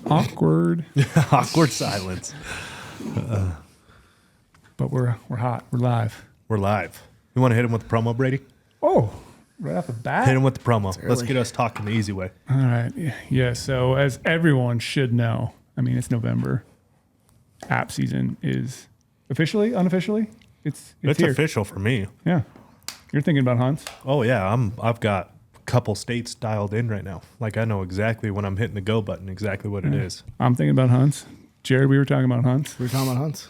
Awkward. Awkward silence. But we're hot. We're live. We're live. You want to hit him with the promo, Brady? Oh, right off the bat? Hit him with the promo. Let's get us talking the easy way. All right. Yeah, so as everyone should know, I mean, it's November. App season is officially, unofficially, it's here. Official for me. Yeah. You're thinking about hunts? Oh, yeah. I've got a couple states dialed in right now. Like, I know exactly when I'm hitting the go button, exactly what it is. I'm thinking about hunts. Jaryd, we were talking about hunts. We were talking about hunts.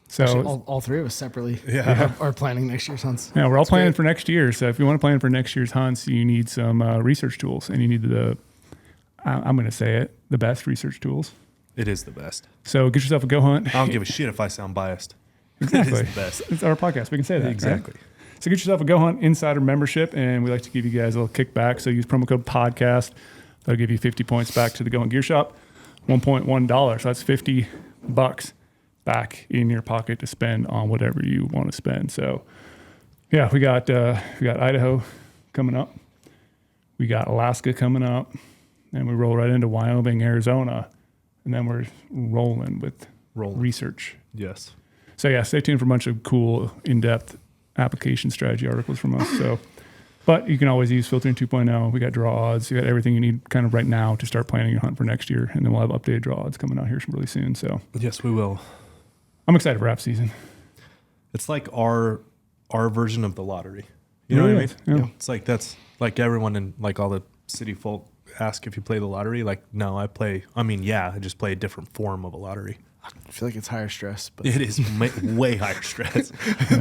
So Actually, all three of us sepapply are planning next year's hunts. Yeah, we're all planning for next year. So if you want to plan for next year's hunts, you need some research tools, and you need I'm going to say it, the best research tools. It is the best. So get yourself a GOHUNT. I don't give a shit if I sound biased. Exactly. It is the best. It's our podcast. We can say that. Exactly. Right? So get yourself a GOHUNT Insider membership, and we like to give you guys a little kickback. So use promo code podcast. That'll give you 50 points back to the GOHUNT Gear Shop. $1.1. So that's $50 back in your pocket to spend on whatever you want to spend. So yeah, we got Idaho coming up. We got Alaska coming up, and we roll right into Wyoming, Arizona, and then we're rolling with research. Yes. So yeah, stay tuned for a bunch of cool, in-depth application strategy articles from us. So, but you can always use Filtering 2.0. We got draw odds. You got everything you need kind of right now to start planning your hunt for next year, and then we'll have updated draw odds coming out here really soon. So yes, we will. I'm excited for app season. It's like our version of the lottery. You know what I mean? Yeah. It's like that's like everyone in like all the city folk ask if you play the lottery. Like, no, I just play a different form of a lottery. I feel like it's higher stress, but It is way higher stress.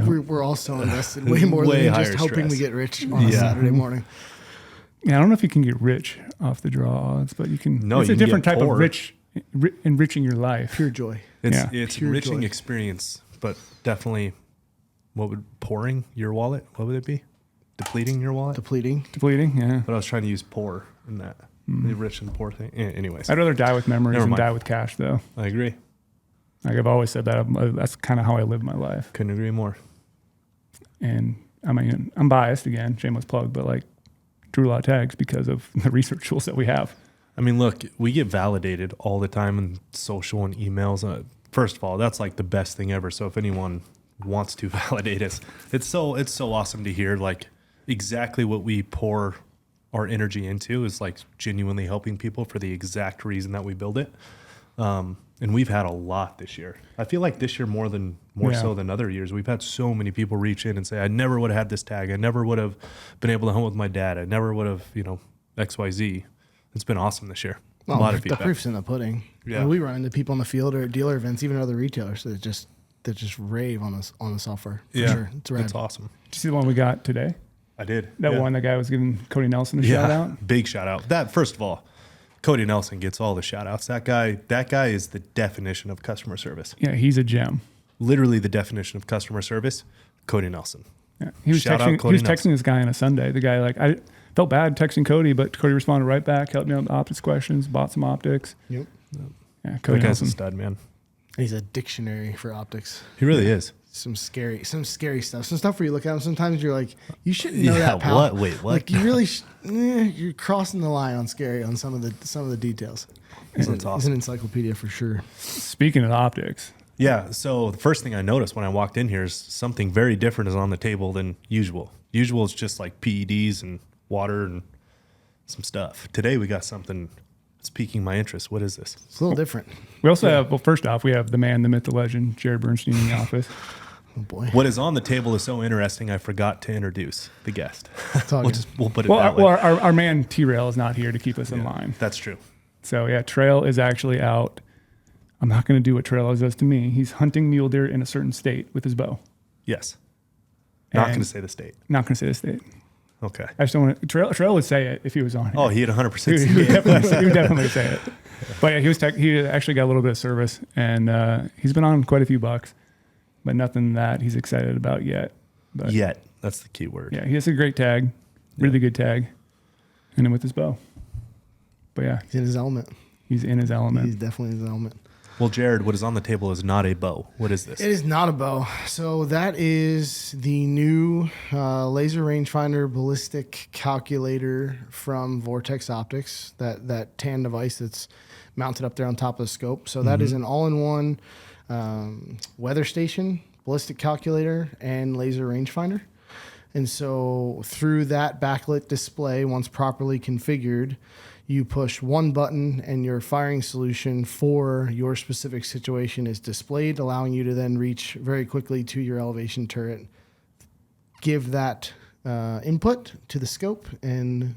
we're all so invested way more Way than higher just hoping stress. we get rich on a Saturday morning. Yeah, I don't know if you can get rich off the draw odds, but you can. No, it's you a can different get type poor. of enriching your life. Pure joy. It's Pure enriching joy. experience, but definitely pouring your wallet? What would it be? Depleting your wallet? Depleting. Yeah. But I was trying to use poor in that. The rich and poor thing. Anyways. I'd rather die with memories Never than mind. die with cash, though. I agree. Like I've always said that. That's kind of how I live my life. Couldn't agree more. And I mean, I'm biased again, shameless plug, but like drew a lot of tags because of the research tools that we have. I mean, look, we get validated all the time in social and emails. First of all, that's like the best thing ever. So if anyone wants to validate us, it's so awesome to hear like exactly what we pour our energy into is like genuinely helping people for the exact reason that we build it. And we've had a lot this year. I feel like this year more so than other years. We've had so many people reach in and say, I never would have had this tag. I never would have been able to hunt with my dad. I never would have, XYZ. It's been awesome this year. Well, a lot of the feedback. proof's in the pudding. Yeah. And we run into people in the field or at dealer events, even other retailers that just rave on the software. For sure. It's rad. It's awesome. Did you see the one we got today? I did. That one, that guy was giving Cody Nelson a shout out. Big shout out. That first of all, Cody Nelson gets all the shout outs. That guy is the definition of customer service. Yeah, he's a gem. Literally the definition of customer service, Cody Nelson. Yeah. He was Shout out texting. Cody He was texting this guy on a Sunday. The guy I felt bad texting Cody, but Cody responded right back, helped me out with optics questions, bought some optics. Yep. Yeah, Cody That guy's Nelson. a stud, man. He's a dictionary for optics. He really is. Some scary stuff. Some stuff where you look at him, sometimes you're like, you shouldn't know Yeah, that, pal. what? Wait, what? Like you really, you're crossing the line on scary on some of the details. That's He's awesome. an encyclopedia for sure. Speaking of optics, Yeah, so the first thing I noticed when I walked in here is something very different is on the table than usual. Usual is just like PEDs and water and some stuff. Today we got something that's piquing my interest. What is this? It's a little different. we also have, first off, we have the man, the myth, the legend, Jaryd Bernstein in the office. Oh boy. What is on the table is so interesting I forgot to introduce the guest. It's all good. We'll put it that way. Our man T-Rail is not here to keep us in line. That's true. So yeah, Trail is actually out. I'm not going to do what Trail always does to me. He's hunting mule deer in a certain state with his bow. Yes. Not And- going to say the state. Not going to say the state. Okay. I just don't want to. Trail would say it if he was on here. Oh, he had 100% He would definitely say it. But yeah, he actually got a little bit of service, and he's been on quite a few bucks, but nothing that he's excited about yet. But Yet. That's the key word. yeah, he has a great tag, really good tag, and then with his bow. But yeah, He's in his element. he's in his element. He's definitely in his element. Well, Jaryd, what is on the table is not a bow. What is this? It is not a bow. So that is the new laser rangefinder ballistic calculator from Vortex Optics, that tan device that's mounted up there on top of the scope. So that is an all-in-one weather station, ballistic calculator, and laser rangefinder. And so through that backlit display, once properly configured, you push one button and your firing solution for your specific situation is displayed, allowing you to then reach very quickly to your elevation turret, give that input to the scope, and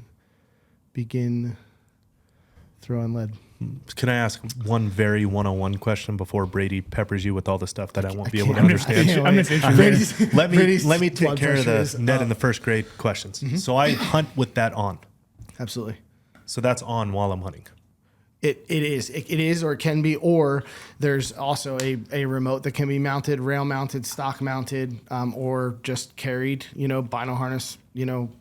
begin throwing lead. Can I ask one very one-on-one question before Brady peppers you with all the stuff that I won't be able to understand? I'm just interested. Let me take care of the Ned in the first grade questions. So I hunt with that on. Absolutely. So that's on while I'm hunting. It is, or it can be, or there's also a remote that can be mounted, rail mounted, stock mounted, or just carried, bino harness,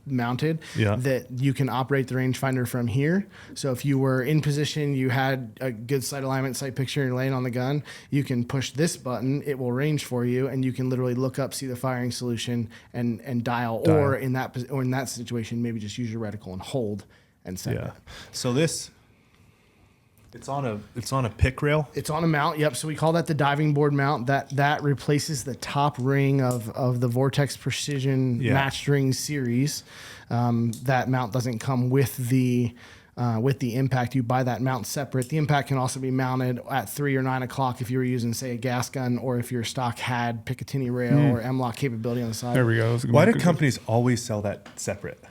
mounted, that you can operate the rangefinder from here. So if you were in position, you had a good sight alignment, sight picture, and you're laying on the gun, you can push this button, it will range for you, and you can literally look up, see the firing solution, and dial. Or in that situation, maybe just use your reticle and hold and set it. So this. It's on a pick rail. It's on a mount. Yep. So we call that the diving board mount. That replaces the top ring of the Vortex Precision matched ring series. That mount doesn't come with the impact. You buy that mount separate. The impact can also be mounted at 3 or 9 o'clock if you were using, say, a gas gun, or if your stock had Picatinny rail or M-LOK capability on the side. There we go. Why do companies always sell that separate?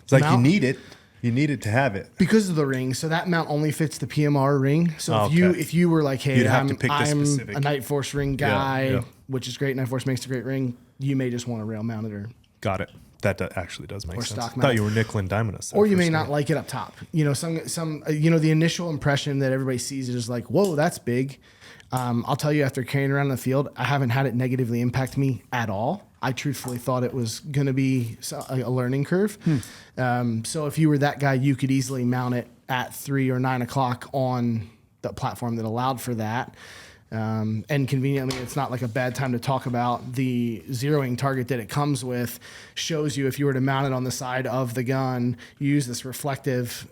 It's like you need it. You needed to have it because of the ring. So that mount only fits the PMR ring. So if you were like, hey, I'm a Night Force ring guy, which is great. Night Force makes a great ring. You may just want a rail mounted or. Got it. That actually does make sense. Stock I thought you were nickel and diming us. Or you may not like it up top. Some the initial impression that everybody sees is like, whoa, that's big. I'll tell you, after carrying around in the field, I haven't had it negatively impact me at all. I truthfully thought it was going to be a learning curve. So if you were that guy, you could easily mount it at 3 or 9 o'clock on the platform that allowed for that. And conveniently, it's not like a bad time to talk about the zeroing target that it comes with. Shows you if you were to mount it on the side of the gun, you use this reflective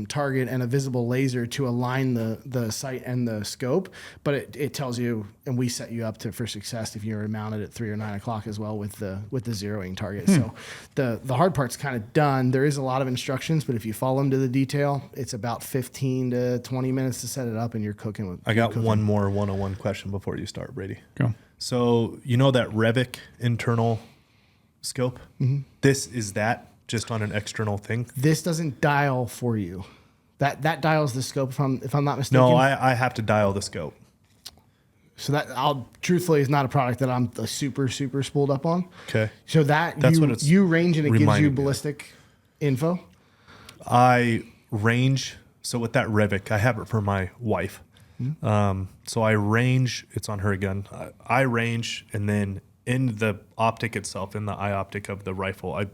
target and a visible laser to align the sight and the scope. But it tells you, and we set you up for success if you were to mount it at 3 or 9 o'clock as well with the zeroing target. So the hard part's kind of done. There is a lot of instructions, but if you follow them to the detail, it's about 15 to 20 minutes to set it up, and you're cooking. I got one more one-on-one question before you start, Brady. Go. So that Revic internal scope? This is that just on an external thing? This doesn't dial for you. That dials the scope if I'm not mistaken. No, I have to dial the scope. So that truthfully is not a product that I'm super spooled up on. Okay. So that's what you range and it gives you ballistic info. I range. So with that Revic, I have it for my wife. So I range, it's on her gun. I range, and then in the optic itself, in the eye optic of the rifle, I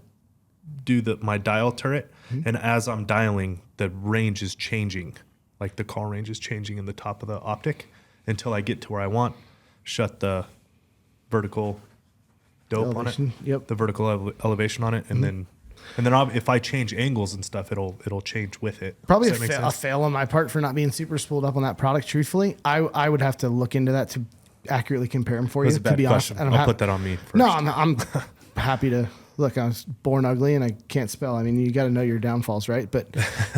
do my dial turret. And as I'm dialing, the range is changing. Like the call range is changing in the top of the optic until I get to where I want. Shut the vertical dope elevation, on it. The vertical elevation on it. And then if I change angles and stuff, it'll change with it. Probably a fail on my part for not being super spooled up on that product. Truthfully, I would have to look into that to accurately compare them for you. To be honest, I'll put that on me first. No, I'm happy to. Look, I was born ugly and I can't spell. I mean, you got to know your downfalls, right? But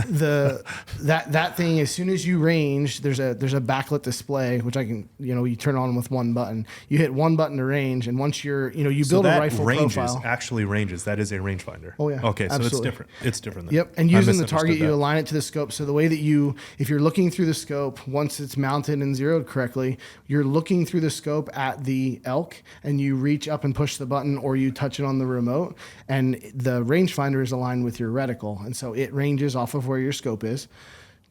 that thing, as soon as you range, there's a backlit display, which I can, you turn on with one button. You hit one button to range, and once you build a rifle profile. Actually ranges. That is a rangefinder. Oh yeah. Okay, absolutely. So it's different. It's different. Yep. And using the target, you align it to the scope. So the way that if you're looking through the scope, once it's mounted and zeroed correctly, you're looking through the scope at the elk, and you reach up and push the button, or you touch it on the remote. And the rangefinder is aligned with your reticle. And so it ranges off of where your scope is,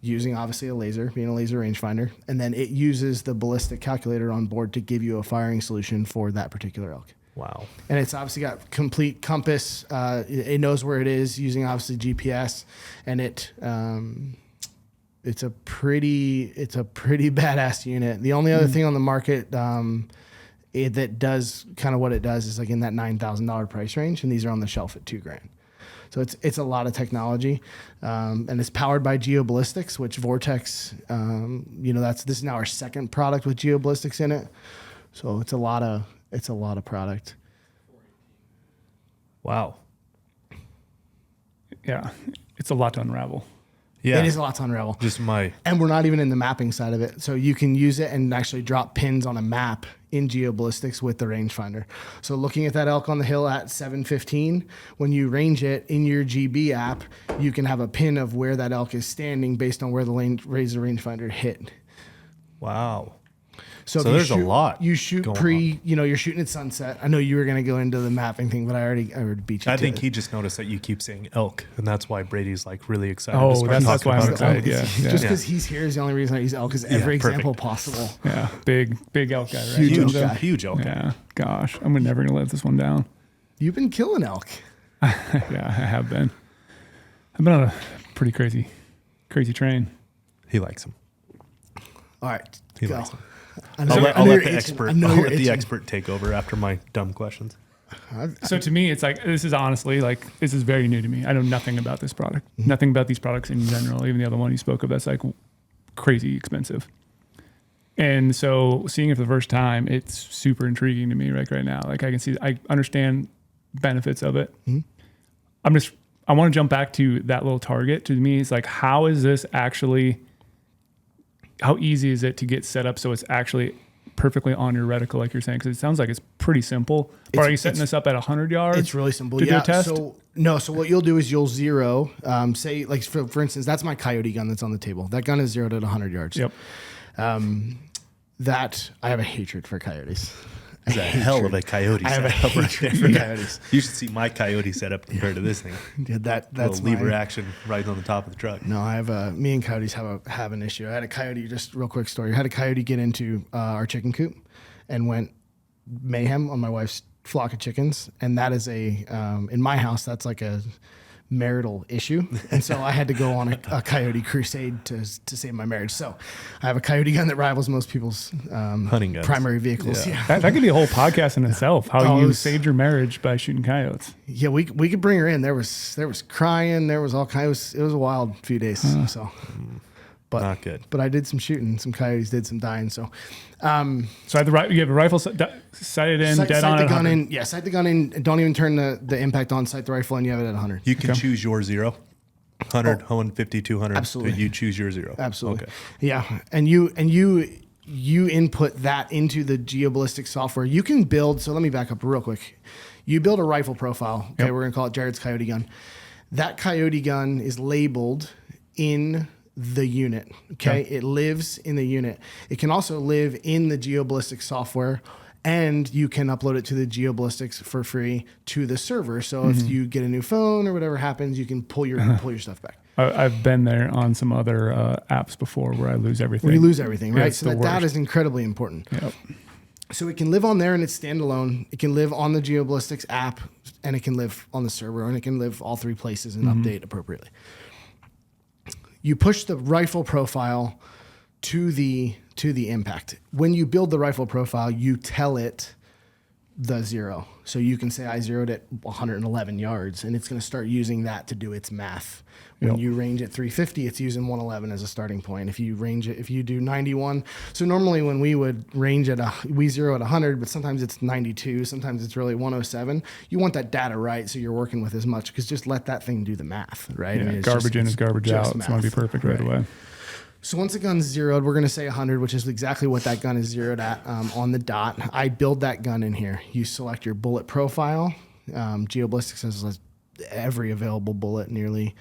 using obviously a laser, being a laser rangefinder. And then it uses the ballistic calculator on board to give you a firing solution for that particular elk. Wow. And it's obviously got complete compass. It knows where it is using obviously GPS. And pretty badass unit. The only other thing on the market that does kind of what it does is like in that $9,000 price range, and these are on the shelf at $2,000. So it's a lot of technology, and it's powered by GeoBallistics, which Vortex, this is now our second product with GeoBallistics in it. So it's a lot of product. Wow. Yeah, it's a lot to unravel. Yeah. It is a lot to unravel. And we're not even in the mapping side of it. So you can use it and actually drop pins on a map in GeoBallistics with the rangefinder. So looking at that elk on the hill at 7:15, when you range it in your GB app, you can have a pin of where that elk is standing based on where the laser rangefinder hit. Wow. So there's a lot. You shoot you're shooting at sunset. I know you were going to go into the mapping thing, but I already beat you. I think he just noticed that you keep saying elk, and that's why Brady's like really excited. Oh, to start that's talking why I'm about excited. elk. Yeah. Just because he's here is the only reason I use elk is every example possible. Yeah, big elk guy, right? Huge elk guy. Yeah, gosh, I'm never gonna let this one down. You've been killing elk. Yeah, I have been. I've been on a pretty crazy train. He likes him. All right, He go. likes him. I'll I'll let the expert take over after my dumb questions. So to me, it's like, this is honestly like, this is very new to me. I know nothing about this product, nothing about these products in general. Even the other one you spoke of, that's like crazy expensive. And so seeing it for the first time, it's super intriguing to me right now. Like I understand benefits of it. I want to jump back to that little target. To me, it's like, how easy is it to get set up so it's actually perfectly on your reticle, like you're saying? Because it sounds like it's pretty simple. Or are you setting this up at 100 yards? It's really simple. To do a test? So what you'll do is you'll zero, say, like for instance, that's my Coyote gun that's on the table. That gun is zeroed at 100 yards. Yep. That I have a hatred for coyotes. It's a hell of a coyote I have a setup right hatred there. for coyotes. You should see my coyote setup compared to this thing. Yeah, that's little lever action right on the top of the truck. No, I have me and coyotes have an issue. I had a coyote, just real quick story. I had a coyote get into our chicken coop and went mayhem on my wife's flock of chickens. And that is in my house, that's like a marital issue. And so I had to go on a coyote crusade to save my marriage. So I have a coyote gun that rivals most people's hunting guns, primary vehicles. Yeah. That could be a whole podcast in itself. How you saved your marriage by shooting coyotes. Yeah, we could bring her in. There was crying. There was all kinds. It was a wild few days. But not good. But I did some shooting. Some coyotes did some dying. So, you have a rifle sighted in, dead on the gun 100. in. Yeah, sight the gun in. Don't even turn the impact on. Sight the rifle, and you have it at 100. You can choose your zero. 100, 150, 200. Absolutely. So you choose your zero. Absolutely. Okay. Yeah, and you input that into the GeoBallistics software. You can build. So let me back up real quick. You build a rifle profile. Okay, we're gonna call it Jaryd's Coyote gun. That Coyote gun is labeled in the unit. Okay. It lives in the unit. It can also live in the GeoBallistics software, and you can upload it to the GeoBallistics for free to the server. So if you get a new phone or whatever happens, you can pull your stuff back. I've been there on some other apps before where I lose everything. Where you lose everything, right? It's so that is incredibly important. Yep. So it can live on there and it's standalone. It can live on the GeoBallistics app, and it can live on the server, and it can live all three places and update appropriately. You push the rifle profile to the impact. When you build the rifle profile, you tell it the zero. So you can say I zeroed at 111 yards, and it's going to start using that to do its math. When you range at 350, it's using 111 as a starting point. If you do 91, so normally when we would range we zero at 100, but sometimes it's 92, sometimes it's really 107. You want that data right, so you're working with as much, because just let that thing do the math, right? Yeah, garbage in is garbage out. It's going to be perfect right away. So once the gun's zeroed, we're going to say 100, which is exactly what that gun is zeroed at on the dot. I build that gun in here. You select your bullet profile. GeoBallistics has every available bullet nearly.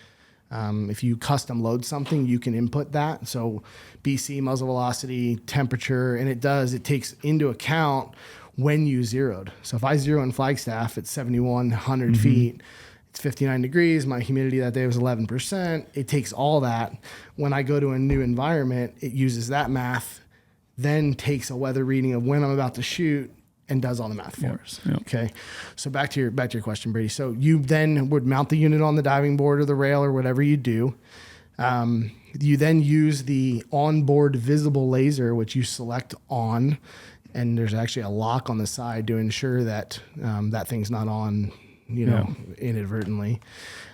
If you custom load something, you can input that. So BC, muzzle velocity, temperature, and it takes into account when you zeroed. So if I zero in Flagstaff at 7,100 feet, it's 59 degrees. My humidity that day was 11%. It takes all that. When I go to a new environment, it uses that math, then takes a weather reading of when I'm about to shoot, and does all the math for us. Yep. Okay. So back to your question, Brady. So you then would mount the unit on the diving board or the rail or whatever you do. You then use the onboard visible laser, which you select on, and there's actually a lock on the side to ensure that that thing's not on, inadvertently.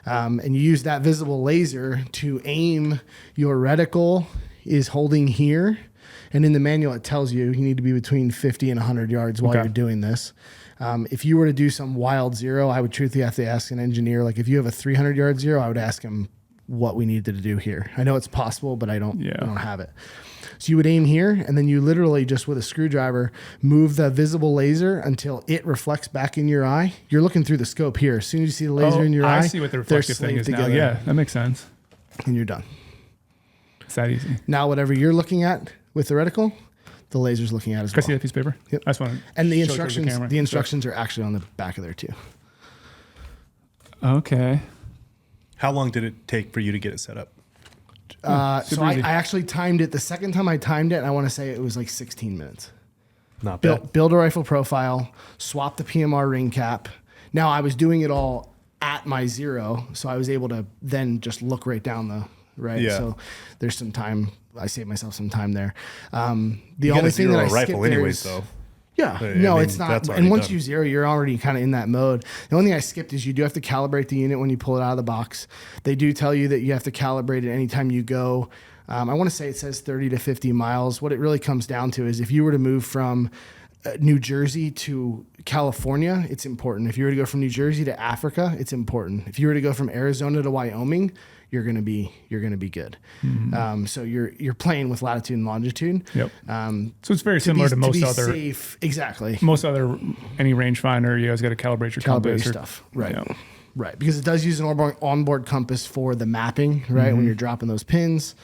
And you use that visible laser to aim. Your reticle is holding here. And in the manual, it tells you need to be between 50 and 100 yards while you're doing this. If you were to do some wild zero, I would truthfully have to ask an engineer. Like if you have a 300-yard zero, I would ask him what we needed to do here. I know it's possible, but I don't have it. So you would aim here, and then you literally just with a screwdriver move the visible laser until it reflects back in your eye. You're looking through the scope here. As soon as you see the laser in your eye, I see what the reflective thing is now. Yeah, that makes sense. And you're done. It's that easy. Now, whatever you're looking at with the reticle, the laser's looking at as well. Can I see that piece of paper? Yep. I just want to and the instructions are actually on the back of there too. Okay. How long did it take for you to get it set up? So I actually timed it. The second time I timed it, I want to say it was like 16 minutes. Not bad. Build a rifle profile, swap the PMR ring cap. Now I was doing it all at my zero, so I was able to then just look right down the right. Yeah. So there's some time. I saved myself some time there. The You only got a thing that I zero rifle skipped there anyways, is, though. yeah, I no, mean, it's not. that's And already once done. you zero, you're already kind of in that mode. The only thing I skipped is you do have to calibrate the unit when you pull it out of the box. They do tell you that you have to calibrate it anytime you go. I want to say it says 30 to 50 miles. What it really comes down to is if you were to move from New Jersey to California, it's important. If you were to go from New Jersey to Africa, it's important. If you were to go from Arizona to Wyoming, you're gonna be good. Mm-hmm. So you're playing with latitude and longitude. Yep. So it's very similar to most other safe. Exactly. Most other any rangefinder. You guys got to calibrate your compass stuff. Right. Right. Because it does use an onboard compass for the mapping, right? When you're dropping those pins.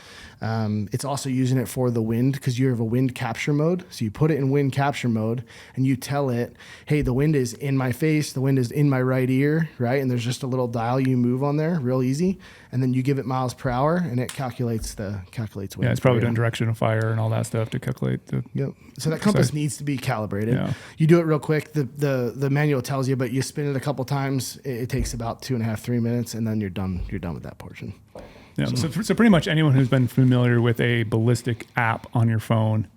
It's also using it for the wind because you have a wind capture mode. So you put it in wind capture mode and you tell it, hey, the wind is in my face, the wind is in my right ear, right? And there's just a little dial you move on there, real easy. And then you give it miles per hour and it calculates wind. Yeah, it's probably done direction of fire and all that stuff to calculate the. Yep. So that compass needs to be calibrated. Yeah. You do it real quick. The manual tells you, but you spin it a couple times. It takes about 2.5, 3 minutes, and then you're done. You're done with that portion. Yeah. So pretty much anyone who's been familiar with a ballistic app on your phone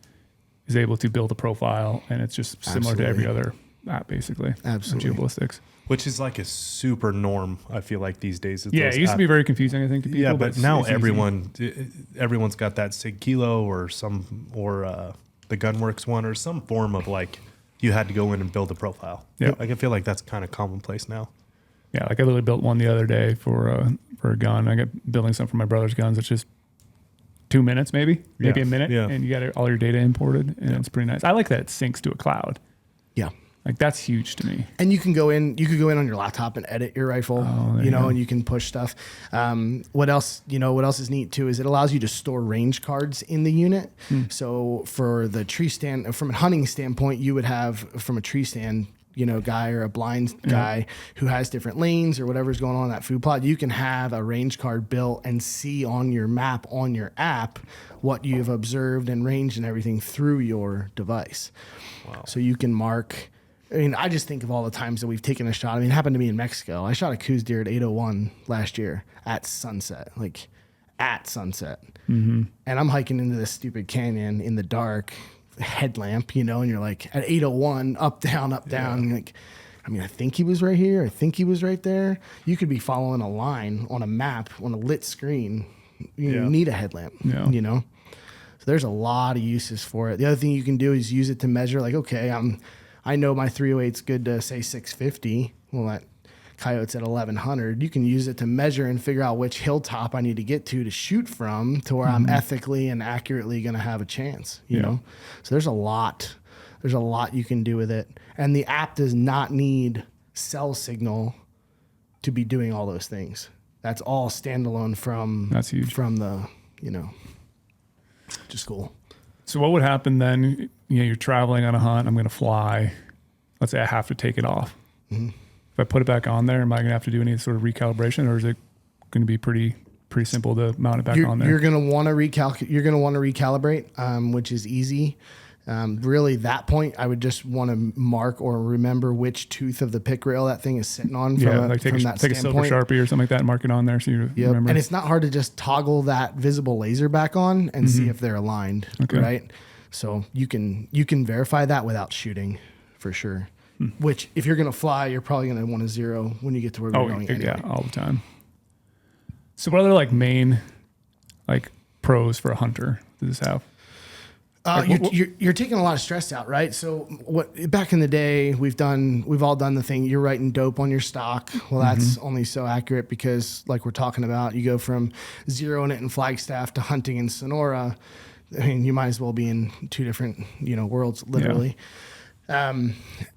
is able to build a profile, and it's just similar to every other app, basically. Absolutely. Geoballistics. Which is like a super norm, I feel like, these days. Yeah, it used to be very confusing, I think, to people. Yeah, but now it's everyone's got that Sig Kilo or the Gunworks one or some form of like you had to go in and build a profile. Yeah. Like I feel like that's kind of commonplace now. Yeah, like I literally built one the other day for a gun. I got building some for my brother's guns. It's just 2 minutes, maybe a minute, and you got all your data imported, and it's pretty nice. I like that it syncs to a cloud. Yeah. Like that's huge to me. And you could go in on your laptop and edit your rifle, and you can push stuff. What else is neat too is it allows you to store range cards in the unit. So for the tree stand, from a hunting standpoint, you would have from a tree stand, guy or a blind guy who has different lanes or whatever's going on in that food plot, you can have a range card built and see on your map on your app what you've observed and ranged and everything through your device. Wow. So you can mark. I mean, I just think of all the times that we've taken a shot. I mean, it happened to me in Mexico. I shot a Coues deer at 8:01 last year at sunset, Mm-hmm. And I'm hiking into this stupid canyon in the dark, headlamp, and you're like at 8:01, up, down, up, down. Yeah. Like, I mean, I think he was right here. I think he was right there. You could be following a line on a map on a lit screen. You need a headlamp, So there's a lot of uses for it. The other thing you can do is use it to measure, like, okay, I know my 308's good to say 650. Well, that coyote's at 1100. You can use it to measure and figure out which hilltop I need to get to shoot from to where I'm ethically and accurately going to have a chance, you know? So there's a lot you can do with it. And the app does not need cell signal to be doing all those things. That's all standalone from the, just cool. So what would happen then? You're traveling on a hunt. I'm going to fly. Let's say I have to take it off. Mm-hmm. If I put it back on there, am I going to have to do any sort of recalibration, or is it going to be pretty simple to mount it back on there? You're going to want to recalibrate, which is easy. Really, that point, I would just want to mark or remember which tooth of the pick rail that thing is sitting on. Take a silver Sharpie or something like that and mark it on there so you remember. And it's not hard to just toggle that visible laser back on and see if they're aligned, right? So you can verify that without shooting for sure. Which, if you're going to fly, you're probably going to want to zero when you get to where you're going anyway. Yeah, all the time. So what other main pros for a hunter does this have? You're taking a lot of stress out, right? So back in the day, we've all done the thing. You're writing dope on your stock. Well, that's only so accurate because, like we're talking about, you go from zeroing it in Flagstaff to hunting in Sonora. I mean, you might as well be in two different worlds, literally.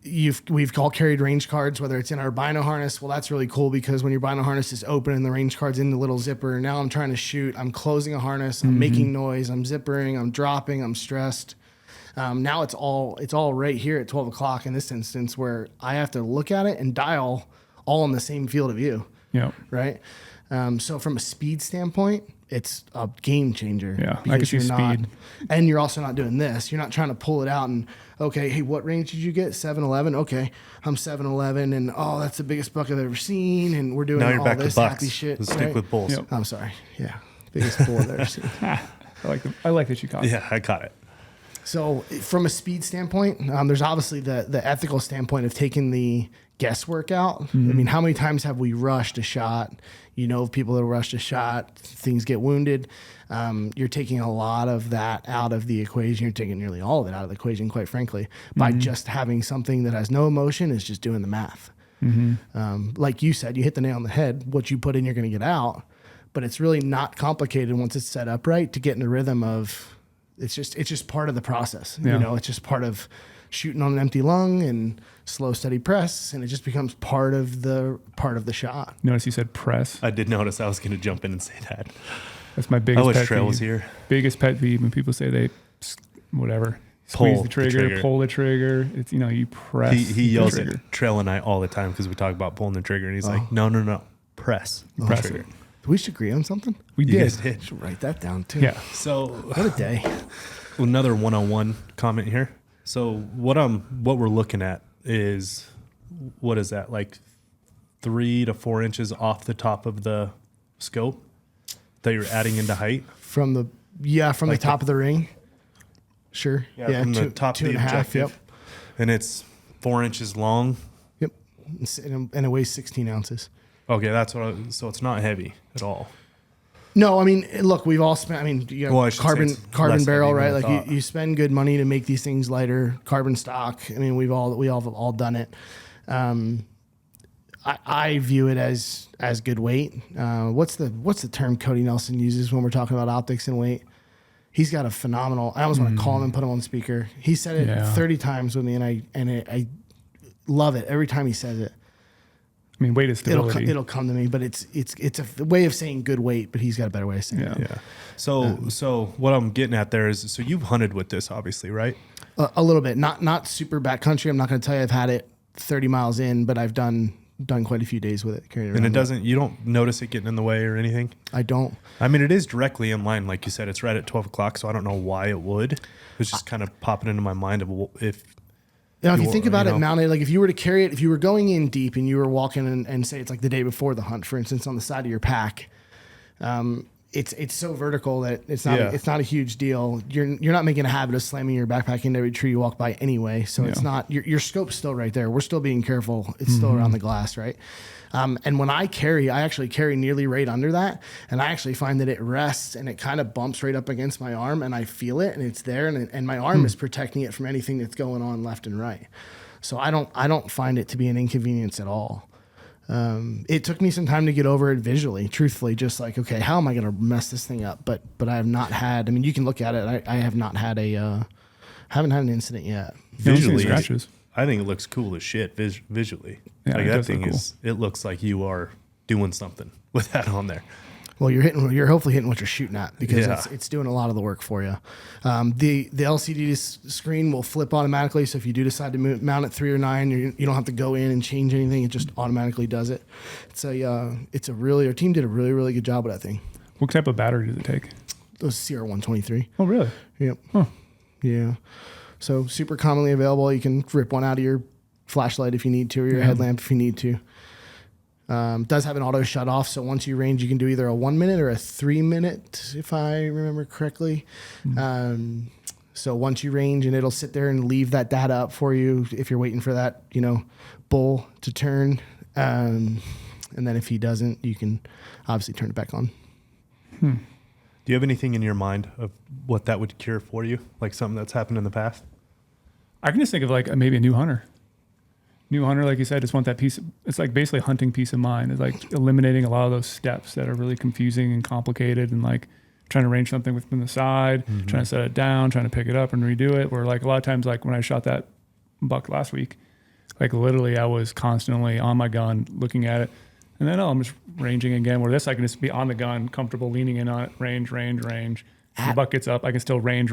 We've all carried range cards, whether it's in our bino harness. Well, that's really cool because when your bino harness is open and the range card's in the little zipper, now I'm trying to shoot, I'm closing a harness, I'm making noise, I'm zippering, I'm dropping, I'm stressed. Now it's all right here at 12 o'clock in this instance where I have to look at it and dial all in the same field of view. Yeah. Right. So from a speed standpoint, it's a game changer. Yeah, I can see speed. And you're also not doing this. You're not trying to pull it out and, okay, hey, what range did you get? 7-11? Okay, I'm 7-11, and that's the biggest buck I've ever seen, and we're doing all this happy shit. Let's stick with bulls. Yep. I'm sorry. Yeah, biggest bull I've ever seen. I like that you caught it. Yeah, I caught it. So from a speed standpoint, there's obviously the ethical standpoint of taking the guesswork out. I mean, how many times have we rushed a shot? People that rushed a shot, things get wounded. You're taking a lot of that out of the equation. You're taking nearly all of it out of the equation, quite frankly, by just having something that has no emotion is just doing the math. Like you said, you hit the nail on the head. What you put in, you're going to get out. But it's really not complicated once it's set up right to get in the rhythm of. It's just part of the process. Yeah. It's just part of shooting on an empty lung and slow, steady press, and it just becomes part of the shot. Notice you said press. I did notice. I was going to jump in and say that. That's my biggest pet Trail peeve. was here. Biggest pet peeve when people say they squeeze the trigger, pull the trigger. It's you press. He yells at Trail and I all the time because we talk about pulling the trigger, and he's like, no, press the trigger. It. Do we should agree on something? We You did. guys did. Should write that down too. Yeah. So What a day. another one-on-one comment here. So what we're looking at is, what is that, like 3 to 4 inches off the top of the scope that you're adding into height? From the top of the ring. Sure. Yeah. From the top of the 2.5. objective. Yep. And it's 4 inches long. Yep. And it weighs 16 ounces. Okay, so it's not heavy at all. No, I mean, look, we've all spent. You got Well, I should say carbon it's less barrel, heavy right? than I Like thought. you spend good money to make these things lighter. Carbon stock. I mean, we all done it. I view it as good weight. What's the term Cody Nelson uses when we're talking about optics and weight? He's got a phenomenal. I almost want to call him and put him on speaker. He said it 30 times with me, and I love it every time he says it. I mean, weight is stability. It'll come to me, but it's a way of saying good weight, but he's got a better way of saying it. Yeah. So what I'm getting at there is, so you've hunted with this, obviously, right? A little bit, not super backcountry. I'm not going to tell you I've had it 30 miles in, but I've done quite a few days with it. And you don't notice it getting in the way or anything? I don't. I mean, it is directly in line, like you said. It's right at 12 o'clock, so I don't know why it would. It's just kind of popping into my mind of if. If you think about it mounted, like if you were to carry it, if you were going in deep and you were walking and say it's like the day before the hunt, for instance, on the side of your pack, it's so vertical that it's not a huge deal. You're not making a habit of slamming your backpack into every tree you walk by anyway. So it's not your scope's still right there. We're still being careful. It's still around the glass, right? And when I actually carry nearly right under that, and I actually find that it rests and it kind of bumps right up against my arm, and I feel it, and it's there, and my arm is protecting it from anything that's going on left and right. So I don't find it to be an inconvenience at all. It took me some time to get over it visually, truthfully, just like, okay, how am I going to mess this thing up? But I have not had. I mean, you can look at it. I have not had haven't had an incident yet. Visually, scratches. I think it looks cool as shit visually. Yeah, like it that does look thing cool. it looks like you are doing something with that on there. Well, you're hopefully hitting what you're shooting at because Yeah. it's doing a lot of the work for you. The LCD screen will flip automatically, so if you do decide to mount it 3 or 9, you don't have to go in and change anything. It just automatically does it. Our team did a really, really good job with that thing. What type of battery does it take? Those CR123. Oh, really? Yep. Huh. Yeah. So super commonly available. You can rip one out of your flashlight if you need to, or your headlamp if you need to. Does have an auto shut off. So once you range, you can do either a 1 minute or a 3 minute, if I remember correctly. So once you range, and it'll sit there and leave that data up for you if you're waiting for that, bull to turn. And then if he doesn't, you can obviously turn it back on. Do you have anything in your mind of what that would cure for you? Like something that's happened in the past? I can just think of like maybe a new hunter. New hunter, like you said, just want that piece. It's like basically hunting peace of mind. It's like eliminating a lot of those steps that are really confusing and complicated, and like trying to range something from the side, trying to set it down, trying to pick it up and redo it. Where like a lot of times, like when I shot that buck last week, like literally I was constantly on my gun looking at it, and then I'm just ranging again. Where this I can just be on the gun, comfortable, leaning in on it, range. The buck gets up, I can still range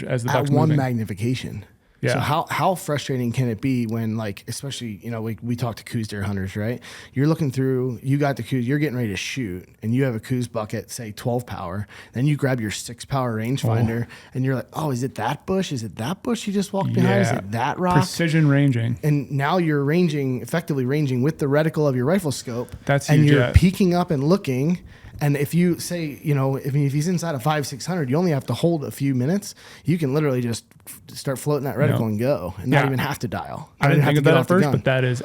as the buck's at one moving. magnification. Yeah. So how frustrating can it be when, like, especially, we talk to coos deer hunters, right? You're looking through, you got the coos, you're getting ready to shoot, and you have a coos buck at, say, 12 power. Then you grab your 6 power rangefinder, and you're like, oh, is it that bush? Is it that bush you just walked behind? Is it that rock? Precision ranging. And now you're effectively ranging with the reticle of your rifle scope. That's and huge, you're yeah. peeking up and looking. And if you say, if he's inside of 500-600, you only have to hold a few minutes. You can literally just start floating that reticle and go, and not even have to dial. I didn't think of that at first, but that is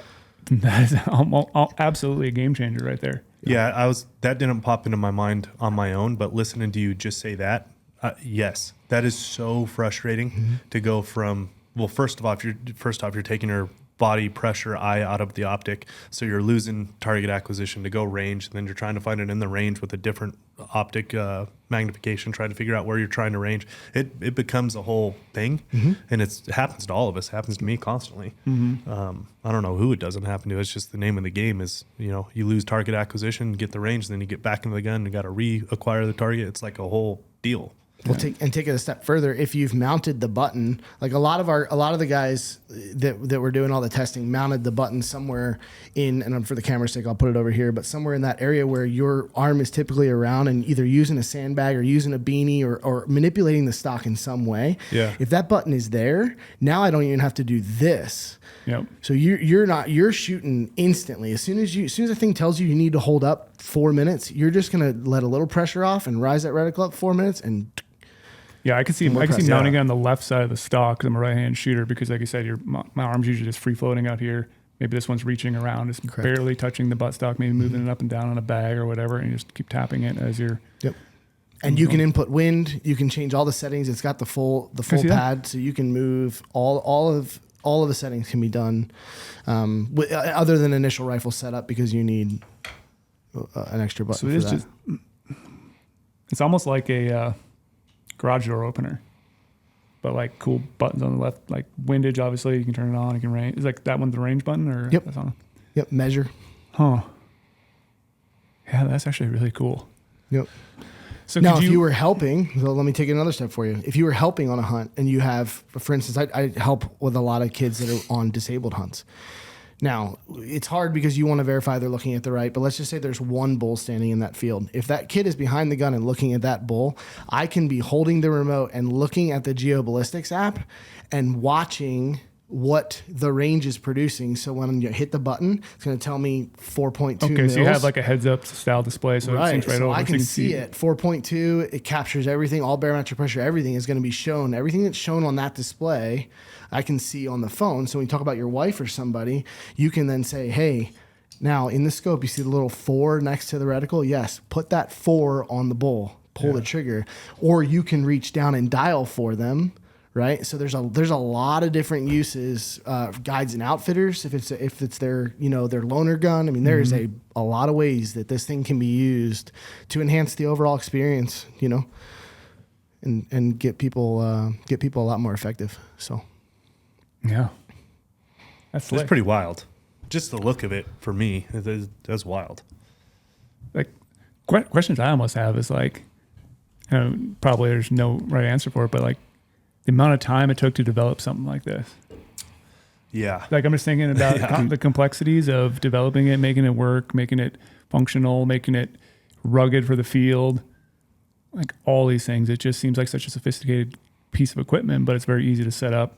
absolutely a game changer right there. Yeah, that didn't pop into my mind on my own, but listening to you just say that, yes, that is so frustrating to go from. Well, first off, you're taking your body pressure eye out of the optic, so you're losing target acquisition to go range, and then you're trying to find it in the range with a different optic magnification, trying to figure out where you're trying to range. It becomes a whole thing, and it happens to all of us. It happens to me constantly. I don't know who it doesn't happen to. It's just the name of the game is, you lose target acquisition, get the range, then you get back into the gun, you got to reacquire the target. It's like a whole deal. We'll take it a step further. If you've mounted the button, like a lot of the guys that were doing all the testing mounted the button somewhere and for the camera's sake, I'll put it over here, but somewhere in that area where your arm is typically around, and either using a sandbag or using a beanie or manipulating the stock in some way. Yeah. If that button is there, now I don't even have to do this. Yep. So you're shooting instantly. As soon as the thing tells you need to hold up 4 minutes, you're just gonna let a little pressure off and rise that reticle up 4 minutes and. Yeah, I can see mounting it on the left side of the stock because I'm a right-hand shooter, because like you said, my arm's usually just free floating out here. Maybe this one's reaching around, just barely touching the buttstock, maybe moving it up and down on a bag or whatever, and you just keep tapping it as you're. Yep. And you can input wind. You can change all the settings. It's got the full pad, so you can move all of the settings can be done, other than initial rifle setup, because you need an extra button. So it is it's almost like a garage door opener, but like cool buttons on the left, like windage. Obviously, you can turn it on. You can range. Is like that one the range button, or yep, that's on? Yep, measure. Huh. Yeah, that's actually really cool. Yep. So now, if you were helping, so let me take it another step for you. If you were helping on a hunt, and you have, for instance, I help with a lot of kids that are on disabled hunts. Now, it's hard because you want to verify they're looking at the right, but let's just say there's one bull standing in that field. If that kid is behind the gun and looking at that bull, I can be holding the remote and looking at the GeoBallistics app and watching what the range is producing. So when you hit the button, it's going to tell me 4.2 Okay, mils. so you have like a heads-up style display, so it syncs right over. I can so see it. 4.2, it captures everything, all barometric pressure, everything is going to be shown. Everything that's shown on that display, I can see on the phone. So when you talk about your wife or somebody, you can then say, hey, now in the scope, you see the little 4 next to the reticle? Yes, put that 4 on the bull, pull the trigger. Or you can reach down and dial for them. Right, so there's a lot of different uses, guides and outfitters. If it's their their loaner gun, I mean there is a lot of ways that this thing can be used to enhance the overall experience, and get people a lot more effective. So, yeah, that's pretty wild. Just the look of it for me, that's wild. Like questions I almost have is like, probably there's no right answer for it, but like, the amount of time it took to develop something like this. Yeah. Like I'm just thinking about the complexities of developing it, making it work, making it functional, making it rugged for the field. Like all these things, it just seems like such a sophisticated piece of equipment, but it's very easy to set up.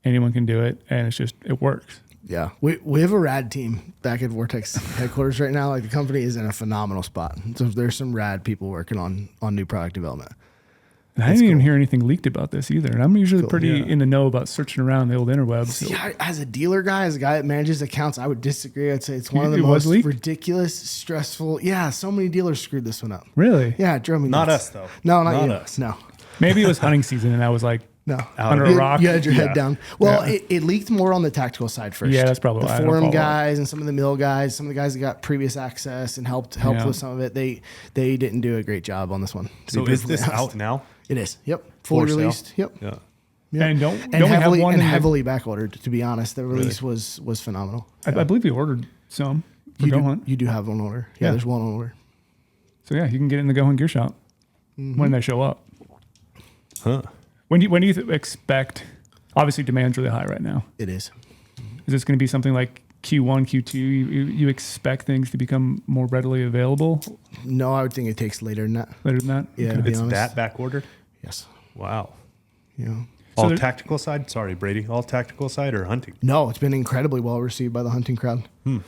Anyone can do it, and it works. Yeah, we have a rad team back at Vortex headquarters right now. Like the company is in a phenomenal spot. So there's some rad people working on new product development. And I didn't even hear anything leaked about this either. And I'm usually pretty Yeah. in the know about searching around the old interwebs. So. See, as a dealer guy, as a guy that manages accounts, I would disagree. I'd say it's one of the It was most leaked? ridiculous, stressful. Yeah, so many dealers screwed this one up. Really? Yeah, it drove me Not nuts. us, though. No, not Not you. us. No. Maybe it was hunting season, and I was like, No. Under a You- rock? You had your head Yeah. down. Well, Yeah. it leaked more on the tactical side first. Yeah, that's probably the why I don't forum follow guys and some of the mill guys, some of the guys that got previous access and helped Yeah. with some of it. They didn't do a great job on this one. to So be is perfectly this honest. out now? It is. Yep. Fully For sale? released. Yep. Yeah. Yep. And don't And we have heavily one and in the- heavily back ordered. To be honest, the release was phenomenal. I believe we ordered some for Go Hunt. You do have one order. Yeah, Yeah. there's one on order. So yeah, you can get it in the Go Hunt gear shop when they show up. Huh. When do you expect? Obviously, demand's really high right now. It is. Is this going to be something like Q1, Q2? You expect things to become more readily available No, I would think it takes later than that. later than that? Yeah, to be It's honest. that back ordered? Yes. Wow. Yeah. All there- tactical side? Sorry, Brady. All tactical side or hunting? No, it's been incredibly well received by the hunting crowd. Yeah,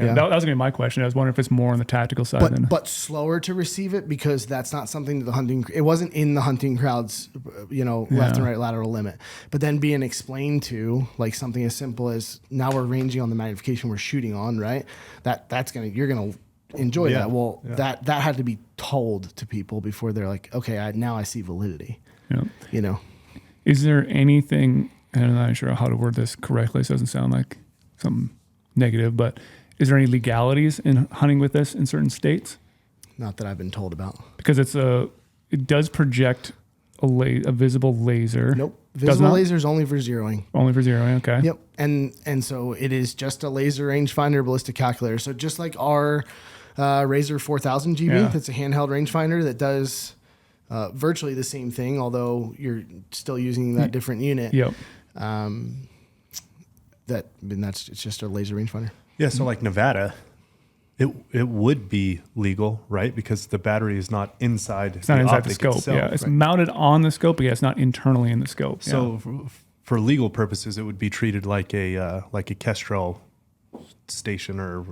Yeah. That was going to be my question. I was wondering if it's more on the tactical side than. But slower to receive it because that's not something that the hunting. It wasn't in the hunting crowd's, left and right lateral limit. But then being explained to like something as simple as now we're ranging on the magnification we're shooting on, right? You're gonna enjoy Yeah. that. Well, Yeah. that had to be told to people before they're like, okay, now I see validity. Yeah. You know, Is there anything? And I'm not sure how to word this correctly, so it doesn't sound like something negative. But is there any legalities in hunting with this in certain states? not that I've been told about. Because it does project a visible laser. Nope. Does Visible not? lasers only for zeroing. Only for zeroing. Okay. Yep. And so it is just a laser rangefinder ballistic calculator. So just like our Razor 4000 GB, Yeah. that's a handheld rangefinder that does virtually the same thing, although you're still using that different unit. Yep. It's just a laser rangefinder. Yeah, so like Nevada, it would be legal, right? Because the battery is not inside It's not inside the optic scope. itself. Yeah. It's mounted on the scope, but yeah, it's not internally in the scope. So for legal purposes, it would be treated like a Kestrel station or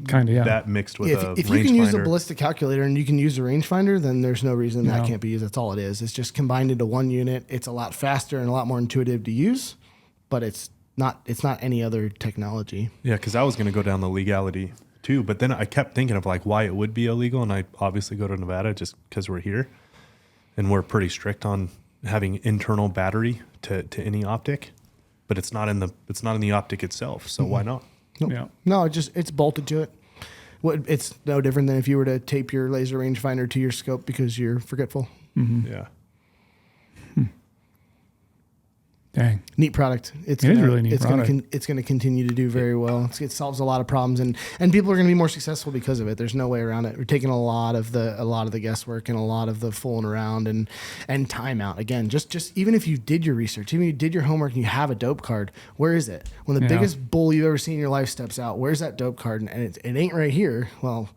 Kind of, yeah. that mixed with a If you can use a rangefinder. ballistic calculator and you can use a rangefinder, then there's no reason that No. can't be used. That's all it is. It's just combined into one unit. It's a lot faster and a lot more intuitive to use, but it's not any other technology. Yeah, because I was going to go down the legality too, but then I kept thinking of like why it would be illegal, and I obviously go to Nevada just because we're here, and we're pretty strict on having internal battery to any optic, but it's not in the optic itself. So why not? Nope. Yeah. No, it's bolted to it. It's no different than if you were to tape your laser rangefinder to your scope because you're forgetful. Yeah. Dang. Neat product. It is really neat product. It's going to continue to do very well. It solves a lot of problems, and people are going to be more successful because of it. There's no way around it. We're taking a lot of the guesswork and a lot of the fooling around and time out. Again, just even if you did your research, even if you did your homework and you have a dope card, where is it? When the Yeah. biggest bull you've ever seen in your life steps out, where's that dope card? And it ain't right here. Well,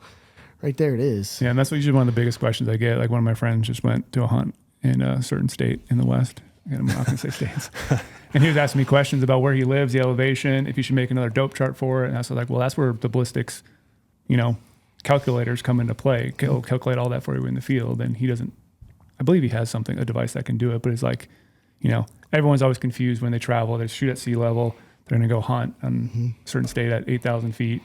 right there it is. Yeah, and that's usually one of the biggest questions I get. Like one of my friends just went to a hunt in a certain state in the West. I'm not going to say states. And he was asking me questions about where he lives, the elevation, if you should make another dope chart for it. And I was like, well, that's where the ballistics, calculators come into play. He'll calculate all that for you in the field. And he doesn't, I believe he has a device that can do it. But it's like, everyone's always confused when they travel. They shoot at sea level. They're going to go hunt on a certain state at 8,000 feet.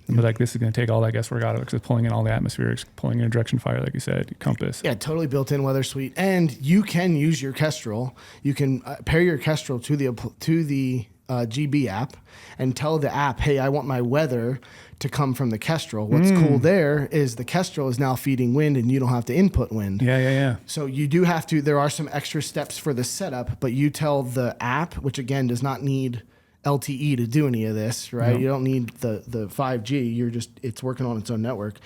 And be like, this is going to take all that guesswork out of it because it's pulling in all the atmospherics, pulling in a direction fire, like you said, compass. Yeah, totally built-in weather suite, and you can use your Kestrel. You can pair your Kestrel to the GB app and tell the app, "Hey, I want my weather to come from the Kestrel." What's cool there is the Kestrel is now feeding wind, and you don't have to input wind. Yeah. So you do have to. There are some extra steps for the setup, but you tell the app, which again does not need LTE to do any of this, right? Yep. You don't need the 5G. It's working on its own network.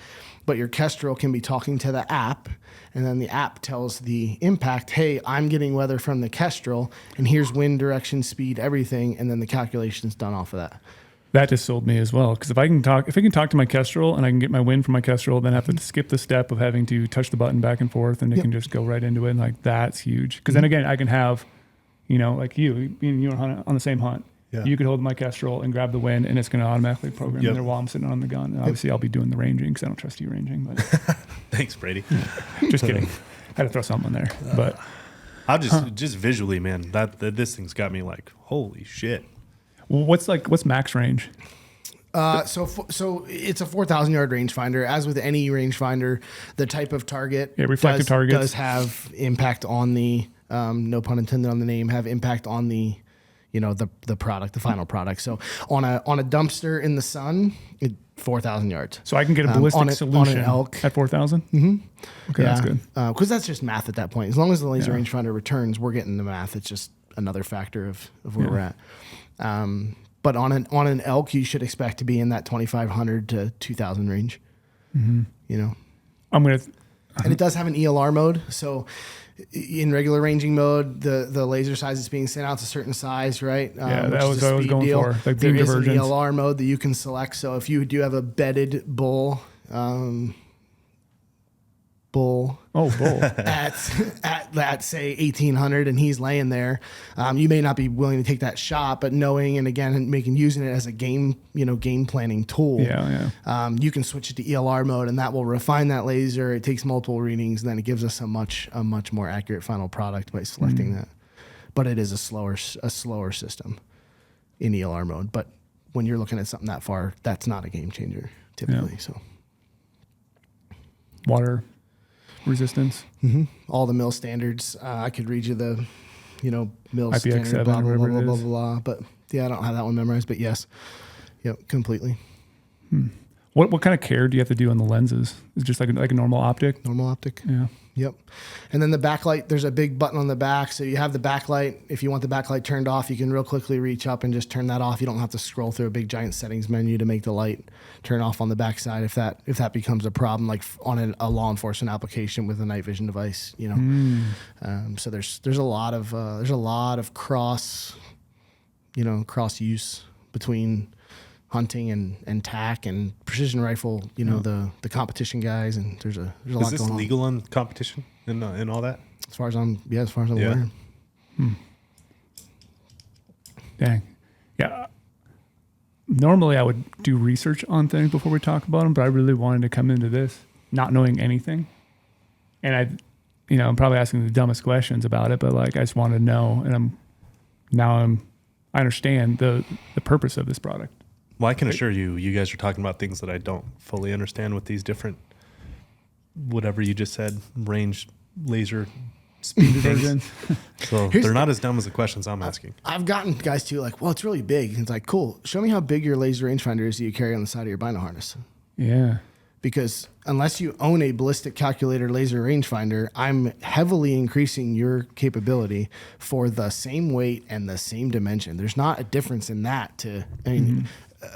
But your Kestrel can be talking to the app, and then the app tells the impact, "Hey, I'm getting weather from the Kestrel, and here's wind direction, speed, everything," and then the calculation's done off of that. That just sold me as well. Because if I can talk to my Kestrel and I can get my win from my Kestrel, then I have to skip the step of having to touch the button back and forth, and it can just go right into it. And like that's huge. Because then again, I can have, like you were on the same hunt. Yeah. You could hold my Kestrel and grab the wind, and it's going to automatically program in there while I'm sitting on the gun. And obviously, I'll be doing the ranging because I don't trust you ranging. But Thanks, Brady. just kidding. I had to throw something in there, but I'll just visually, man. This thing's got me like, holy shit. what's max range? So it's a 4,000 yard rangefinder. As with any rangefinder, the type of target reflective targets does have impact on the no pun intended on the name, have impact on the the product, the final product. So on a dumpster in the sun, 4,000 yards. So I can get a ballistic solution on an elk at 4,000. Mm-hmm. Okay, yeah, that's good. Because that's just math at that point. As long as the laser rangefinder returns, we're getting the math. It's just another factor of where we're at. But on an elk, you should expect to be in that 2,500 to 2,000 range. Mm-hmm. I'm gonna, and it does have an ELR mode. So in regular ranging mode, the laser size is being sent out to a certain size, right? Yeah, that was what I was going for. Like there beam is an divergence. ELR mode that you can select. So if you do have a bedded bull, bull at say 1,800 and he's laying there, you may not be willing to take that shot, but knowing and again using it as a game planning tool, you can switch it to ELR mode and that will refine that laser. It takes multiple readings and then it gives us a much more accurate final product by selecting that. But it is a slower system in ELR mode. But when you're looking at something that far, that's not a game changer typically. So water resistance, all the mill standards. I could read you the, mill IPX7, standard, blah, blah, whatever blah, it blah, is. blah, blah. But yeah, I don't have that one memorized. But yes, completely. What kind of care do you have to do on the lenses? Is it just like a normal optic? Normal optic. Yeah. Yep. And then the backlight, there's a big button on the back. So you have the backlight. If you want the backlight turned off, you can real quickly reach up and just turn that off. You don't have to scroll through a big giant settings menu to make the light turn off on the backside if that becomes a problem, like on a law enforcement application with a night vision device. So there's a lot of cross use between hunting and TAC and precision rifle, the competition guys, and there's a lot going on. Is this legal on competition and all that? As far as I'm aware. Dang. Yeah. Normally I would do research on things before we talk about them, but I really wanted to come into this not knowing anything. And I'm probably asking the dumbest questions about it, but like I just wanted to know, and I understand the purpose of this product. Well, I can assure you guys are talking about things that I don't fully understand with these different, whatever you just said, range laser speed things. So they're not as dumb as the questions I'm asking. I've gotten guys too like, well, it's really big. And it's like, cool. Show me how big your laser rangefinder is that you carry on the side of your bino harness. Yeah. Because unless you own a ballistic calculator laser rangefinder, I'm heavily increasing your capability for the same weight and the same dimension. There's not a difference in that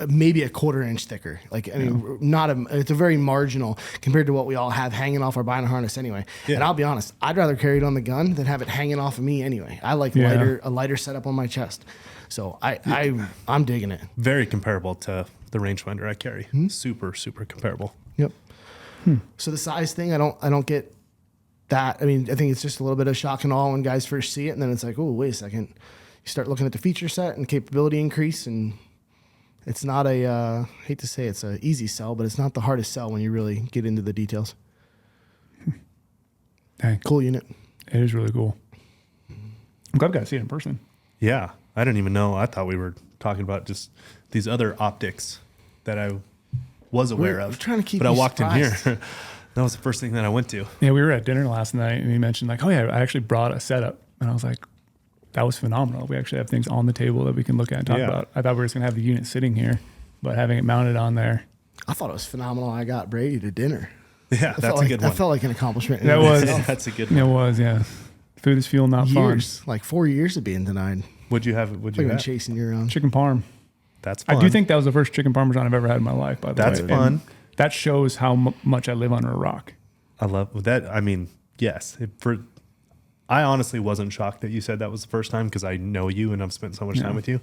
maybe a 1/4 inch thicker. It's a very marginal compared to what we all have hanging off our bino harness anyway. Yeah. And I'll be honest, I'd rather carry it on the gun than have it hanging off of me anyway. I like a lighter setup on my chest. So I'm digging it. Very comparable to the rangefinder I carry. Super, super comparable. Yep. So the size thing, I don't get that. I mean, I think it's just a little bit of shock and awe when guys first see it, and then it's like, oh, wait a second. You start looking at the feature set and capability increase, and it's not I hate to say it's an easy sell, but it's not the hardest sell when you really get into the details. Dang. Cool unit. It is really cool. I'm glad I got to see it in person. Yeah. I didn't even know. I thought we were talking about just these other optics that I was aware of. We're trying to keep but I walked surprised. in here. That was the first thing that I went to. Yeah, we were at dinner last night, and he mentioned like, oh yeah, I actually brought a setup, and I was like, that was phenomenal. We actually have things on the table that we can look at and talk about. I thought we were just gonna have the unit sitting here, but having it mounted on there. I thought it was phenomenal. I got Brady to dinner. Yeah, that's a good one. That felt like an accomplishment. That was. That's a good one. It was, yeah. Food is fuel, not years, like 4 years of being denied. What'd you have? I've been chasing you around. Chicken parm. That's fun. I do think that was the first chicken parmesan I've ever had in my life, by the way. That's fun. And that shows how much I live under a rock. I love that. I mean, yes. I honestly wasn't shocked that you said that was the first time because I know you and I've spent so much time with you.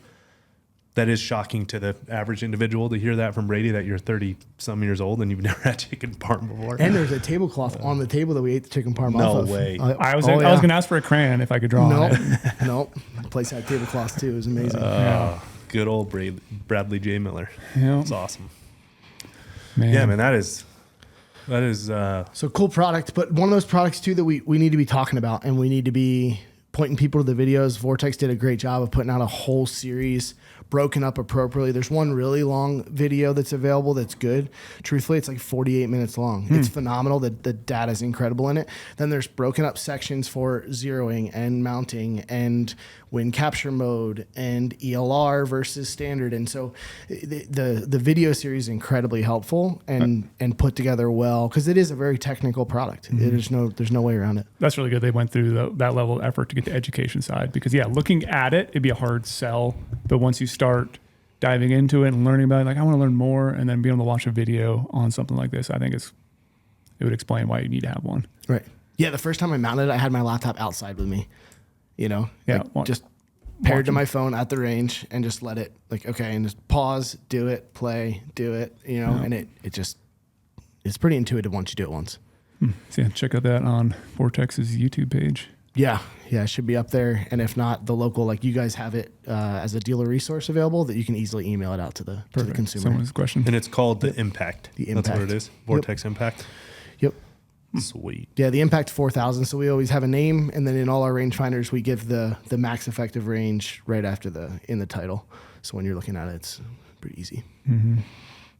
that is shocking to the average individual to hear that from Brady, that you're 30-some years old and you've never had chicken parm before. And there's a tablecloth on the table that we ate the chicken parm off of. No way. I was going to ask for a crayon if I could draw on it. Nope. The place had tablecloths too. It was amazing. Good old Bradley J. Miller. Yeah. It's awesome. Man. Yeah, man, that is So cool product, but one of those products too that we need to be talking about, and we need to be pointing people to the videos. Vortex did a great job of putting out a whole series broken up appropriately. There's one really long video that's available that's good. Truthfully, it's like 48 minutes long. It's phenomenal. The data is incredible in it. Then there's broken up sections for zeroing and mounting and wind capture mode and ELR versus standard. And so the video series is incredibly helpful and put together well, because it is a very technical product. There's no way around it. That's really good. They went through that level of effort to get the education side, because looking at it, it'd be a hard sell. But once you start diving into it and learning about it, like I want to learn more, and then being able to watch a video on something like this, I think it would explain why you need to have one. Right. Yeah. The first time I mounted it, I had my laptop outside with me, just paired to my phone at the range and just let it and just pause, do it, play, do it, and it's pretty intuitive once you do it once. So check out that on Vortex's YouTube page. Yeah, it should be up there. And if not, the local, you guys have it as a dealer resource available that you can easily email it out to the consumer. Someone's question. and it's called the Impact. The Impact. That's what it is. Vortex Impact. Yep. Sweet. Yeah, the Impact 4000. So we always have a name, and then in all our rangefinders, we give the max effective range right after in the title. So when you're looking at it, it's pretty easy. Mm-hmm.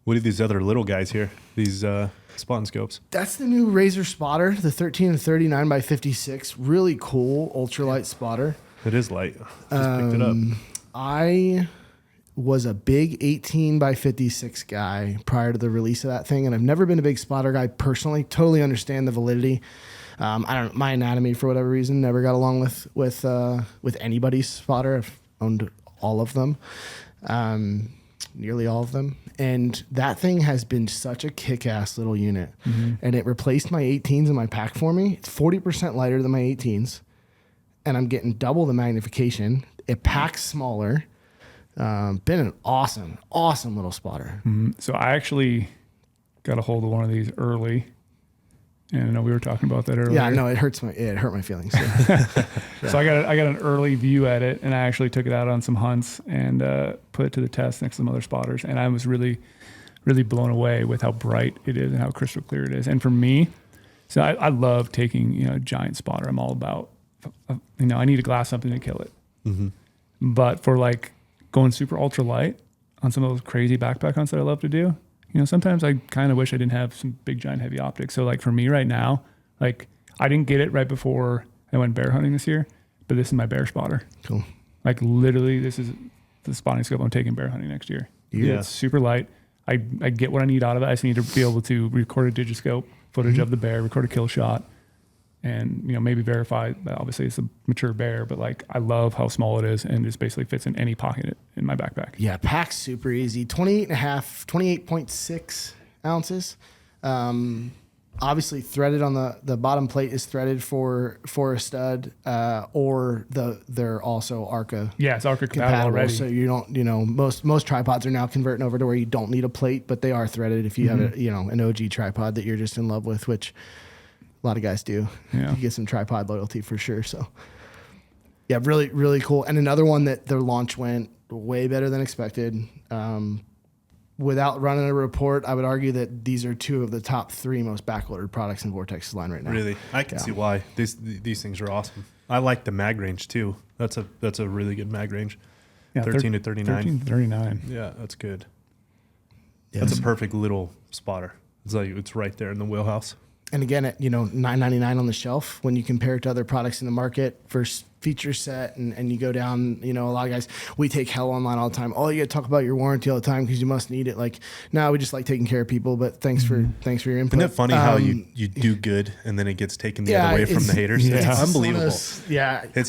What are these other little guys here? These spot and scopes. That's the new Razor spotter, the 13 and 39 by 56. Really cool ultralight spotter. It is light. Just picked it up. I was a big 18 by 56 guy prior to the release of that thing, and I've never been a big spotter guy personally. Totally understand the validity. My anatomy, for whatever reason, never got along with anybody's spotter. I've owned all of them. Nearly all of them. And that thing has been such a kick-ass little unit. And it replaced my 18s in my pack for me. It's 40% lighter than my 18s. And I'm getting double the magnification. It packs smaller. Been an awesome little spotter. So I actually got a hold of one of these early. And I know we were talking about that earlier. Yeah, no, it hurt my feelings. So I got an early view at it, and I actually took it out on some hunts and put it to the test next to some other spotters. And I was really, really blown away with how bright it is and how crystal clear it is. And for me, so I love taking a giant spotter. I'm all about, I need to glass something to kill it. But for going super ultra light on some of those crazy backpack hunts that I love to do, sometimes I kind of wish I didn't have some big, giant, heavy optics. So for me right now, I didn't get it right before I went bear hunting this year, but this is my bear spotter. Cool. Literally, this is the spotting scope I'm taking bear hunting next year. Yeah. It's super light. I get what I need out of it. I just need to be able to record a digiscope footage of the bear, record a kill shot, and maybe verify that obviously it's a mature bear, but I love how small it is, and it just basically fits in any pocket in my backpack. Yeah, pack's super easy. 28.6 ounces. Obviously threaded on the bottom plate is threaded for a stud, or they're also ARCA. Yeah, it's ARCA compatible already. So you don't, most tripods are now converting over to where you don't need a plate, but they are threaded if you have an OG tripod that you're just in love with, which a lot of guys do. Yeah. You get some tripod loyalty for sure. So yeah, really, really cool. And another one that their launch went way better than expected. Without running a report, I would argue that these are two of the top 3 most backordered products in Vortex's line right now. Really? I can see why. These things are awesome. I like the mag range too. That's a really good mag range. Yeah, 13 to 39. 13 to 39. Yeah, that's good. Yeah. That's a perfect little spotter. It's right there in the wheelhouse. And again, at $9.99 on the shelf, when you compare it to other products in the market for feature set, and you go down, a lot of guys, we take hell online all the time. Oh, you got to talk about your warranty all the time because you must need it. No, we just like taking care of people. But thanks for your input. Isn't it funny how you do good and then it gets taken the other way from the haters? Yeah. It's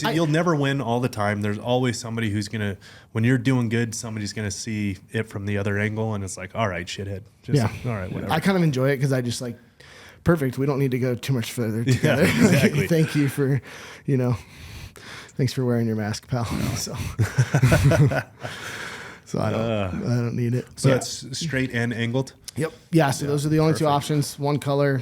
unbelievable. You'll never win all the time. There's always somebody who's gonna, when you're doing good, somebody's gonna see it from the other angle, and it's all right, shithead. All right, whatever. I kind of enjoy it because I just perfect. We don't need to go too much further together. Yeah, exactly. Thank you for, thanks for wearing your mask, pal. So, So I don't need it. So it's straight and angled. Yep. Yeah. So those are the only two options. One color,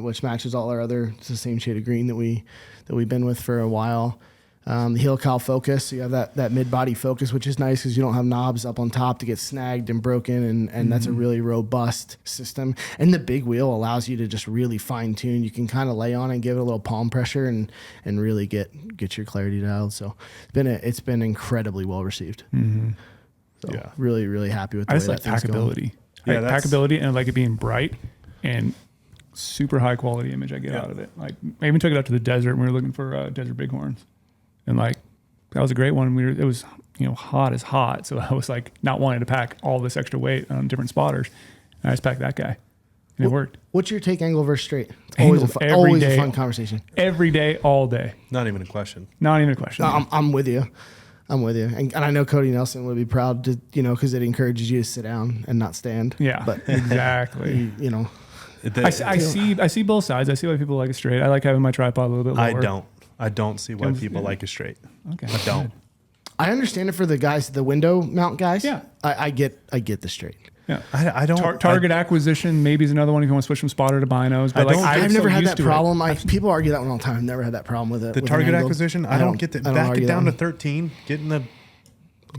which matches all our other. It's the same shade of green that we've been with for a while. The heel cowl focus. So you have that mid body focus, which is nice because you don't have knobs up on top to get snagged and broken, and that's a really robust system. And the big wheel allows you to just really fine tune. You can kind of lay on it and give it a little palm pressure and really get your clarity dialed. So it's been incredibly well received. So really, really happy with the I way just that like thing's going. packability. Yeah, Like packability, and I like it being bright and super high quality image I get out of it. Like I even took it out to the desert when we were looking for desert bighorns, and like that was a great one. It was hot as hot, so I was like not wanting to pack all this extra weight on different spotters, and I just packed that guy, and it worked. What's your take, angle versus straight? It's Angled always every a day. fun conversation. Every day, all day, Not even a question. not even a question. No, I'm with you. I'm with you. And I know Cody Nelson would be proud to, because it encourages you to sit down and not stand. Yeah, But, exactly. I I see both sides. I see why people like it straight. I like having my tripod a little bit lower. I don't see why people like it straight. Okay. I don't. I understand it for the guys, the window mount guys. Yeah. I get the straight. Yeah. I don't. Target acquisition maybe is another one if you want to switch from spotter to binos. But I've never had that problem. It. People argue that one all the time. I've never had that problem with it. The with target an angled. acquisition, I don't get that. Back it down to 13. Get in the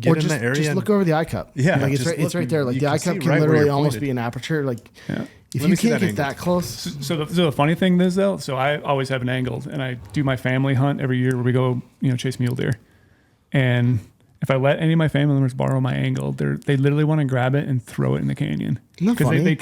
area. Just look over the eye cup. Yeah, like it's right there. Like the eye cup can literally almost be an aperture. Like if you can't get that close. So the funny thing is though, so I always have an angled, and I do my family hunt every year where we go chase mule deer, and if I let any of my family members borrow my angled, they literally want to grab it and throw it in the canyon because they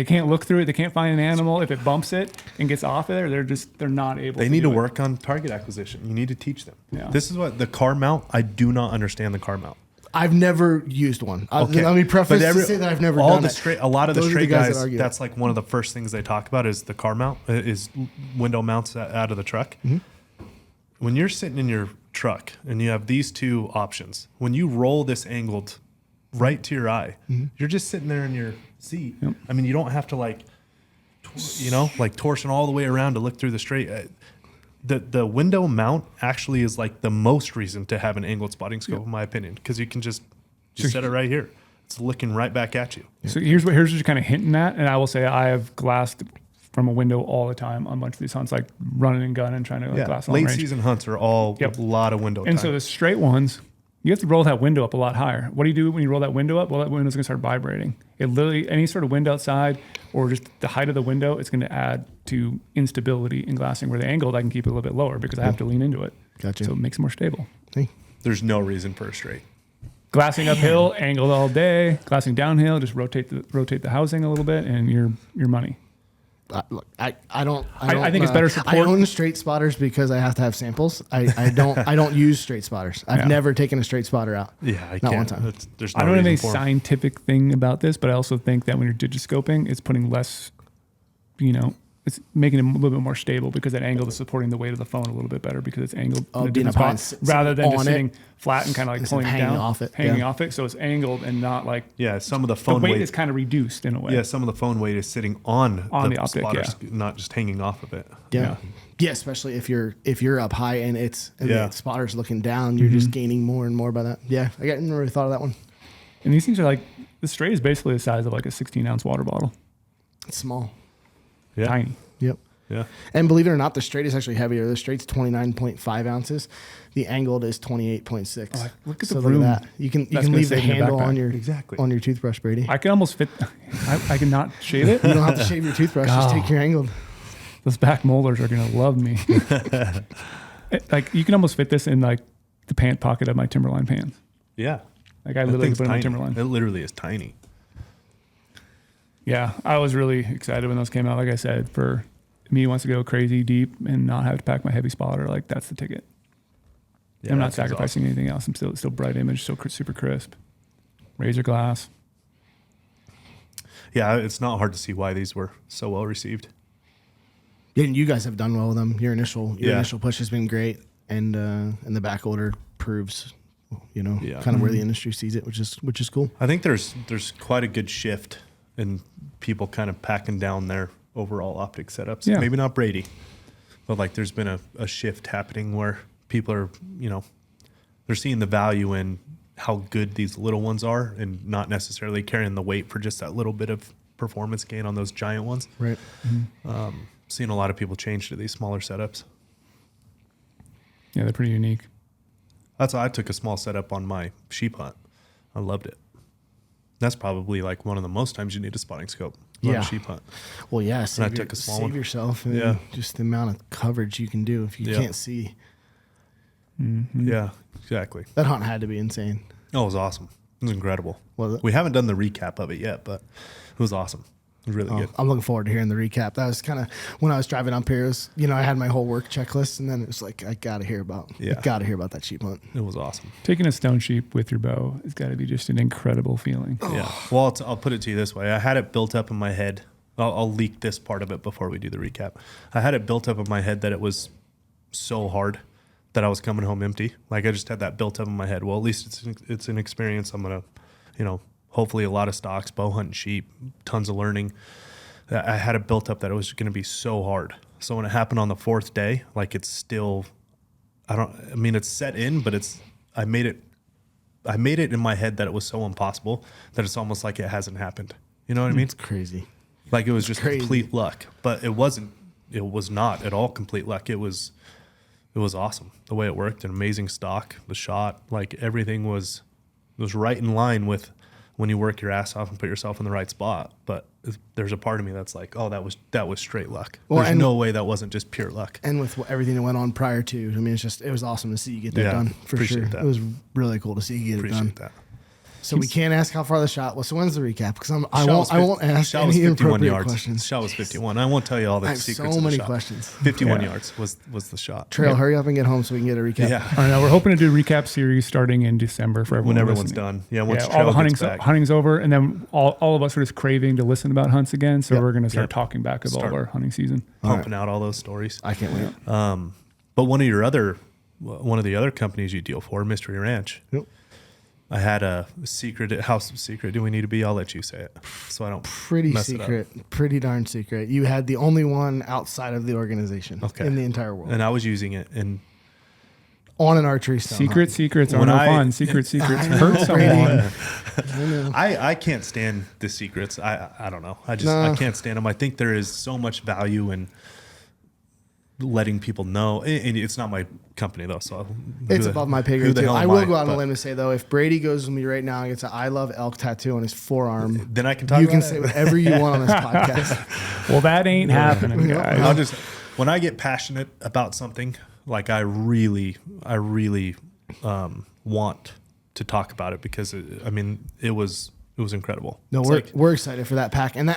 can't look through it. They can't find an animal. If it bumps it and gets off of there, they're not able. They need to work on target acquisition. You need to teach them. Yeah. This is what the car mount. I do not understand the car mount. I've never used one. Okay. Let me preface to say that I've never done it. A lot of the straight guys, that that's like one of the first things they talk about is the car mount, is window mounts out of the truck. Mm-hmm. When you're sitting in your truck and you have these two options, when you roll this angled right to your eye, you're just sitting there in your seat. Yep. I mean, you don't have to like torsion all the way around to look through the straight. The window mount actually is like the most reason to have an angled spotting scope, in my opinion, because you can just set it right here. It's looking right back at you. So here's what you're kind of hinting at, and I will say I have glassed from a window all the time on a bunch of these hunts, like running and gunning, trying to glass long late range. season hunts are all a lot of window And time. so the straight ones, you have to roll that window up a lot higher. What do you do when you roll that window up? Well, that window's going to start vibrating. It literally, any sort of wind outside or just the height of the window, it's going to add to instability in glassing. Where the angled, I can keep it a little bit lower because I have to lean into it. Gotcha. So it makes it more stable. Hey. There's no reason for a straight. Glassing uphill, angled all day. Glassing downhill, just rotate the housing a little bit, and your money. Look, I don't. I think it's better support. I own straight spotters because I have to have samples. I don't use straight spotters. I've never taken a straight spotter out. Yeah, I Not can't. one time. There's no I don't have reason any for 'em. scientific thing about this, but I also think that when you're digiscoping, it's putting less, it's making it a little bit more stable because that angle is supporting the weight of the phone a little bit better because it's angled in a being different up high spot and rather than just on sitting it. flat and kind of like Instead of pulling it hanging down, off it, hanging yeah. off it. So it's angled and not like Yeah, some of the the phone weight weight is kind of reduced in a way. Yeah, some of the phone weight is sitting on the optic, spotter, yeah. not just hanging off of it. Yeah. Especially if you're up high and the spotter's looking down, you're Mm-hmm. just gaining more and more by that. Yeah, I never really thought of that one. And these things are like, the straight is basically the size of like a 16-ounce water bottle. It's small. Yeah. Tiny. Yep. Yeah. And believe it or not, the straight is actually heavier. The straight's 29.5 ounces. The angled is 28.6. Oh, look at so the look room. at that. You can That's gonna leave the save in your handle on backpack. your toothbrush, Brady. I can almost fit, I can not shave it. You don't have to shave your toothbrush. Just take your angled. Those back molars are going to love me. Like you can almost fit this in like the pant pocket of my Timberline pants. Yeah. Like I literally put it in my tiny. Timberline. It literally is tiny. Yeah, I was really excited when those came out. Like I said, for me who wants to go crazy deep and not have to pack my heavy spotter, like that's the ticket. Yeah, I'm not that sounds sacrificing anything else. I'm still bright image, still super crisp. Razor glass. Yeah, it's not hard to see why these were so well received. Yeah, and you guys have done well with them. Your initial Yeah. push has been great, and the back order proves, kind of Mm-hmm. where the industry sees it, which is cool. I think there's quite a good shift in people kind of packing down their overall optic setups. Yeah. Maybe not Brady, but like there's been a shift happening where people are, they're seeing the value in how good these little ones are, and not necessarily carrying the weight for just that little bit of performance gain on those giant ones. Right. Seeing a lot of people change to these smaller setups. Yeah, they're pretty unique. That's why I took a small setup on my sheep hunt. I loved it. That's probably like one of the most times you need a spotting scope on Yeah. a sheep hunt. Well, yeah. I Save, took a small save one. yourself and Yeah. just the amount of coverage you can do if you Yeah. can't see. Yeah, exactly. That hunt had to be insane. Oh, it was awesome. It was incredible. Was it? We haven't done the recap of it yet, but it was awesome. It was really good. I'm looking forward to hearing the recap. That was kind of when I was driving up here. It was, I had my whole work checklist, and then it was like I got to hear about. Yeah. Got to hear about that sheep hunt. It was awesome. Taking a stone sheep with your bow has got to be just an incredible feeling. Yeah. Well, I'll put it to you this way. I had it built up in my head. I'll leak this part of it before we do the recap. I had it built up in my head that it was so hard that I was coming home empty. Like I just had that built up in my head. Well, at least it's an experience. I'm going to, hopefully a lot of stocks, bow hunting sheep, tons of learning. I had it built up that it was going to be so hard. So when it happened on the fourth day, like it's still, it's set in, but I made it in my head that it was so impossible that it's almost like it hasn't happened. You know what I mean? It's crazy. Like it was just crazy. complete luck, but it was not at all complete luck. It was awesome. The way it worked, an amazing stock, the shot, like everything was right in line with when you work your ass off and put yourself in the right spot. But there's a part of me that's like, oh, that was straight luck. Well, There's no way that wasn't just pure luck. And with everything that went on prior to, it was awesome to see you get that Yeah, done for appreciate sure. that. It was really cool to see you get it done. Appreciate that. So we can't ask how far the shot was. So when's the recap? Because I Shot won't ask shot was any 51 inappropriate yards. questions. Shot was 51. I won't tell you all the I have secrets so of the many shot. questions. 51 Yeah. yards was the shot. Trail, hurry up and get home so we can get a recap. Yeah. I know we're hoping to do a recap series starting in December for everyone. When everyone's listening. done. Yeah, once all Trail the gets back. hunting's over, and then all of us are just craving to listen about hunts again. So Yep. we're going to start Yep. talking back of all Start. of our hunting season. Pumping out all those stories. I can't wait. But one of the other companies you deal for, Mystery Ranch, Yep. I had a secret. How secret do we need to be? I'll let you say it, so I don't Pretty mess it up. secret. Pretty darn secret. You had the only one outside of the organization Okay. in the entire world And I was using it, and on an archery stone. Secrets are When no I- fun. Secrets I hurt know, someone. I can't stand the secrets. I don't know. I No. can't stand them. I think there is so much value in letting people know. And it's not my company though, so It's above my pay who grade the too. hell I am will go out on But a limb and say though, if Brady goes with me right now and gets an "I love elk" tattoo on his forearm, Then I can talk. you about can it. say whatever you want on this podcast. Well, that ain't happening, guys. I'll just when I get passionate about something, like I really want to talk about it because it was incredible. No, It's we're excited for that pack, and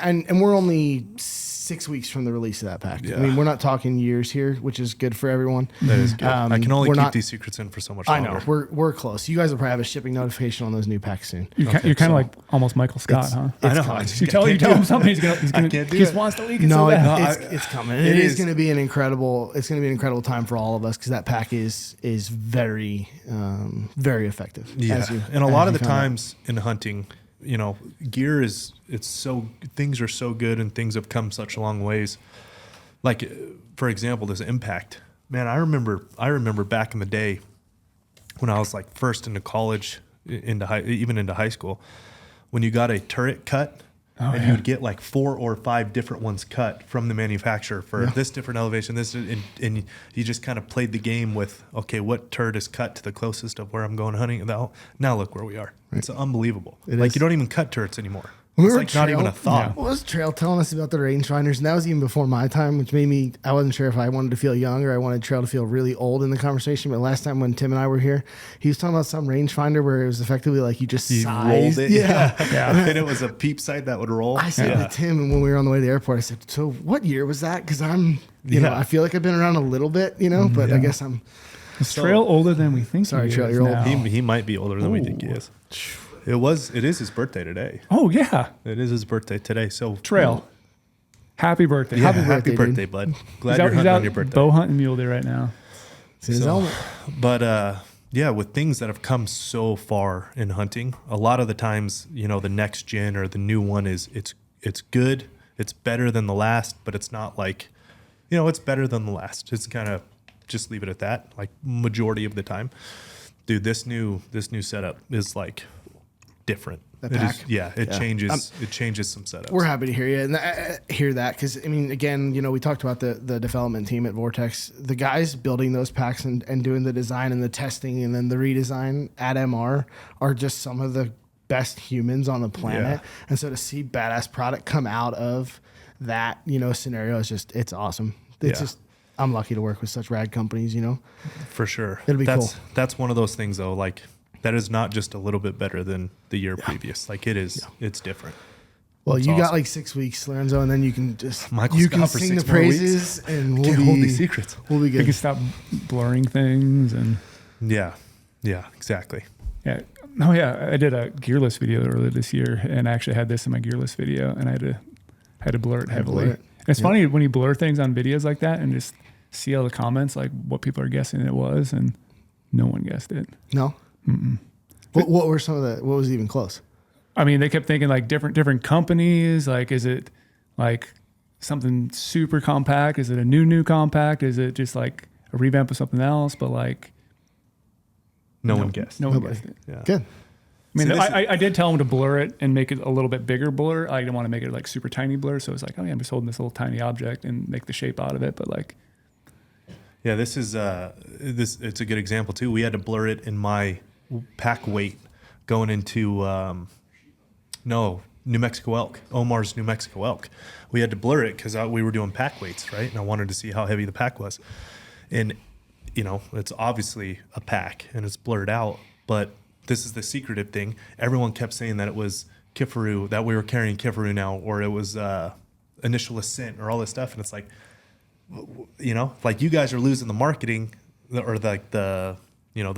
we're only 6 weeks from the release of that pack. Yeah. I mean, we're not talking years here, which is good for everyone. that is good. I can only we're keep not- these secrets in for so much I longer. know we're close. You guys will probably have a shipping notification on those new packs soon. You're kind of like almost Michael Scott, huh? I know. coming. I just You tell can't him do something, it. he's gonna can't do he just it. wants to leak it No, so bad. it's coming. it It is is. going to be an incredible. It's going to be an incredible time for all of us because that pack is very very effective. Yeah, as you- and a as lot of you the found out. times in hunting, gear things are so good and things have come such a long ways. Like, for example, this impact. Man, I remember back in the day when I was like first into college, even into high school, when you got a turret cut. And you would get like 4 or 5 different ones cut from the manufacturer for this different elevation, and you just kind of played the game with, okay, what turret is cut to the closest of where I'm going hunting. Now look where we are. It's unbelievable. is. You don't even cut turrets anymore. We It's were like not even a thought. What was Trail telling us about the rangefinders? And that was even before my time, which made me, I wasn't sure if I wanted to feel young or I wanted Trail to feel really old in the conversation. But last time when Tim and I were here, he was talking about some rangefinder where it was effectively like you just You sized. rolled it, Yeah. and it was a peep sight that would roll. I said to Tim when we were on the way to the airport, I said, so what year was that? Because I'm, I feel like I've been around a little bit, but I guess I'm. Is Trail older than we think? Sorry, he Trail, is you're old. now. He might be older than we think he is. It is his birthday today. Oh yeah, It is his birthday today. So Trail. Happy birthday! Yeah, Happy birthday, birthday, dude. bud. Glad He's you're out, he's hunting out on your birthday. bow hunting mule day right now. It's his So- helmet. But with things that have come so far in hunting, a lot of the times, the next gen or the new one it's good, it's better than the last, but it's not like, it's better than the last. It's kind of just leave it at that, like majority of the time. Dude, this new setup is like different. The It is- pack? it changes. It changes some setups. We're happy to hear you and hear that because I mean, again, we talked about the development team at Vortex. The guys building those packs and doing the design and the testing and then the redesign at MR are just some of the best humans on the planet. Yeah. And so to see badass product come out of that scenario is it's awesome. It's Yeah. just I'm lucky to work with such rad companies. For sure. It'll be that's, cool. That's one of those things though. Like that is not just a little bit better than the year previous. Like it is. It's different. Well, That's you got awesome. like 6 weeks, Lorenzo, and then you can just Michael's you can gone for sing the 6 more weeks. praises, and we'll Can't be hold these secrets. We'll be We good. can stop blurring things and Yeah. Yeah. Exactly. yeah. Oh yeah, I did a gearless video earlier this year, and I actually had this in my gearless video, and I had to blur it heavily. blur it. And it's funny when you blur things on videos like that, and just see all the comments, like what people are guessing it was, and no one guessed it. No. What were some of the? What was even close? I mean, they kept thinking like different companies. Like, is it like something super compact? Is it a new compact? Is it just like a revamp of something else? But like, No one guessed. no one Nobody. guessed it. Yeah. Good. I mean, See, this I did tell them to blur it and make it a little bit bigger blur. I didn't want to make it like super tiny blur. So it's like, oh yeah, I'm just holding this little tiny object and make the shape out of it. But like, Yeah, this is it's a good example too. We had to blur it in my pack weight going into New Mexico elk, Omar's New Mexico elk. We had to blur it because we were doing pack weights, right? And I wanted to see how heavy the pack was, and it's obviously a pack and it's blurred out, but this is the secretive thing. Everyone kept saying that it was Kifaru, that we were carrying Kifaru now, or it was Initial Ascent, or all this stuff, and it's like. Like you guys are losing the marketing or like the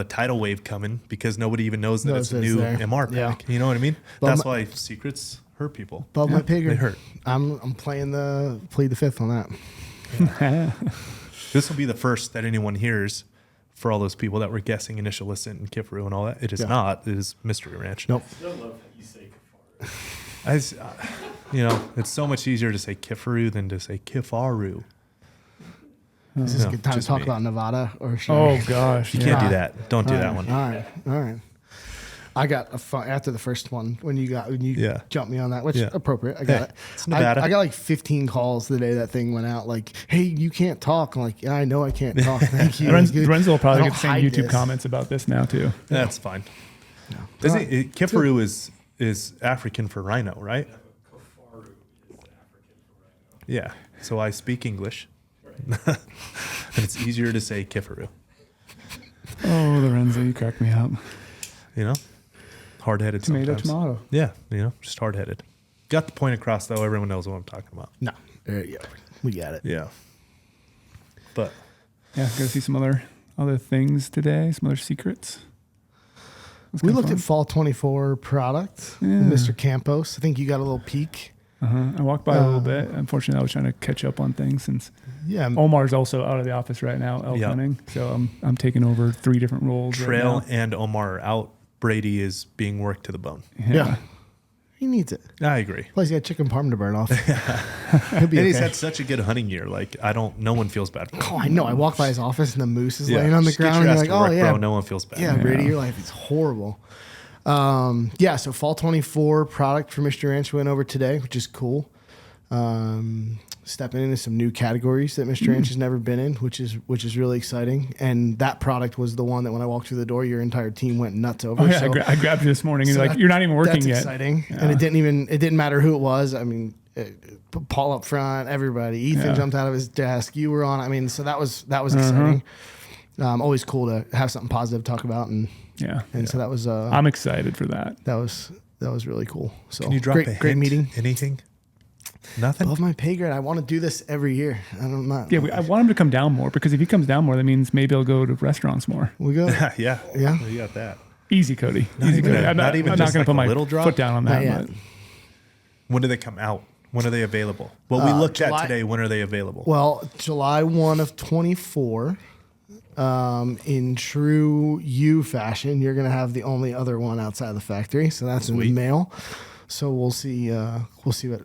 tidal wave coming because nobody even knows that it's a new there. MR pack. Yeah. You know what I mean? Well, That's why secrets hurt people. Above my pay grade. They hurt. I'm playing plead the fifth on that. This will be the first that anyone hears for all those people that were guessing Initial Ascent and Kifaru and all that. It is not. It is Mystery Ranch. Nope. Still love how you say Kifaru. It's so much easier to say Kifaru than to say Kifaru. Is this a No, good time to just talk me. about Nevada or should oh I- gosh, You yeah. can't do that. Don't do that one. All right. I got a fun after the first one when you Yeah. jumped me on that, which Yeah. appropriate. I got Hey, it. it's Nevada. I got like 15 calls the day that thing went out. Like, hey, you can't talk. I'm like, yeah, I know I can't talk. Thank you. Lorenzo will probably I get don't the same hide YouTube this. comments about this now too. That's fine. But Kifaru is African for rhino, right? Kifaru is African for rhino. Yeah. So I speak English. And it's easier to say Kifaru. Oh, Lorenzo, you crack me up. Hard-headed Tomato, sometimes. tomato. Yeah, just hard-headed. Got the point across, though. Everyone knows what I'm talking about. No, yeah, we got it. Yeah. But Yeah, go see some other things today. Some other secrets. That's We kinda looked fun. at fall 24 product, Yeah. Mr. Campos. I think you got a little peek. I walked by a little bit. Unfortunately, I was trying to catch up on things since Yeah, Omar's also out of the office right now, elk Yeah. hunting. So I'm taking over 3 different roles. Trail right and Omar are out. Brady is being worked to the bone. now. yeah. He needs it. I agree. Plus, he got chicken parm to burn off. He'll be And he's okay. had such a good hunting year. Like, no one feels bad for him. Oh, I know. I walk by his office and the moose is Yeah, laying on the just get ground. your And ass you're like, to oh, work, yeah. bro. No one feels bad. Yeah, Brady, your life is horrible. So fall 24 product for Mr. Ranch went over today, which is cool. Stepping into some new categories that Mr. Ranch has never been in, which is really exciting. And that product was the one that when I walked through the door, your entire team went nuts over. Oh yeah, So- I grabbed you this morning. And so you're like, that- you're not even working that's yet. exciting. And it didn't matter who it was. I mean, Paul up front, everybody. Ethan Yeah. jumped out of his desk. You were on. I mean, so that was exciting. Always cool to have something positive to talk about, and Yeah, so that was I'm excited for that. that was really cool. So Can you drop great, a hint? great meeting. Anything? Nothing? Above my pay grade. I want to do this every year. I don't know. Yeah, I want him to come down more because if he comes down more, that means maybe he'll go to restaurants more. We go. Yeah. Yeah. You got that. Easy, Cody. Not Easy, even Cody. a- I'm not not, even I'm not just going like to put a my little drop? foot down on Not that. yet. But When do they come out? When are they available? What we looked July- at today, when are they available? Well, July 1 of 24. In true you fashion, you're going to have the only other one outside of the factory. So that's in the Sweet. mail. So we'll see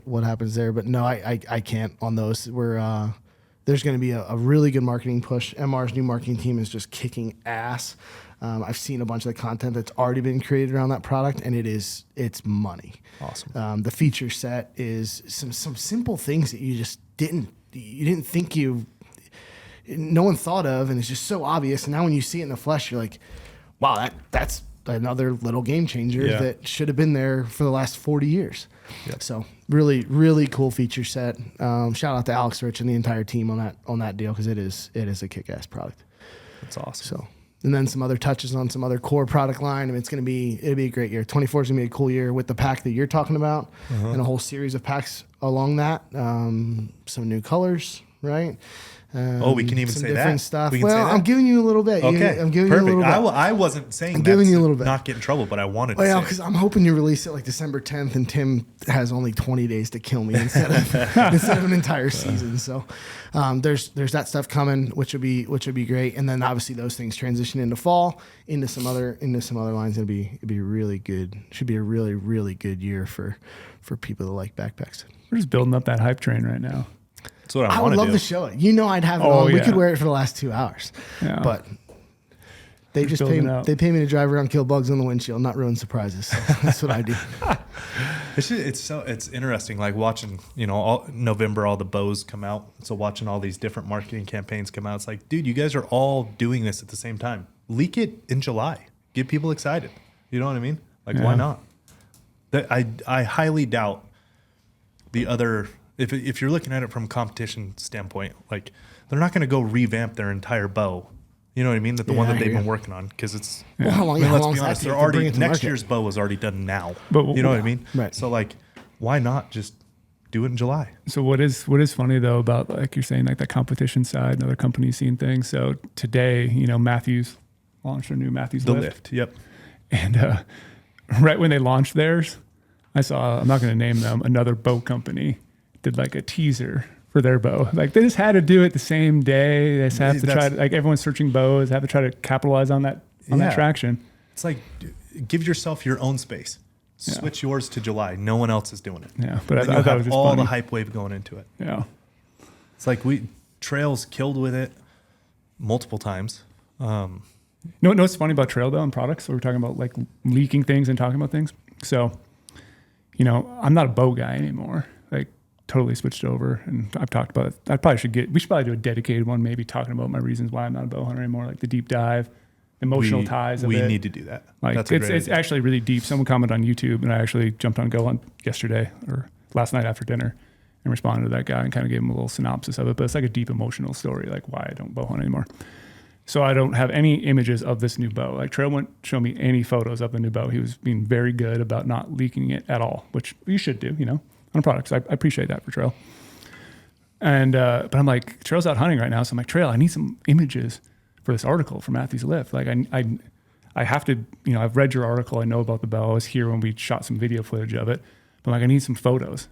what happens there. But no, I can't on those. There's going to be a really good marketing push. MR's new marketing team is just kicking ass. I've seen a bunch of the content that's already been created around that product, and it's money. Awesome. The feature set is some simple things that you just didn't think no one thought of, and it's just so obvious. And now when you see it in the flesh, you're like, wow, that's another little game changer that should have been there for the last 40 years. Yep. So really, really cool feature set. Shout out to Alex Rich and the entire team on that deal, because it is a kick-ass product. That's awesome. So, and then some other touches on some other core product line. I mean, it'll be a great year. 24 is gonna be a cool year with the pack that you're talking about, and a whole series of packs along that. Some new colors, right? We can even some say different that. stuff. We can say that? I'm giving you a little bit. Okay, I'm giving perfect. you a little bit. I wasn't saying I'm giving you a little bit. Not get in trouble, but I wanted to Well, say because I'm hoping you release it like December 10th, and Tim has only 20 days to kill me instead of an entire season. So there's that stuff coming, which would be great. And then obviously those things transition into fall, into some other lines. It'd be really good. Should be a really, really good year for people that like backpacks. We're just building up that hype train right now. That's what I I would want love to to do. show it. You know, I'd have it on. We yeah. could wear it for the last 2 hours. Yeah. But they just pay building up. they pay me to drive around, kill bugs on the windshield, not ruin surprises. So that's what I do. It's interesting, like watching, all November, all the bows come out. So watching all these different marketing campaigns come out, it's like, dude, you guys are all doing this at the same time. Leak it in July. Get people excited. You know what I mean? Like, why not? I highly doubt the other. If you're looking at it from a competition standpoint, like, they're not going to go revamp their entire bow. You know what I mean? That the one that they've been working on, because it's. Well, how long? I mean, How let's long be does honest. that They're take to bring already it to next market? year's bow is already done now. But you know what I mean? Right. So like, why not just do it in July? So what is funny though about, like you're saying, like that competition side and other companies seeing things. So today, Matthews launched a new Matthews The lift. lift. Yep. And right when they launched theirs, I saw, I'm not going to name them, another bow company did like a teaser for their bow. Like, they just had to do it the same day. They just have to try to, like, everyone's searching bows, have to try to capitalize on that traction. It's like, give yourself your own space. Switch yours to July. No one else is doing it. Yeah, but And I you'll thought it have was just all funny. the hype wave going into it. Yeah. It's like Trails killed with it multiple times. No, what's funny about Trail though and products? So we're talking about like leaking things and talking about things. So, I'm not a bow guy anymore. Like, totally switched over, and I've talked about it. We should probably do a dedicated one, maybe talking about my reasons why I'm not a bow hunter anymore, like the deep dive, emotional ties of it. We need to do that. Like, That's a great it's idea. actually really deep. Someone commented on YouTube, and I actually jumped on GOHUNT yesterday or last night after dinner and responded to that guy and kind of gave him a little synopsis of it. But it's like a deep emotional story, like why I don't bow hunt anymore. So I don't have any images of this new bow. Like, Trail wouldn't show me any photos of the new bow. He was being very good about not leaking it at all, which you should do, on products. I appreciate that for Trail. And but I'm like, Trail's out hunting right now, so I'm like, Trail, I need some images for this article for Matthew's Lift. Like, I have to, I've read your article. I know about the bow. I was here when we shot some video footage of it. But like, I need some photos.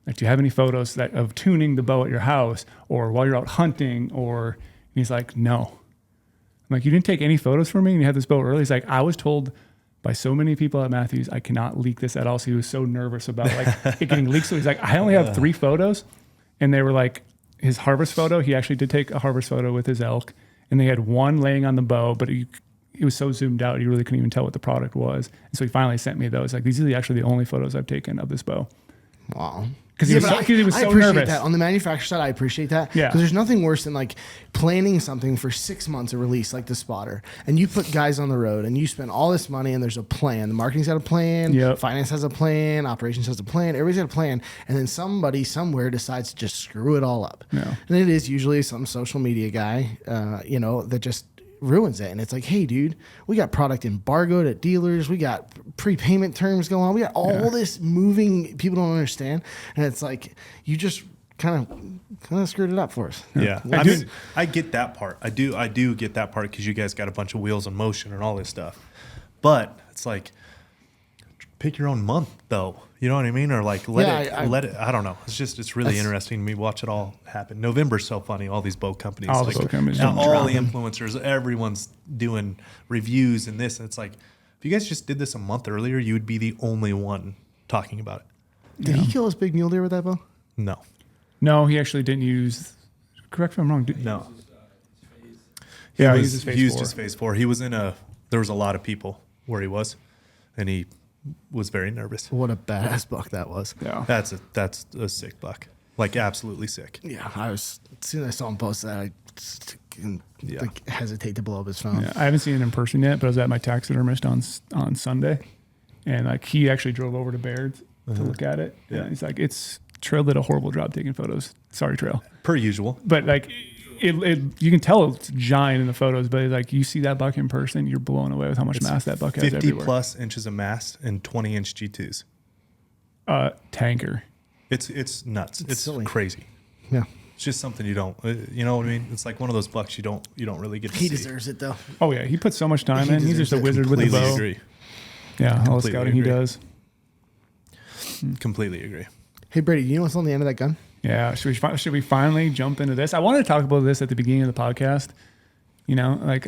Like, do you have any photos of tuning the bow at your house or while you're out hunting? And he's like, no. I'm like, you didn't take any photos for me and you had this bow early? He's like, I was told by so many people at Matthews, I cannot leak this at all. So he was so nervous about like it getting leaked. So he's like, I only have 3 photos. And they were like, his harvest photo, he actually did take a harvest photo with his elk. And they had one laying on the bow, but he was so zoomed out, he really couldn't even tell what the product was. And so he finally sent me those. Like, these are actually the only photos I've taken of this bow. Wow. Because he was I so appreciate nervous. that. On the manufacturer side, I appreciate that. Yeah. Because there's nothing worse than like planning something for 6 months of release, like the spotter, and you put guys on the road and you spend all this money and there's a plan. The marketing's got a plan. Yep. Finance has a plan. Operations has a plan. Everybody's got a plan. And then somebody somewhere decides to just screw it all up. Yeah. And it is usually some social media guy, that just ruins it. And it's like, hey, dude, we got product embargoed at dealers. We got prepayment terms going on. We got all this moving people don't understand. And it's like, you just kind of screwed it up for us. Yeah. I get that part. I do get that part because you guys got a bunch of wheels in motion and all this stuff. But it's like, pick your own month though. You know what I mean? Or like let it. I don't know. It's really interesting to me. Watch it all happen. November's so funny. All these bow companies, All the bow companies all dropping. the influencers, everyone's doing reviews and this. And it's like, if you guys just did this a month earlier, you would be the only one talking about it. Did he kill his big mule deer with that bow? No. No, he actually didn't use. Correct me if I'm wrong. No. Yeah, he he used his phase used 4. his phase 4. He was in a there was a lot of people where he was, and he was very nervous. What a badass buck that was. Yeah. That's a sick buck. Like absolutely sick. Yeah, as soon as I saw him post that, I just like hesitate to blow up his phone. Yeah, I haven't seen it in person yet, but I was at my taxidermist on Sunday, and like he actually drove over to Baird's to look at it. Yeah. And he's like, Trail did a horrible job taking photos. Sorry, Trail. Per usual. But like, you can tell it's giant in the photos, but like you see that buck in person, you're blown away with how much mass that buck has 50 everywhere. plus inches of mass and 20-inch G2s. Tanker. It's nuts. It's silly. crazy. Yeah. It's just something you don't, you know what I mean? It's like one of those bucks you don't really get to He see. deserves it though. Oh yeah, he puts so much time He in. He's just a deserves it. wizard with the Completely bow. agree. Yeah, all the Completely scouting he agree. does. Completely agree. Hey Brady, you know what's on the end of that gun? Yeah, should we finally jump into this? I wanted to talk about this at the beginning of the podcast. You know, like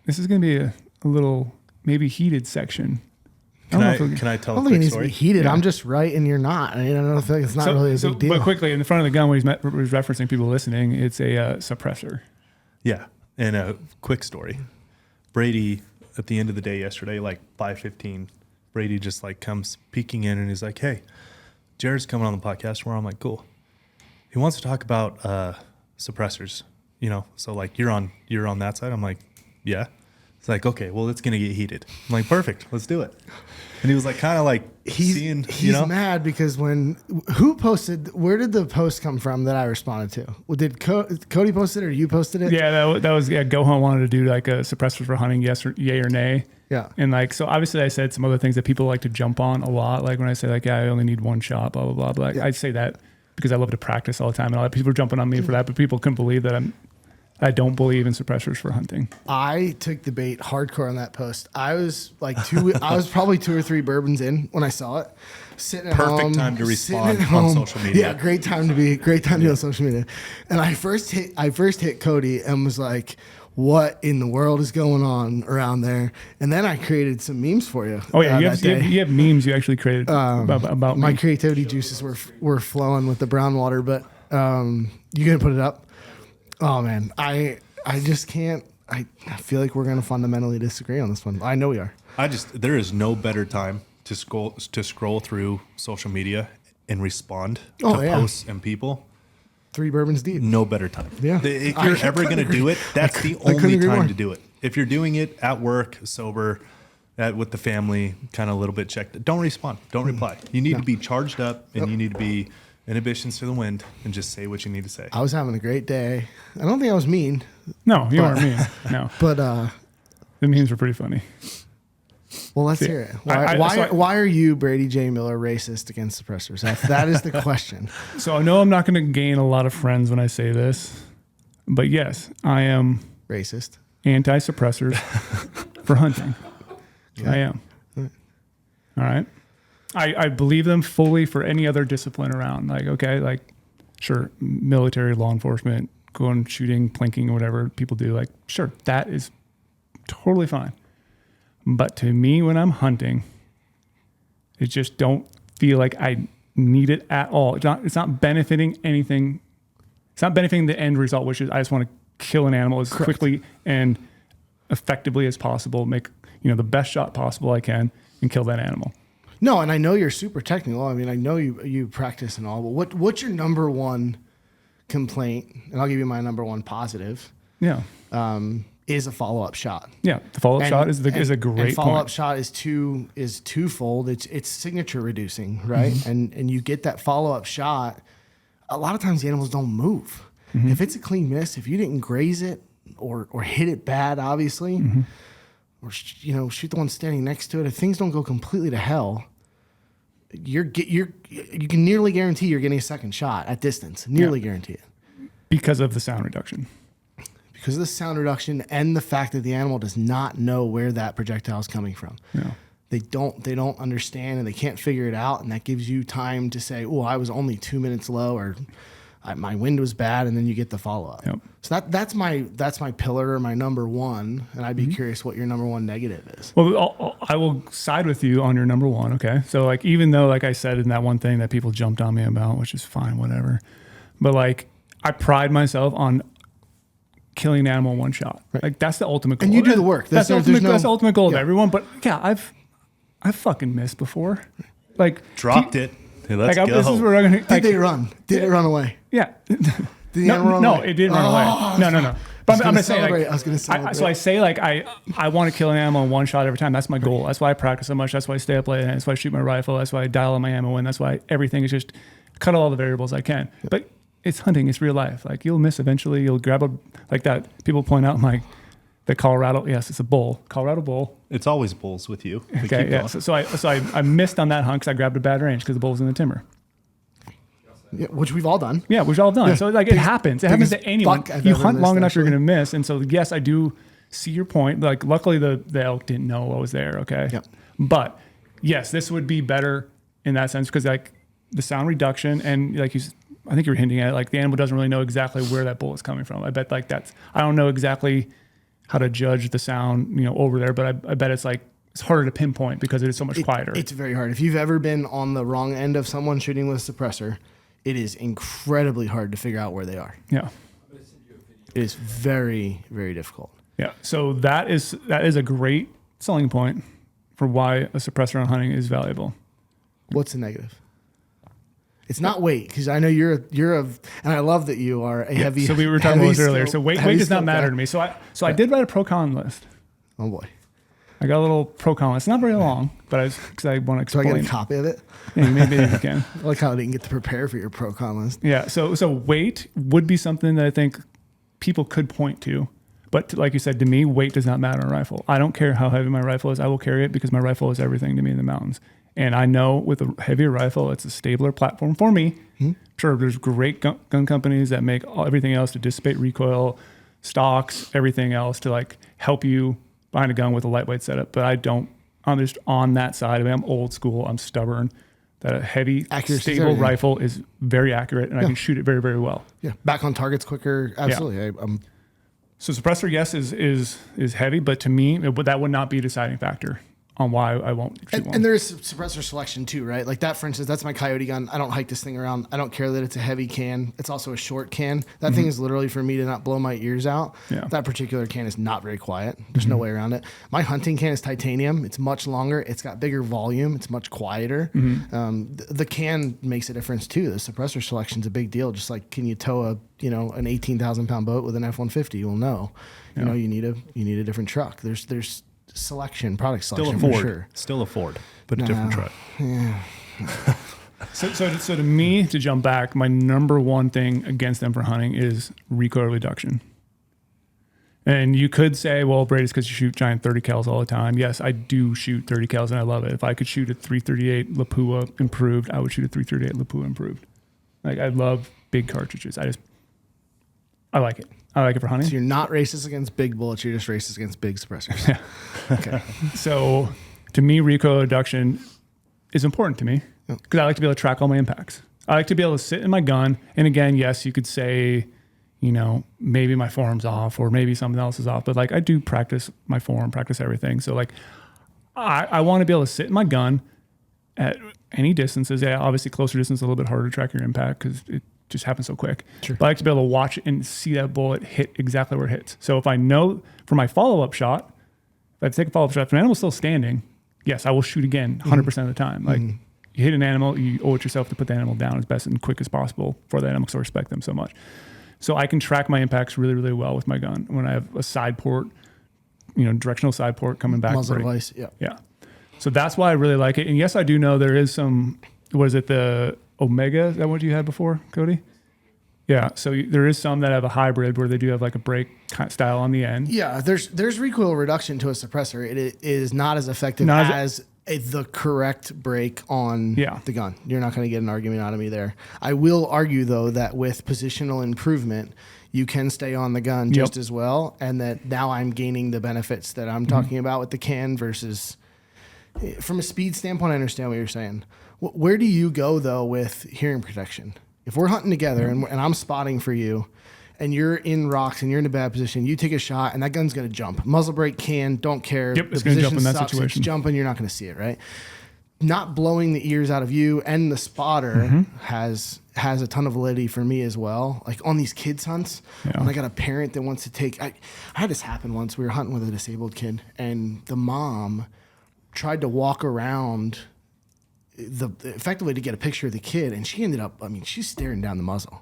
this is going to be a little maybe heated section. Can I if we- tell I a don't think it quick needs to story? be heated. Yeah. I'm just right and you're not. I don't feel like it's not really a big deal. But quickly, in the front of the gun, when he's referencing people listening, it's a suppressor. Yeah. And a quick story. Brady, at the end of the day yesterday, like 5:15, Brady just like comes peeking in and he's like, "Hey, Jaryd's coming on the podcast tomorrow." I'm like, "Cool." He wants to talk about suppressors, you know. So like you're on that side. I'm like, "Yeah." It's like, "Okay, well, it's gonna get heated." I'm like, "Perfect, let's do it." And he was like, kind of like seeing, He's you know, mad because who posted? Where did the post come from that I responded to? Well, did Cody post it or you posted it? Yeah, that was GoHunt wanted to do like a suppressor for hunting, yay or nay. Yeah. And like, so obviously I said some other things that people like to jump on a lot. Like when I say like, yeah, I only need one shot, blah, blah, blah. But like, I say that because I love to practice all the time. And a lot of people are jumping on me for that, but people couldn't believe that I don't believe in suppressors for hunting. I took the bait hardcore on that post. I was like I was probably 2 or 3 bourbons in when I saw it. Sitting at Perfect home, time to sitting respond at on home. social media. Yeah, great time to be on social media. And I first hit Cody and was like, "What in the world is going on around there?" And then I created some memes for you. Oh yeah, that day. you have memes you actually created about My me. creativity juices were flowing with the brown water, but you gonna put it up? Oh man, I just can't. I feel like we're gonna fundamentally disagree on this one. I know we are. there is no better time to scroll through social media and respond to posts and people. 3 bourbons deep. No better time. Yeah. If I you're ever couldn't going to do it, that's the couldn't only agree time more. to do it. If you're doing it at work, sober, with the family, kind of a little bit checked, don't respond. Don't reply. You need to be charged up and you need to be inhibitions to the wind and just say what you need to say. I was having a great day. I don't think I was mean, No, you aren't mean. No, but the memes were pretty funny. well, let's hear it. Why are you, Brady J. Miller, racist against suppressors? That is the question. So I know I'm not going to gain a lot of friends when I say this, but yes, I am Racist. anti-suppressors for hunting. I am. All right. I believe them fully for any other discipline around. Like, okay, like, sure, military, law enforcement, going shooting, plinking, or whatever people do. Like, sure, that is totally fine. But to me, when I'm hunting, it just don't feel like I need it at all. It's not benefiting anything. It's not benefiting the end result, which is I just want to kill an animal as quickly and effectively as possible, make the best shot possible I can, and kill that animal. No, and I know you're super technical. I mean, I know you practice and all, but what's your number one complaint? And I'll give you my number one positive. Yeah. Is a follow-up shot. Yeah. The follow-up shot is a great and follow-up point. shot is twofold. It's signature reducing, right? Mm-hmm. And you get that follow-up shot. A lot of times the animals don't move. Mm-hmm. If it's a clean miss, if you didn't graze it or hit it bad, obviously, Mm-hmm. or shoot the one standing next to it, if things don't go completely to hell, you can nearly guarantee you're getting a second shot at distance. Nearly guarantee it. Because of the sound reduction. Because of the sound reduction and the fact that the animal does not know where that projectile is coming from. Yeah. They don't understand and they can't figure it out, and that gives you time to say, "Oh, I was only 2 minutes low," or "My wind was bad," and then you get the follow up. Yep. So that's my pillar or my number one, and I'd be curious what your number one negative is. Well, I will side with you on your number one. Okay. So like, even though, like I said, in that one thing that people jumped on me about, which is fine, whatever. But like, I pride myself on killing an animal in one shot. Right. Like that's the ultimate goal. And you do the work. That's the ultimate goal of yeah. everyone. But yeah, I've fucking missed before. Like Dropped it. Hey, let's go. This is where I'm gonna. Did they run? Did it run away? Yeah. Did the animal run away? No, it didn't run away. No. But I'm gonna say like, I was gonna celebrate. so I say like I want to kill an animal in one shot every time. That's my goal. That's why I practice so much. That's why I stay up late. That's why I shoot my rifle. That's why I dial in my ammo in. That's why everything is just cut all the variables I can. But it's hunting. It's real life. Like you'll miss eventually. You'll grab a like that. People point out like the Colorado. Yes, it's a bull. Colorado bull. It's always bulls with you. But Okay. keep Yeah. going. So I missed on that hunt because I grabbed a bad range because the bull's in the timber. Yeah, which we've all done. Yeah, which all done. Yeah. So like it happens. It happens to anyone. buck I've You ever hunt long missed, enough, you're actually. going to miss. And so yes, I do see your point. Like luckily the elk didn't know what was there. Okay. Yep. But yes, this would be better in that sense because like the sound reduction and like I think you were hinting at it, like the animal doesn't really know exactly where that bull is coming from. I bet like I don't know exactly how to judge the sound, over there, but I bet it's harder to pinpoint because it is so much quieter. It's very hard. If you've ever been on the wrong end of someone shooting with a suppressor, it is incredibly hard to figure out where they are. Yeah. It is very, very difficult. Yeah. So that is a great selling point for why a suppressor on hunting is valuable. What's the negative? It's not weight, because I know you're and I love that you are a heavy. So we were talking about this earlier. So weight does not matter to me. me. So I did write a pro con list. Oh boy. I got a little pro con list. Not very long, but because I want to So I explain. get a copy of it. Yeah, maybe you can. I like how I didn't get to prepare for your pro con list. Yeah. So weight would be something that I think people could point to. But like you said, to me, weight does not matter on a rifle. I don't care how heavy my rifle is. I will carry it because my rifle is everything to me in the mountains. And I know with a heavier rifle, it's a stabler platform for me. Mm-hmm. Sure, there's great gun companies that make everything else to dissipate recoil, stocks, everything else to help you behind a gun with a lightweight setup. But I don't. I'm just on that side of it. I'm old school. I'm stubborn. That a heavy, Accuracy stable rifle is very accurate, and I can shoot it very, very well. Yeah, back on targets quicker. Absolutely. Yeah. So suppressor, yes, is heavy, but to me, that would not be a deciding factor on why I won't shoot one. And there is suppressor selection too, right? Like that, for instance, that's my Coyote gun. I don't hike this thing around. I don't care that it's a heavy can. It's also a short can. That thing is literally for me to not blow my ears out. Yeah. That particular can is not very quiet. There's no way around it. My hunting can is titanium. It's much longer. It's got bigger volume. It's much quieter. The can makes a difference too. The suppressor selection is a big deal. Just like, can you tow an 18,000 pound boat with an F-150? You'll know. You need a different truck. There's selection, product selection for sure. Still a Ford, but a different truck. Yeah. So to me, to jump back, my number one thing against them for hunting is recoil reduction. And you could say, well, Brady, it's because you shoot giant 30 cals all the time. Yes, I do shoot 30 cals and I love it. If I could shoot a 338 Lapua improved, I would shoot a 338 Lapua improved. Like I love big cartridges. I like it. I like it for hunting. So you're not racist against big bullets. You're just racist against big suppressors. Yeah. Okay. So to me, recoil reduction is important to me because I like to be able to track all my impacts. I like to be able to sit in my gun. And again, yes, you could say, maybe my form's off or maybe something else is off. But I do practice my form, practice everything. So I want to be able to sit in my gun at any distances. Yeah, obviously closer distance, a little bit harder to track your impact because it just happens so quick. Sure. But I like to be able to watch it and see that bullet hit exactly where it hits. So if I know for my follow-up shot, if I take a follow-up shot, if an animal's still standing, yes, I will shoot again 100% of the time. You hit an animal, you owe it yourself to put the animal down as best and quick as possible for the animal because I respect them so much. So I can track my impacts really, really well with my gun when I have a side port, directional side port coming back. Muzzle device, yeah. Yeah. So that's why I really like it. And yes, I do know there is some, the Omega? Is that what you had before, Cody? Yeah. So there is some that have a hybrid where they do have a brake style on the end. Yeah. There's recoil reduction to a suppressor. It is not as effective as the correct brake on the gun. You're not going to get an argument out of me there. I will argue though that with positional improvement, you can stay on the gun just as well. And that now I'm gaining the benefits that I'm talking about with the can versus from a speed standpoint. I understand what you're saying. Where do you go though with hearing protection? If we're hunting together and I'm spotting for you and you're in rocks and you're in a bad position, you take a shot and that gun's going to jump. Muzzle brake don't care. Yep, it's going to jump in that sucks, situation. It's jumping, you're not going to see it, right? Not blowing the ears out of you and the spotter has has a ton of validity for me as well. Like on these kids hunts, Yeah. when I got a parent that wants to take, I had this happen once. We were hunting with a disabled kid, and the mom tried to walk around effectively to get a picture of the kid, and she ended up, I mean, she's staring down the muzzle.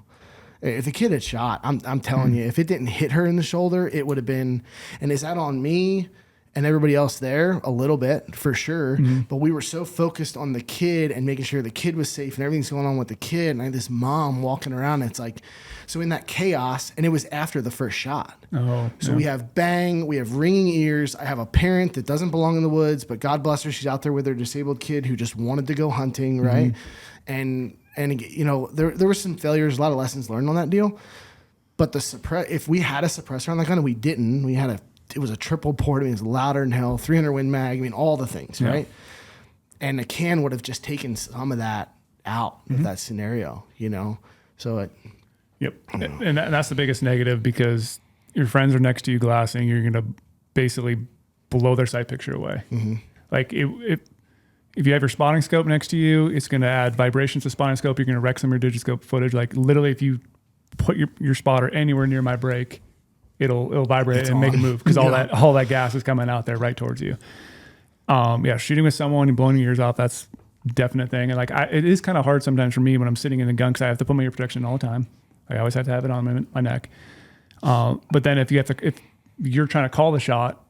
If the kid had shot, I'm telling you, if it didn't hit her in the shoulder, it would have been. And is that on me and everybody else there? A little bit, for sure. But we were so focused on the kid and making sure the kid was safe and everything's going on with the kid. And I had this mom walking around. And it's like, so in that chaos, and it was after the first shot. Oh, So yeah. we have bang, we have ringing ears. I have a parent that doesn't belong in the woods, but God bless her, she's out there with her disabled kid who just wanted to go hunting, right? And you know, there were some failures, a lot of lessons learned on that deal. But if we had a suppressor on that gun, and we didn't, it was a triple port. I mean, it was louder than hell, 300 Win Mag. I mean, all the things, right? And the can would have just taken some of that out of that scenario, you know? So Yep. And that's the biggest negative, because your friends are next to you glassing. You're going to basically blow their sight picture away. Like if you have your spotting scope next to you, it's going to add vibrations to spotting scope. You're going to wreck some of your digoscope footage. Like literally, if you put your spotter anywhere near my brake, it'll vibrate and make it move, because all that gas is coming out there right towards you. Shooting with someone and blowing your ears off, that's a definite thing. And like it is kind of hard sometimes for me when I'm sitting in the gun, because I have to put my ear protection all the time. I always have to have it on my neck. But then if you're trying to call the shot,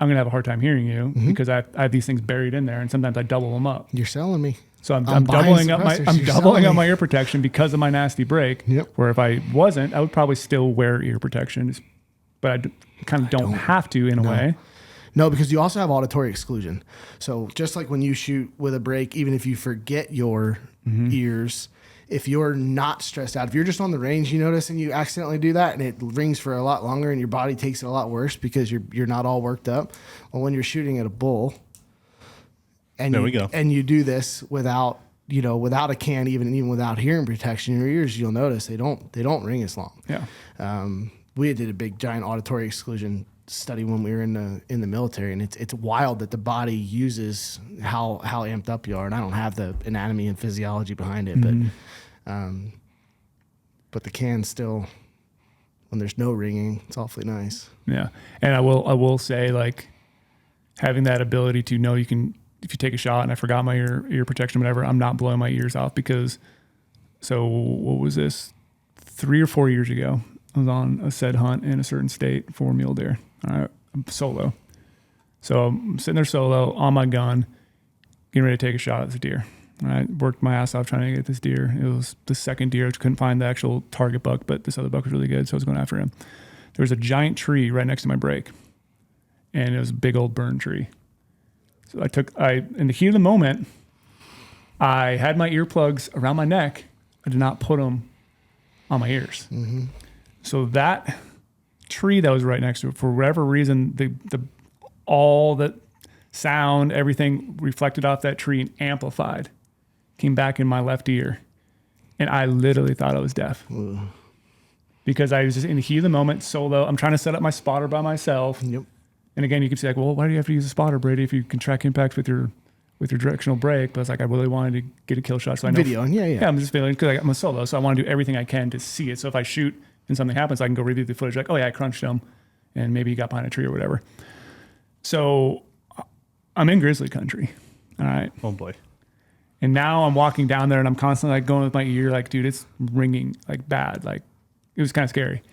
I'm going to have a hard time hearing you, because I have these things buried in there, and sometimes I double them up. you're selling me. So I'm buying doubling up suppressors. You're doubling selling up me. my ear protection because of my nasty brake. Yep. Where if I wasn't, I would probably still wear ear protection, but I kind of don't have to in a way. No, because you also have auditory exclusion. So just like when you shoot with a brake, even if you forget your ears, if you're not stressed out, if you're just on the range, you notice, and you accidentally do that, and it rings for a lot longer, and your body takes it a lot worse because you're not all worked up. Well, when you're shooting at a bull, and There we go. and you do this without a can, even without hearing protection, your ears, you'll notice they don't ring as long. Yeah. We did a big giant auditory exclusion study when we were in the military, and it's wild that the body uses how amped up you are. And I don't have the anatomy and physiology behind it, but the can still, when there's no ringing, it's awfully nice. Yeah. And I will say, like, having that ability to know you can, if you take a shot and I forgot my ear protection, whatever, I'm not blowing my ears off, because, so what was this? 3 or 4 years ago, I was on a said hunt in a certain state for mule deer. I'm solo. So I'm sitting there solo on my gun, getting ready to take a shot at the deer. I worked my ass off trying to get this deer. It was the second deer. I couldn't find the actual target buck, but this other buck was really good, so I was going after him. There was a giant tree right next to my brake, and it was a big old burn tree. So in the heat of the moment, I had my earplugs around my neck. I did not put them on my ears. So that tree that was right next to it, for whatever reason, all the sound, everything reflected off that tree and amplified, came back in my left ear, and I literally thought I was deaf. Because I was just in the heat of the moment, solo. I'm trying to set up my spotter by myself. Yep. And again, you could say, like, well, why do you have to use a spotter, Brady, if you can track impacts with your directional brake? But it's like, I really wanted to get a kill shot, so I know. Video, yeah. I'm just feeling, because I'm a solo, so I want to do everything I can to see it. So if I shoot and something happens, I can go review the footage, like, oh yeah, I crunched him, and maybe he got behind a tree or whatever. So I'm in grizzly country, all right? Oh boy. And now I'm walking down there, and I'm constantly like going with my ear, like, dude, it's ringing like bad. Like, it was kind of scary.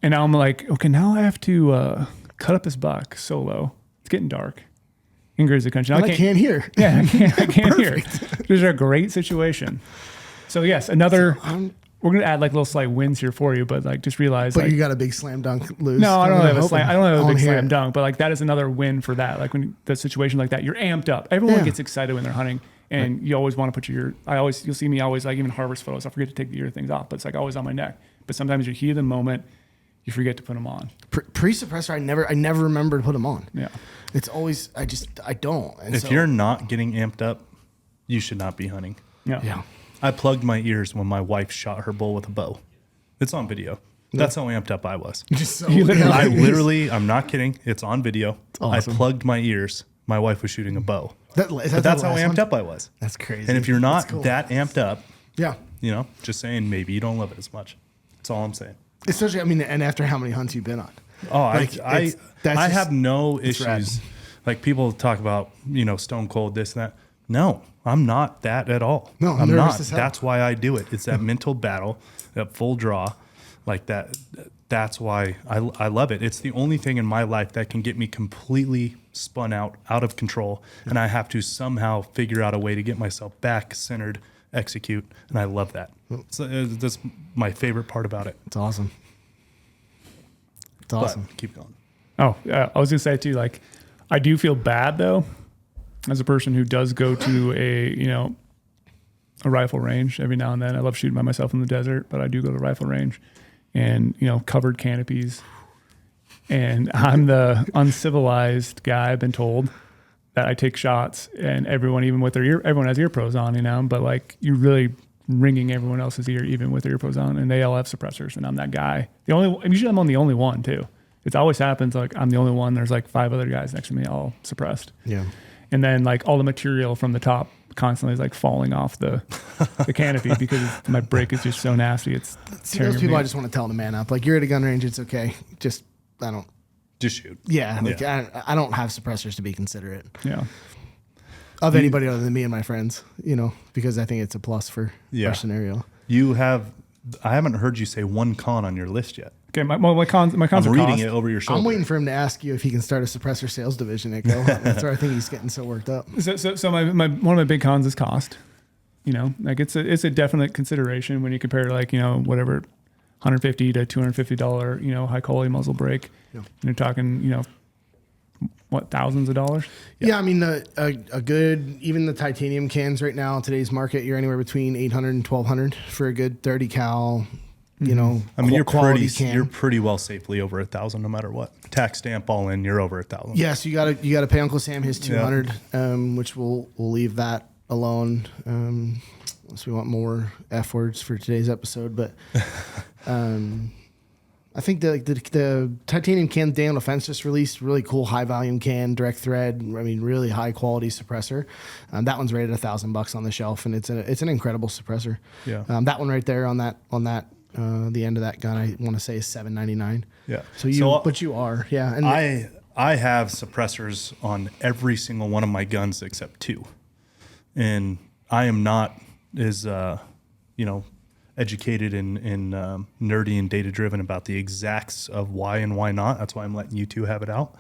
And now I'm like, okay, now I have to cut up this buck solo. It's getting dark in grizzly country. Now I can't hear. Yeah, I can't hear. This is a great situation. So yes, we're gonna add like little slight wins here for you, but like just realize. But like, you got a big slam dunk loose. no, I don't have a slam. I don't have a big here. slam dunk, but like that is another win for that. Like when the situation like that, you're amped up. Everyone Yeah. gets excited when they're hunting, and you always want to put you'll see me always, like, even harvest photos, I forget to take the ear things off, but it's like always on my neck. But sometimes you heat of the moment, you forget to put them on. Pre-suppressor, I never remember to put them on. Yeah. It's always, I don't. And If you're not getting amped up, you should not be hunting. Yeah. I plugged my ears when my wife shot her bull with a bow. It's on video. That's how amped up I was. just so, I'm not kidding. It's on video. awesome. I plugged my ears. My wife was shooting a bow. Is that But that's the how last amped one? up I was. That's crazy. And if you're not That's cool. that amped up, Yeah. You know, just saying maybe you don't love it as much. That's all I'm saying. Especially, I mean, and after how many hunts you've been on. Oh, Like, I that's have no it's rad. issues. Like people talk about, you know, stone cold, this and that. No, I'm not that at all. No, I'm I'm nervous not. as hell. That's why I do it. It's that mental battle, that full draw, like that. That's why I love it. It's the only thing in my life that can get me completely spun out of control, and I have to somehow figure out a way to get myself back centered, execute, and I love that. So that's my favorite part about it. It's awesome. It's But awesome. keep going. Oh, yeah. I was gonna say too, like, I do feel bad though, as a person who does go to a rifle range every now and then. I love shooting by myself in the desert, but I do go to a rifle range, and covered canopies, and I'm the uncivilized guy. I've been told that I take shots, and everyone, even with everyone has ear pros on, but like you're really ringing everyone else's ear, even with ear pros on, and they all have suppressors, and I'm that guy. Usually I'm on the only one too. It always happens like I'm the only one. There's like 5 other guys next to me, all suppressed. Yeah. And then like all the material from the top constantly is like falling off the canopy because my brake is just so nasty. It's See, tearing those people, me. I just want to tell them to man up. Like, you're at a gun range, it's okay. Just, I don't. Just shoot. Yeah. Like, Yeah. I don't have suppressors to be considerate Yeah. of anybody other than me and my friends, because I think it's a plus for Yeah. our scenario. I haven't heard you say one con on your list yet. Okay. My cons I'm are reading cost. it over your shoulder. I'm waiting for him to ask you if he can start a suppressor sales division at GOHUNT. That's where I think he's getting so worked up. So my one of my big cons is cost. Like it's a definite consideration when you compare like whatever $150 to $250 high quality muzzle brake. Yeah. And you're talking what, thousands of dollars? Yeah, I mean, a good, even the titanium cans right now in today's market, you're anywhere between 800 and 1200 for a good 30 cal, I mean, quality can. you're pretty well safely over 1,000 no matter what. Tax stamp all in, you're over 1,000. Yes, you gotta pay Uncle Sam his 200, which we'll leave that alone, unless we want more F words for today's episode. But I think the titanium can Daniel Defense just released really cool high volume can, direct thread. I mean, really high quality suppressor. That one's rated $1,000 on the shelf, and it's an incredible suppressor. Yeah. That one right there on that the end of that gun, I want to say is $799. Yeah. So you are, yeah. And I have suppressors on every single one of my guns except 2. And I am not as, educated and nerdy and data driven about the exacts of why and why not. That's why I'm letting you 2 have it out.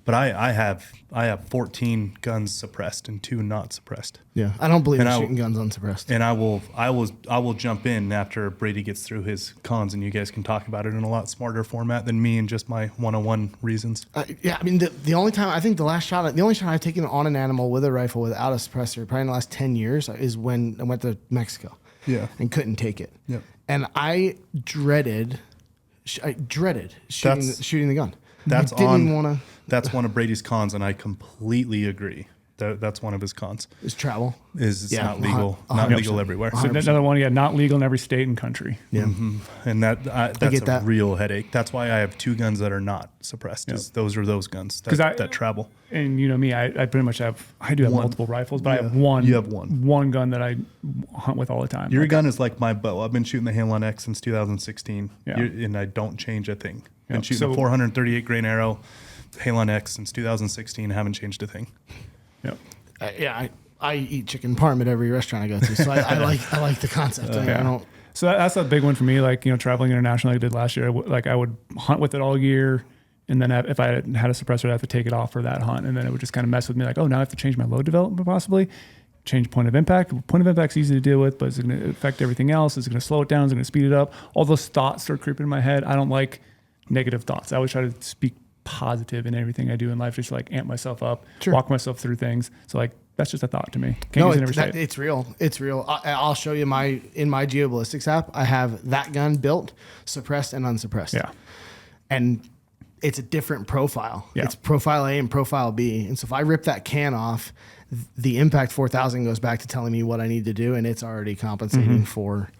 But I have 14 guns suppressed and 2 not suppressed. yeah, I don't believe in And shooting guns unsuppressed. And I will jump in after Brady gets through his cons, and you guys can talk about it in a lot smarter format than me and just my 101 reasons. Yeah, I mean, the only time, I think the only shot I've taken on an animal with a rifle without a suppressor, probably in the last 10 years, is when I went to Mexico. Yeah. And couldn't take it. Yep. And I dreaded shooting the gun. That's I didn't want to. That's one of Brady's cons, and I completely agree. That's one of his cons. Is travel. It's Yeah, not legal, 100%. not legal everywhere. So another one, not legal in every state and country. Yeah. And that's get a that. real headache. That's why I have 2 guns that are not suppressed. Is those are those guns that travel. And me, I pretty much I do have multiple rifles, but I have one. You have one. One gun that I hunt with all the time. Your gun is like my bow. I've been shooting the Halon X since 2016, Yeah. and I don't change a thing. Been Yep. shooting So- a 438 grain arrow, Halon X since 2016. Haven't changed a thing. Yeah. I eat chicken parm at every restaurant I go to, so I like the concept. I don't. So that's a big one for me. Like, traveling internationally, like I did last year. I would hunt with it all year. And then if I had a suppressor, I'd have to take it off for that hunt. And then it would just kind of mess with me. Like, oh, now I have to change my load development possibly. Change point of impact. Point of impact's easy to deal with, but is it going to affect everything else? Is it going to slow it down? Is it going to speed it up? All those thoughts start creeping in my head. I don't like negative thoughts. I always try to speak positive in everything I do in life, just to, like, amp myself up, walk myself through things. So, like, that's just a thought to me. Can't use it in every state. It's real. It's real. I'll show you in my GeoBallistics app. I have that gun built, suppressed and unsuppressed. Yeah. And it's a different profile. Yeah. It's profile A and profile B. And so if I rip that can off, the Impact 4000 goes back to telling me what I need to do, and it's already compensating for.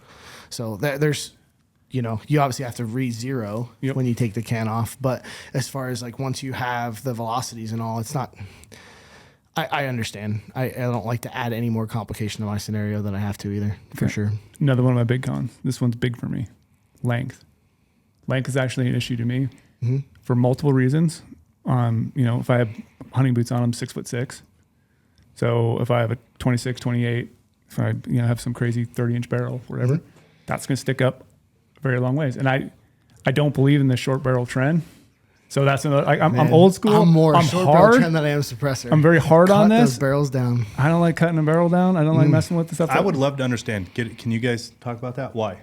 So there's, you obviously have to re-zero when you take the can off. But as far as like once you have the velocities and all, it's not. I understand. I don't like to add any more complication to my scenario than I have to either, for sure. Another one of my big cons. This one's big for me. Length. Length is actually an issue to me for multiple reasons. If I have hunting boots on, I'm 6'6". So if I have a 26, 28, if I have some crazy 30-inch barrel, whatever, that's going to stick up a very long ways. And I don't believe in the short barrel trend. So that's another. I'm old school. I'm more short barrel hard. trend than I am suppressor. I'm very hard on Cut this. those barrels down. I don't like cutting a barrel down. I don't like messing with the stuff. I would love to understand. Can you guys talk about that? Why?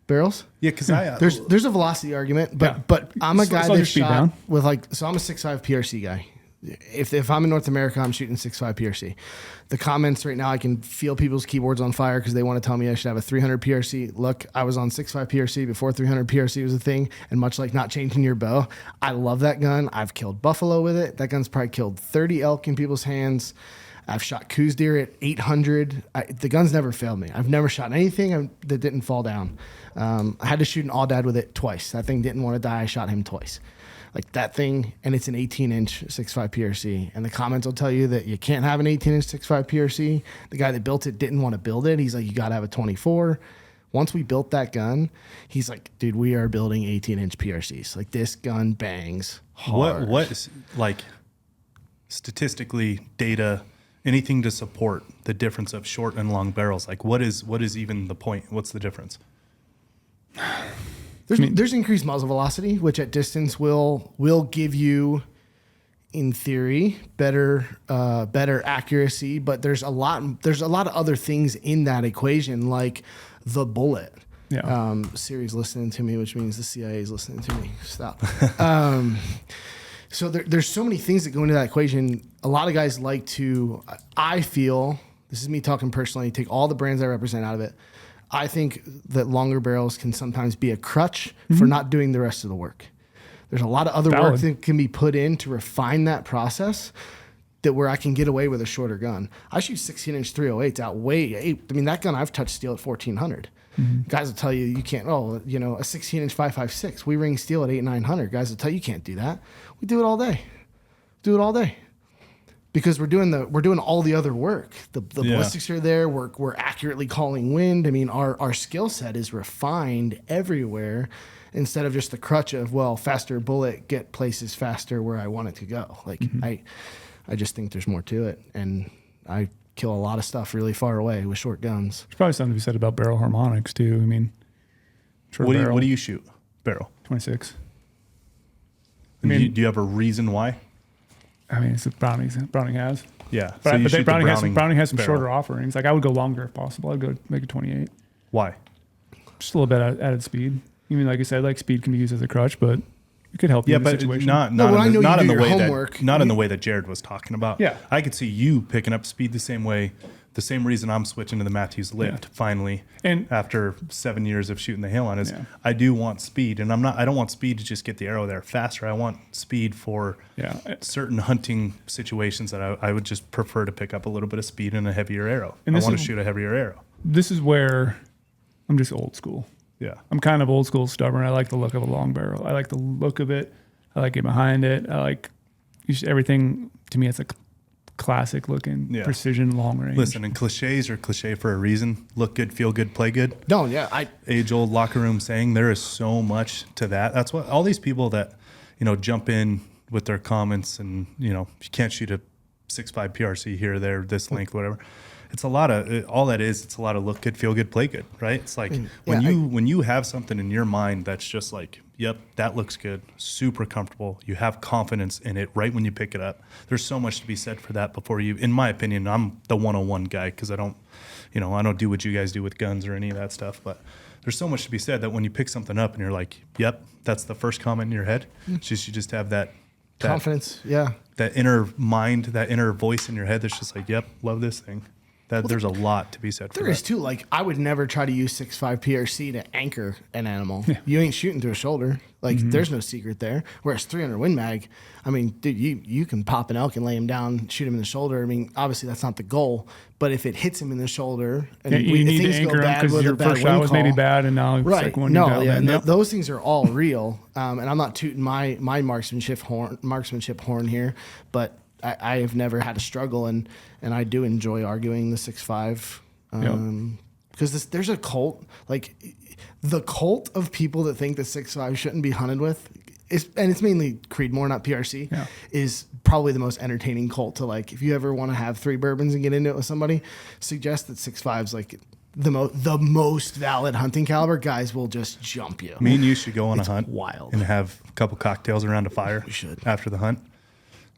Barrels? Yeah, because There's a velocity argument, but Yeah. but I'm a guy Slow your that speed shot down. with so I'm a 6.5 PRC guy. If I'm in North America, I'm shooting 6.5 PRC. The comments right now, I can feel people's keyboards on fire because they want to tell me I should have a 300 PRC. Look, I was on 6.5 PRC before 300 PRC was a thing, and much like not changing your bow, I love that gun. I've killed buffalo with it. That gun's probably killed 30 elk in people's hands. I've shot coos deer at 800. The gun's never failed me. I've never shot anything that didn't fall down. I had to shoot an all-dad with it twice. That thing didn't want to die. I shot him twice. Like that thing, and it's an 18-inch 6.5 PRC. And the comments will tell you that you can't have an 18-inch 6.5 PRC. The guy that built it didn't want to build it. He's like, you got to have a 24. Once we built that gun, he's like, dude, we are building 18-inch PRCs. Like this gun bangs hard. what is like statistically data, anything to support the difference of short and long barrels? Like what is even the point? What's the difference? There's increased muzzle velocity, which at distance will give you, in theory, better accuracy. But there's a lot of other things in that equation, like the bullet. Yeah. Siri's listening to me, which means the CIA is listening to me. Stop. So there's so many things that go into that equation. A lot of guys like to. I feel, this is me talking personally, take all the brands I represent out of it. I think that longer barrels can sometimes be a crutch for not doing the rest of the work. There's a lot of other work that can be put in to refine that process that where I can get away with a shorter gun. I shoot 16-inch 308s out that gun I've touched steel at 1400. Guys will tell you you can't, a 16-inch 5.56. We ring steel at 8,900. Guys will tell you can't do that. We do it all day. Because we're doing all the other work. The ballistics are there. We're accurately calling wind. I mean, our skill set is refined everywhere, instead of just the crutch of faster bullet, get places faster where I want it to go. Like I just think there's more to it, and I kill a lot of stuff really far away with short guns. There's probably something to be said about barrel harmonics too. I mean, What do you shoot? Barrel 26. I mean, do you have a reason why? I mean, it's Browning has. Yeah. But Browning has some barrel. shorter offerings. Like I would go longer if possible. I'd go make a 28. Why? Just a little bit added speed. I mean, like I said, like speed can be used as a crutch, but it could help you in the situation. not in the way that Jaryd was talking about. Yeah. I could see you picking up speed the same way, the same reason I'm switching to the Matthews Lift finally. And after 7 years of shooting the hail on is I do want speed, and I don't want speed to just get the arrow there faster. I want speed for certain hunting situations that I would just prefer to pick up a little bit of speed and a heavier arrow. And I want to shoot a heavier arrow. This is where I'm just old school. Yeah. I'm kind of old school stubborn. I like the look of a long barrel. I like the look of it. I like it behind it. I like everything. To me, it's a classic looking precision long range. Listen, and cliches are cliche for a reason. Look good, feel good, play good. No, yeah. Age old locker room saying, there is so much to that. That's what all these people that, jump in with their comments and, you can't shoot a 6.5 PRC here or there, this length, whatever. It's a lot of all that is. It's a lot of look good, feel good, play good, right? It's like when you have something in your mind that's just like, yep, that looks good, super comfortable. You have confidence in it right when you pick it up. There's so much to be said for that. Before you, in my opinion, I'm the 101 guy because I don't do what you guys do with guns or any of that stuff. But there's so much to be said that when you pick something up and you're like, yep, that's the first comment in your head. It's just you just have that confidence, that inner mind, that inner voice in your head that's just like, yep, love this thing. There's a lot to be said for that. There is too. Like I would never try to use 6.5 PRC to anchor an animal. Yeah. You ain't shooting through a shoulder. Like there's no secret there. Whereas 300 Win Mag, I mean, dude, you can pop an elk and lay him down, shoot him in the shoulder. I mean, obviously that's not the goal, but if it hits him in the shoulder and you need to anchor him because your first shot was maybe bad and now it's like one those things are all real. And I'm not tooting my marksmanship horn here, but I have never had a struggle, and I do enjoy arguing the 6.5. Because there's a cult, like the cult of people that think the 6.5 shouldn't be hunted with, and it's mainly Creedmoor, not PRC, is probably the most entertaining cult to, like, if you ever want to have 3 bourbons and get into it with somebody, suggest that 6.5's like the most valid hunting caliber. Guys will just jump you. Me and you should go on a hunt wild. and have a couple cocktails around a fire. We should. After the hunt.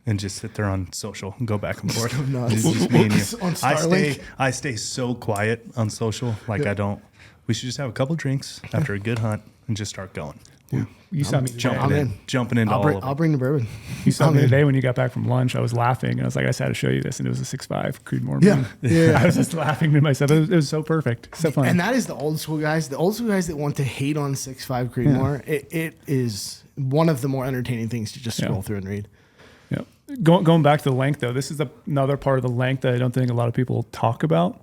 And just sit there on social and go back and forth. nuts. It's just me and you. On Starlink? I stay so quiet on social. Like I don't. We should just have a couple drinks after a good hunt and just start going. You saw me today. Jumping into all of it. I'll bring the bourbon. You saw me today when you got back from lunch. I was laughing, and I was like, I just had to show you this, and it was a 6.5 Creedmoor. Yeah. I was just laughing to myself. It was so perfect, so fun. And that is the old school guys. The old school guys that want to hate on 6.5 Creedmoor. It is one of the more entertaining things to just scroll through and read. Yeah. Going back to the length, though, this is another part of the length that I don't think a lot of people talk about,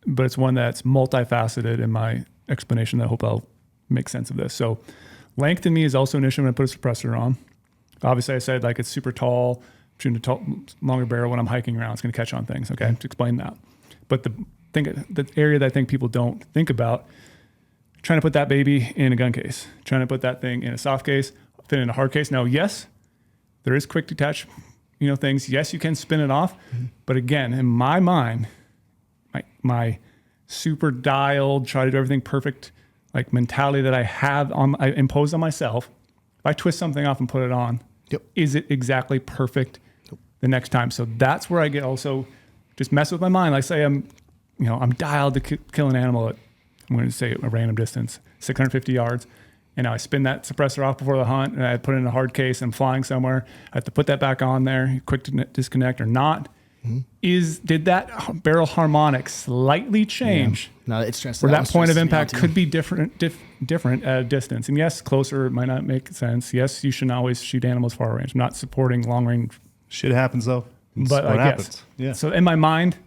but it's one that's multifaceted in my explanation that I hope I'll make sense of this. So length to me is also an issue when I put a suppressor on. Obviously, I said like it's super tall, shooting a longer barrel when I'm hiking around. It's going to catch on things, okay, to explain that. But the area that I think people don't think about, trying to put that baby in a gun case, trying to put that thing in a soft case, fit in a hard case. Now, yes, there is quick detach, things. Yes, you can spin it off. But again, in my mind, my super dialed, try to do everything perfect, like mentality that I imposed on myself. If I twist something off and put it on, is it exactly perfect the next time? So that's where I get also just mess with my mind. Like say I'm dialed to kill an animal at, I'm going to say a random distance, 650 yards. And now I spin that suppressor off before the hunt, and I put it in a hard case and flying somewhere. I have to put that back on there, quick disconnect or not. Did that barrel harmonic slightly change? No, it stresses. Where that point of impact could be different at a distance. And yes, closer might not make sense. Yes, you shouldn't always shoot animals far range. I'm not supporting long range. Shit happens though. It's But what I happens. guess. Yeah. So in my mind,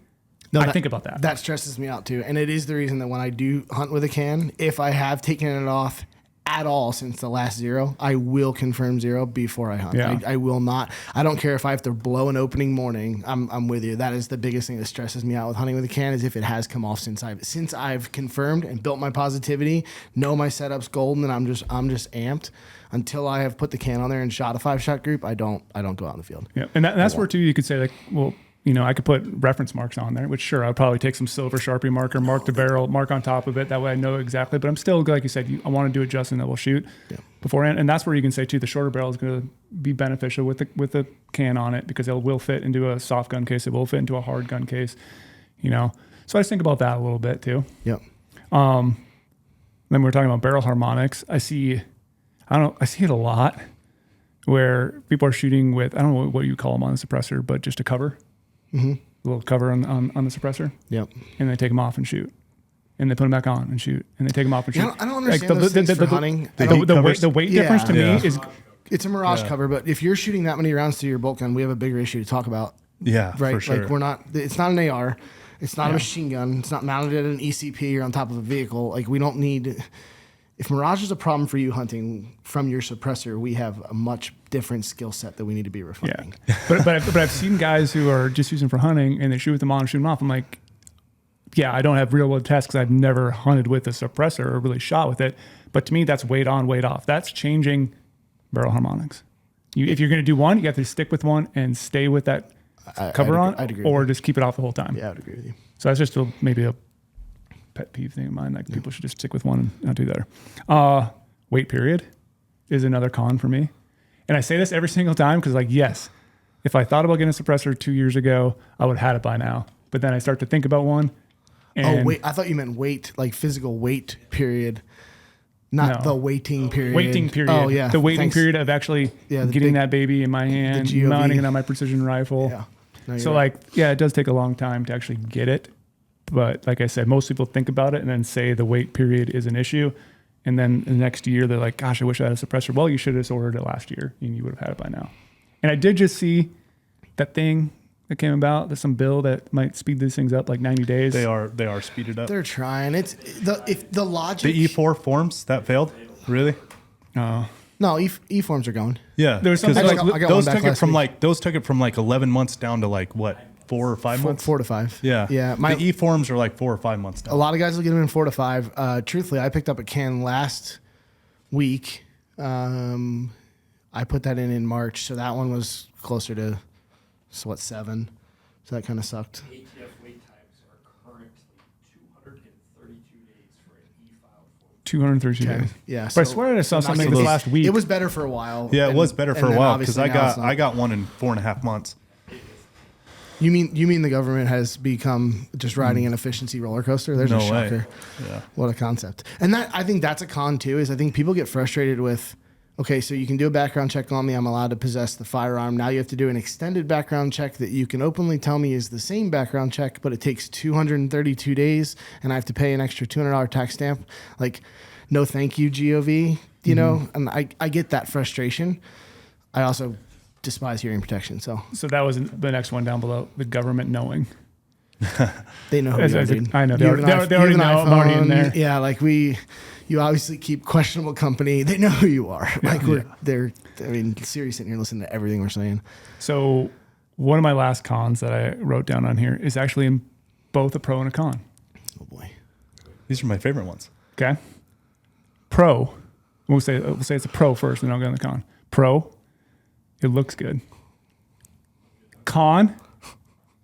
I think about that. That stresses me out too. And it is the reason that when I do hunt with a can, if I have taken it off at all since the last 0, I will confirm 0 before I hunt. Yeah. I will not. I don't care if I have to blow an opening morning. I'm with you. That is the biggest thing that stresses me out with hunting with a can, is if it has come off since I've confirmed and built my positivity, know my setup's golden, and I'm just amped. Until I have put the can on there and shot a 5-shot group, I don't go out in the field. Yeah, and that's where too you could say like, well, I could put reference marks on there, which sure, I'd probably take some silver Sharpie marker, mark the barrel, mark on top of it. That way I know exactly, but I'm still, like you said, I want to do a Justin that will shoot beforehand. And that's where you can say too, the shorter barrel is going to be beneficial with the can on it, because it will fit into a soft gun case. It will fit into a hard gun case, So I just think about that a little bit too. Yep. Then we're talking about barrel harmonics. I see it a lot where people are shooting with, I don't know what you call them on the suppressor, but just a cover. A little cover on the suppressor. Yep. And they take them off and shoot. And they put them back on and shoot. And they take them off and shoot. I don't understand those things for hunting. The weight difference to me is... It's a Mirage cover, but if you're shooting that many rounds to your bolt gun, we have a bigger issue to talk about. Yeah, right? for sure. Like it's not an AR. It's not a machine gun. It's not mounted at an ECP or on top of a vehicle. Like we don't need... If Mirage is a problem for you hunting from your suppressor, we have a much different skill set that we need to be refining. Yeah. but I've seen guys who are just using for hunting and they shoot them on and shoot them off. I'm like, yeah, I don't have real world tests because I've never hunted with a suppressor or really shot with it. But to me, that's weight on, weight off. That's changing barrel harmonics. If you're going to do one, you have to stick with one and stay with that cover on, I'd agree or just keep it off the whole time. Yeah, I would agree with you. So that's just maybe a pet peeve thing of mine. Like people should just stick with one and not do that. Wait period is another con for me. And I say this every single time because yes, if I thought about getting a suppressor 2 years ago, I would have had it by now. But then I start to think about one. And wait, I thought you meant weight, like physical wait period, not the waiting period. Waiting period. Oh, yeah. The waiting period of actually getting that baby in my hand, mounting it on my precision rifle. Yeah. No, so right. it does take a long time to actually get it. But like I said, most people think about it and then say the wait period is an issue. And then the next year, they're like, gosh, I wish I had a suppressor. Well, you should have just ordered it last year and you would have had it by now. And I did just see that thing that came about. There's some bill that might speed these things up like 90 days. They are speeded up. They're trying. If the logic. The E4 forms that failed? Really? Oh, No, E-forms are going. Yeah, There was something 'cause I got one those back took it last from week. like 11 months down to like what 4 or 5 months. 4 to 5. Yeah, Yeah. the E-forms are like 4 or 5 months down. A lot of guys will get them in 4 to 5. Truthfully, I picked up a can last week. I put that in March, so that one was closer to 7. So that kind of sucked. ATF wait times are currently 232 days for an e-file form. 232 Okay. days. Yeah. But I swear I saw something this last week. It was better for a while. Yeah, it and- was better for and a then while because obviously now I it's not. got one in 4.5 months. You mean the government has become just riding an efficiency roller coaster? There's No a way. shocker. Yeah. What a concept. And that I think that's a con too, is I think people get frustrated with, okay, so you can do a background check on me, I'm allowed to possess the firearm. Now you have to do an extended background check that you can openly tell me is the same background check, but it takes 232 days and I have to pay an extra $200 tax stamp. Like, no thank you, GOV, you know? And I get that frustration. I also despise hearing protection, so So that was the next one down below. The government knowing. they know who As- you are, as a- dude. I know. They You already- have an they already you have know. an I'm already in iPhone. there. Yeah, like you obviously keep questionable company. They know who you are. Like serious sitting here listening to everything we're saying. So one of my last cons that I wrote down on here is actually in both a pro and a con. Oh boy. These are my favorite ones. Okay. Pro. We'll say it's a pro first, and then I'll go on the con. Pro. It looks good. Con.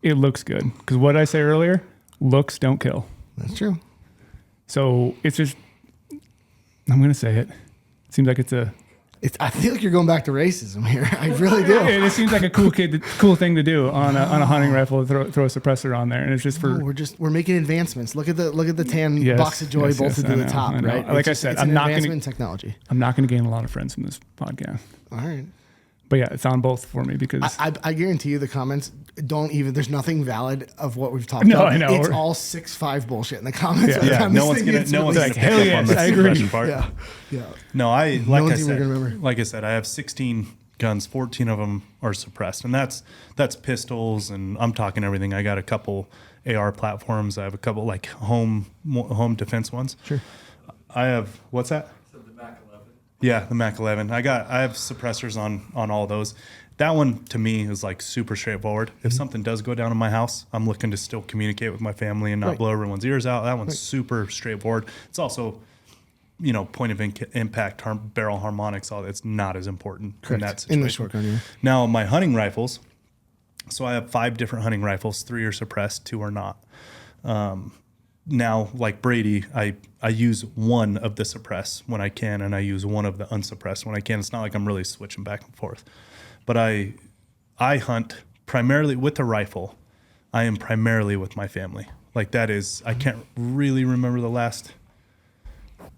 It looks good because what did I say earlier? Looks don't kill. That's true. So it's just. I'm gonna say it. Seems like it's a. I feel like you're going back to racism here. I really do. It seems like a cool thing to do on a hunting rifle. Throw a suppressor on there, and it's just for. No, we're making advancements. Look at the tan Yes, box of joy yes, bolted yes, to I the know, top, I know. right? Like It's I just- said, it's I'm an not gonna- advancement in technology. I'm not going to gain a lot of friends from this podcast, All right. but yeah, it's on both for me because I guarantee you the comments don't even. There's nothing valid of what we've talked No, about. I know. It's all 6'5" bullshit in the comments. Yeah. by the Yeah, time no this one's thing gonna gets no one's gonna released. pick hell up yes, on the I agree. suppression part. Yeah. Yeah. No, one's even gonna remember. like I said, I have 16 guns. 14 of them are suppressed, and that's pistols, and I'm talking everything. I got a couple AR platforms. I have a couple like home defense ones. Sure. I have what's that? So the Mac 11. Yeah, the Mac 11. I have suppressors on all those. That one to me is like super straightforward. If something does go down in my house, I'm looking to still communicate with my family and not Right. blow everyone's ears out. That one's super straightforward. It's also, point of impact, barrel harmonics, all that's not as important in that situation. In the short run, yeah. Now, my hunting rifles, so I have 5 different hunting rifles. 3 are suppressed, 2 are not. Now, like Brady, I use one of the suppressed when I can, and I use one of the unsuppressed when I can. It's not like I'm really switching back and forth. But I hunt primarily with a rifle. I am primarily with my family. Like that is, I can't really remember the last,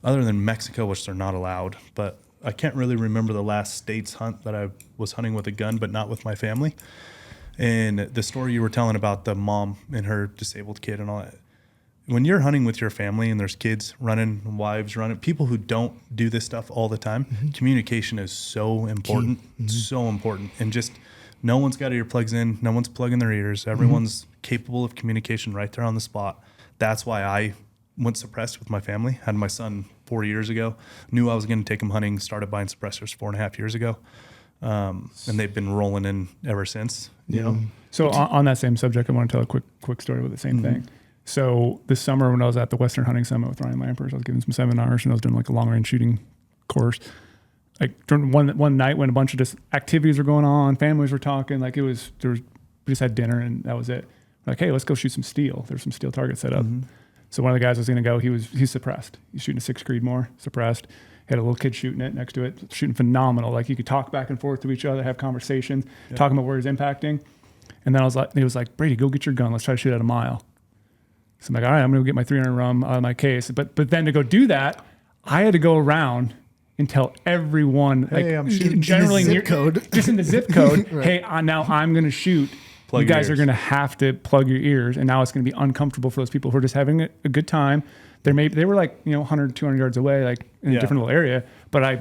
other than Mexico, which they're not allowed, but I can't really remember the last state's hunt that I was hunting with a gun, but not with my family. And the story you were telling about the mom and her disabled kid and all that. When you're hunting with your family and there's kids running, wives running, people who don't do this stuff all the time, communication is so important, so important. And just no one's got earplugs in, no one's plugging their ears. Everyone's capable of communication right there on the spot. That's why I went suppressed with my family. Had my son 4 years ago. Knew I was going to take him hunting. Started buying suppressors 4.5 years ago, and they've been rolling in ever since. You know, So on that same subject, I want to tell a quick story with the same thing. So this summer when I was at the Western Hunting Summit with Ryan Lampers, I was giving some seminars and I was doing like a long range shooting course. Like during one night when a bunch of just activities were going on, families were talking, like we just had dinner and that was it. Like, hey, let's go shoot some steel. There's some steel targets set up. So one of the guys was going to go. He's suppressed. He's shooting a 6 Creedmoor, suppressed. Had a little kid shooting it next to it, shooting phenomenal. Like you could talk back and forth to each other, have conversations, talking about where he's impacting. And then he was like, Brady, go get your gun. Let's try to shoot at a mile. So I'm like, all right, I'm going to get my 300 rum out of my case. But then to go do that, I had to go around and tell everyone, like Hey, I'm shooting. generally In the zip code. just in the zip code. Hey, now I'm going to shoot. Plug you your guys are ears. going to have to plug your ears, and now it's going to be uncomfortable for those people who are just having a good time. They were like 100, 200 yards away, like in a different little area. But I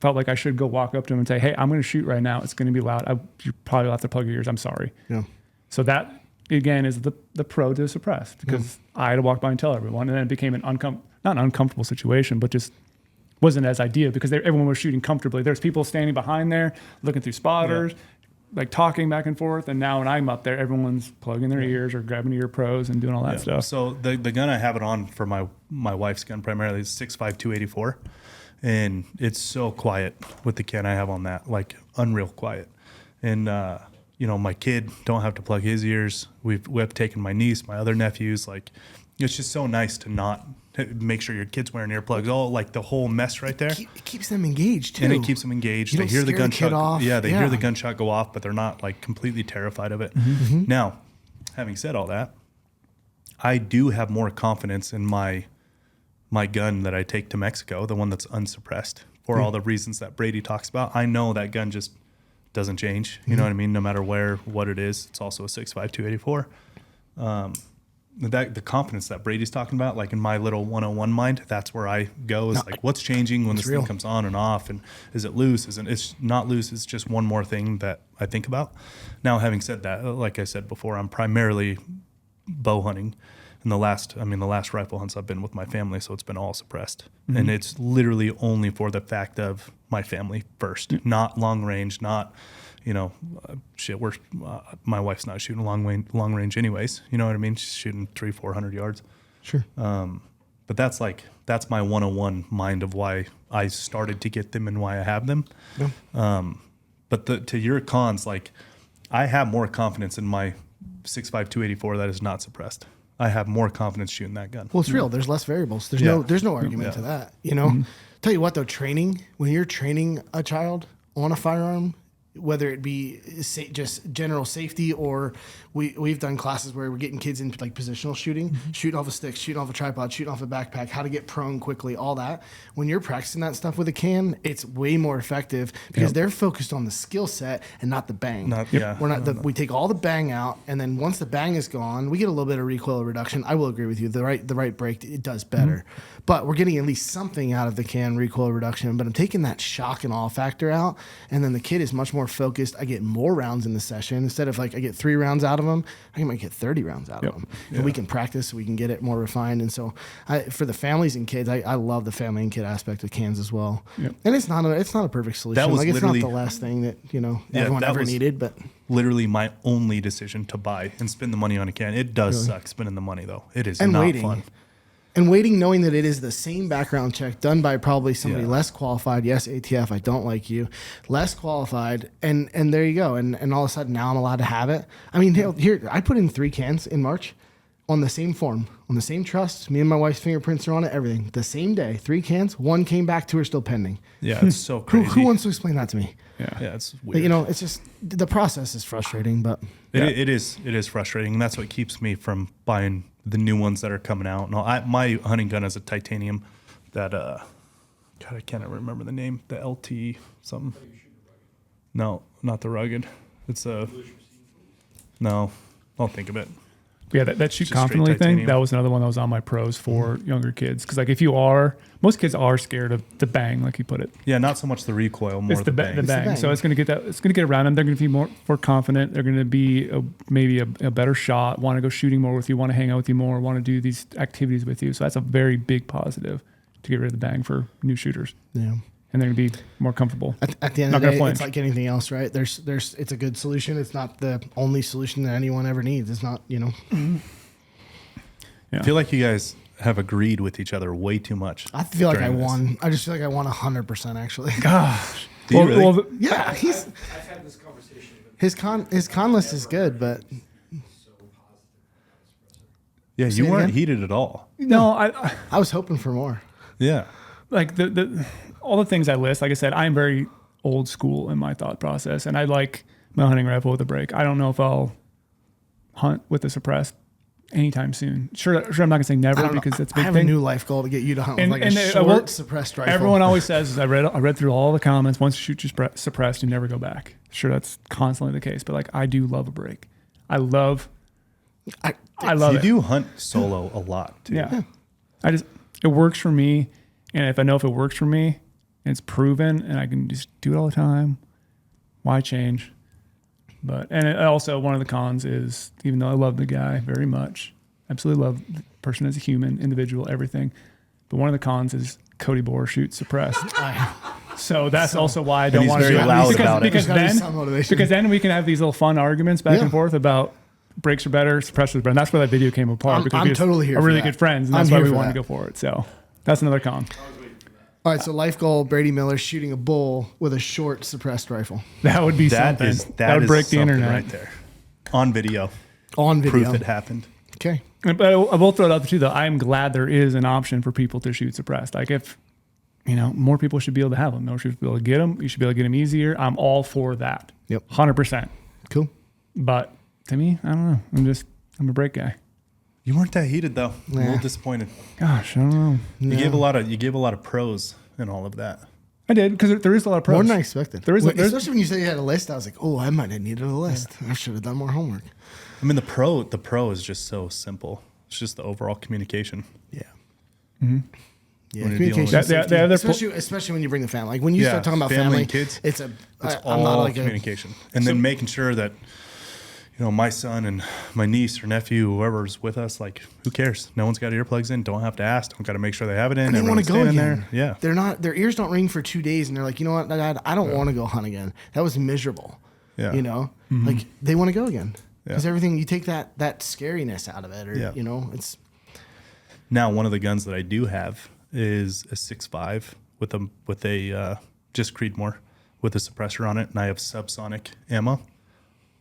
felt like I should go walk up to them and say, "Hey, I'm going to shoot right now. It's going to be loud. You probably will have to plug your ears. I'm sorry." Yeah. So that again is the pro to suppressed because I had to walk by and tell everyone, and then it became not an uncomfortable situation, but just wasn't as ideal because everyone was shooting comfortably. There's people standing behind there looking through spotters, like talking back and forth. And now when I'm up there, everyone's plugging their ears or grabbing ear pros and doing all that stuff. So the gun I have it on for my wife's gun primarily is 6.5 284, and it's so quiet with the can I have on that, like unreal quiet. And my kid don't have to plug his ears. We've taken my niece, my other nephews. Like, it's just so nice to not make sure your kid's wearing earplugs. All like the whole mess right there. It keeps them engaged too. And it keeps them engaged. You They don't hear the scare the gunshot. kid off. Yeah, they Yeah. hear the gunshot go off, but they're not like completely terrified of it. Now, having said all that, I do have more confidence in my gun that I take to Mexico, the one that's unsuppressed, for all the reasons that Brady talks about. I know that gun just doesn't change. You know what I mean? No matter what it is. It's also a 6.5 284. The confidence that Brady's talking about, like in my little 101 mind, that's where I go. Is like, what's changing when this real. thing comes on and off, and is it loose? It's not loose. It's just one more thing that I think about. Now, having said that, like I said before, I'm primarily bow hunting. And the last rifle hunts I've been with my family, so it's been all suppressed. And it's literally only for the fact of my family first, not long range, not, my wife's not shooting long range anyways. You know what I mean? She's shooting 300-400 yards. Sure. But that's my 101 mind of why I started to get them and why I have them. Yeah. But to your cons, like, I have more confidence in my 6.5 284 that is not suppressed. I have more confidence shooting that gun. Well, it's real. There's less variables. There's no argument to that. Tell you what though, when you're training a child on a firearm, whether it be just general safety or we've done classes where we're getting kids into like positional shooting, shooting off a stick, shooting off a tripod, shooting off a backpack, how to get prone quickly, all that. When you're practicing that stuff with a can, it's way more effective because they're focused on the skill set and not the bang. We take all the bang out, and then once the bang is gone, we get a little bit of recoil reduction. I will agree with you. The right break, it does better. But we're getting at least something out of the can recoil reduction. But I'm taking that shock and awe factor out, and then the kid is much more focused. I get more rounds in the session. Instead of like I get 3 rounds out of them, I might get 30 rounds out of them. And we can practice so we can get it more refined. And so for the families and kids, I love the family and kid aspect of cans as well. And it's not a perfect solution. That was like, it's not literally the last thing that everyone ever needed. But literally my only decision to buy and spend the money on a can. It does suck spending the money though. It is not fun. And waiting, knowing that it is the same background check done by probably somebody less qualified. Yes, ATF, I don't like you. Less qualified. And there you go. And all of a sudden now I'm allowed to have it. I mean, here, I put in 3 cans in March on the same form, on the same trust. Me and my wife's fingerprints are on it, everything. The same day, 3 cans, 1 came back, 2 are still pending. Yeah, it's so crazy. Who wants to explain that to me? Yeah, it's weird. But, it's just, the process is frustrating, but. It is frustrating. And that's what keeps me from buying the new ones that are coming out. No, my hunting gun is a titanium that, God, I can't remember the name. The LT something. No, not the rugged. It's no, I'll think of it. Yeah, that shoot Just confidently straight thing, titanium. that was another one that was on my pros for younger kids. Because like if most kids are scared of the bang, like you put it. Yeah, not so much the recoil, more It's the bang. bang. So it's going to get around them. They're going to be more confident. They're going to be maybe a better shot, want to go shooting more with you, want to hang out with you more, want to do these activities with you. So that's a very big positive to get rid of the bang for new shooters. Yeah. And they're going to be more comfortable. At the end of the day, it's like anything else, right? It's a good solution. It's not the only solution that anyone ever needs. It's not, Yeah. I feel like you guys have agreed with each other way too much. I feel like I during this. won. I just feel like I won 100% actually. Gosh. Do you really? Yeah, I've had this conversation with his con list is good, but so positive about espresso. Yeah, Say you it weren't again? heated at all. No, I was hoping for more. Yeah. like all the things I list, like I said, I'm very old school in my thought process, and I like my hunting rifle with a break. I don't know if I'll hunt with a suppressed anytime soon. Sure, I'm not gonna say never because that's a I big have thing. a new life goal to get you to hunt And- with like and a I short will- suppressed rifle. Everyone always says, is I read through all the comments. Once you shoot your suppressed, you never go back. Sure, that's constantly the case, but like I do love a break. I love You it. do hunt solo a lot too. Yeah. It works for me. And if I know if it works for me and it's proven and I can just do it all the time, why change? And also one of the cons is, even though I love the guy very much, absolutely love the person as a human, individual, everything. But one of the cons is Cody Bohr shoots suppressed. So that's also why I don't he's want to very do loud because, about it. because There's gotta be then some motivation. because then we can have these little fun arguments back Yeah. and forth about brakes are better, suppressors are better. And that's where that video came apart because I'm we just totally here are for really that. good friends, and I'm that's why here we for wanted that. to go for it. So that's another con. All right, so life goal: Brady Miller shooting a bull with a short suppressed rifle That would be That something. is that would is break the something internet. right there, on video. on video. Proof it happened. Okay. But I will throw it out there too, though. I am glad there is an option for people to shoot suppressed. Like if, more people should be able to have them. More people should be able to get them. You should be able to get them easier. I'm all for that. Yep. 100%. Cool. But to me, I don't know. I'm a brake guy. You weren't that heated though. I'm a Nah. little disappointed. Gosh, I don't know. You gave a lot of pros in all of that. I did because there is a lot of pros. More than I expected. There's- Especially when you said you had a list, I was like, oh, I might have needed a list. I should have done more homework. I mean, the pro is just so simple. It's just the overall communication. Yeah. Mm-hmm. Yeah, When you're dealing communication, with- safety, The other especially when you bring the family. Like when you Yeah, start talking about family family, and kids, it's It's I'm all not like communication, and then making sure that my son and my niece or nephew, whoever's with us, like who cares? No one's got earplugs in. Don't have to ask. Don't got to make sure they have it in. and they want to go Everyone's again. standing there. Yeah. Their ears don't ring for 2 days, and they're like, you know what, Dad, I don't want to go hunt again. That was miserable. Yeah. Like they want to go again because Yeah. everything you take that scariness out of it, or Yeah. it's Now, one of the guns that I do have is a 6.5 with a just Creedmoor with a suppressor on it, and I have subsonic ammo.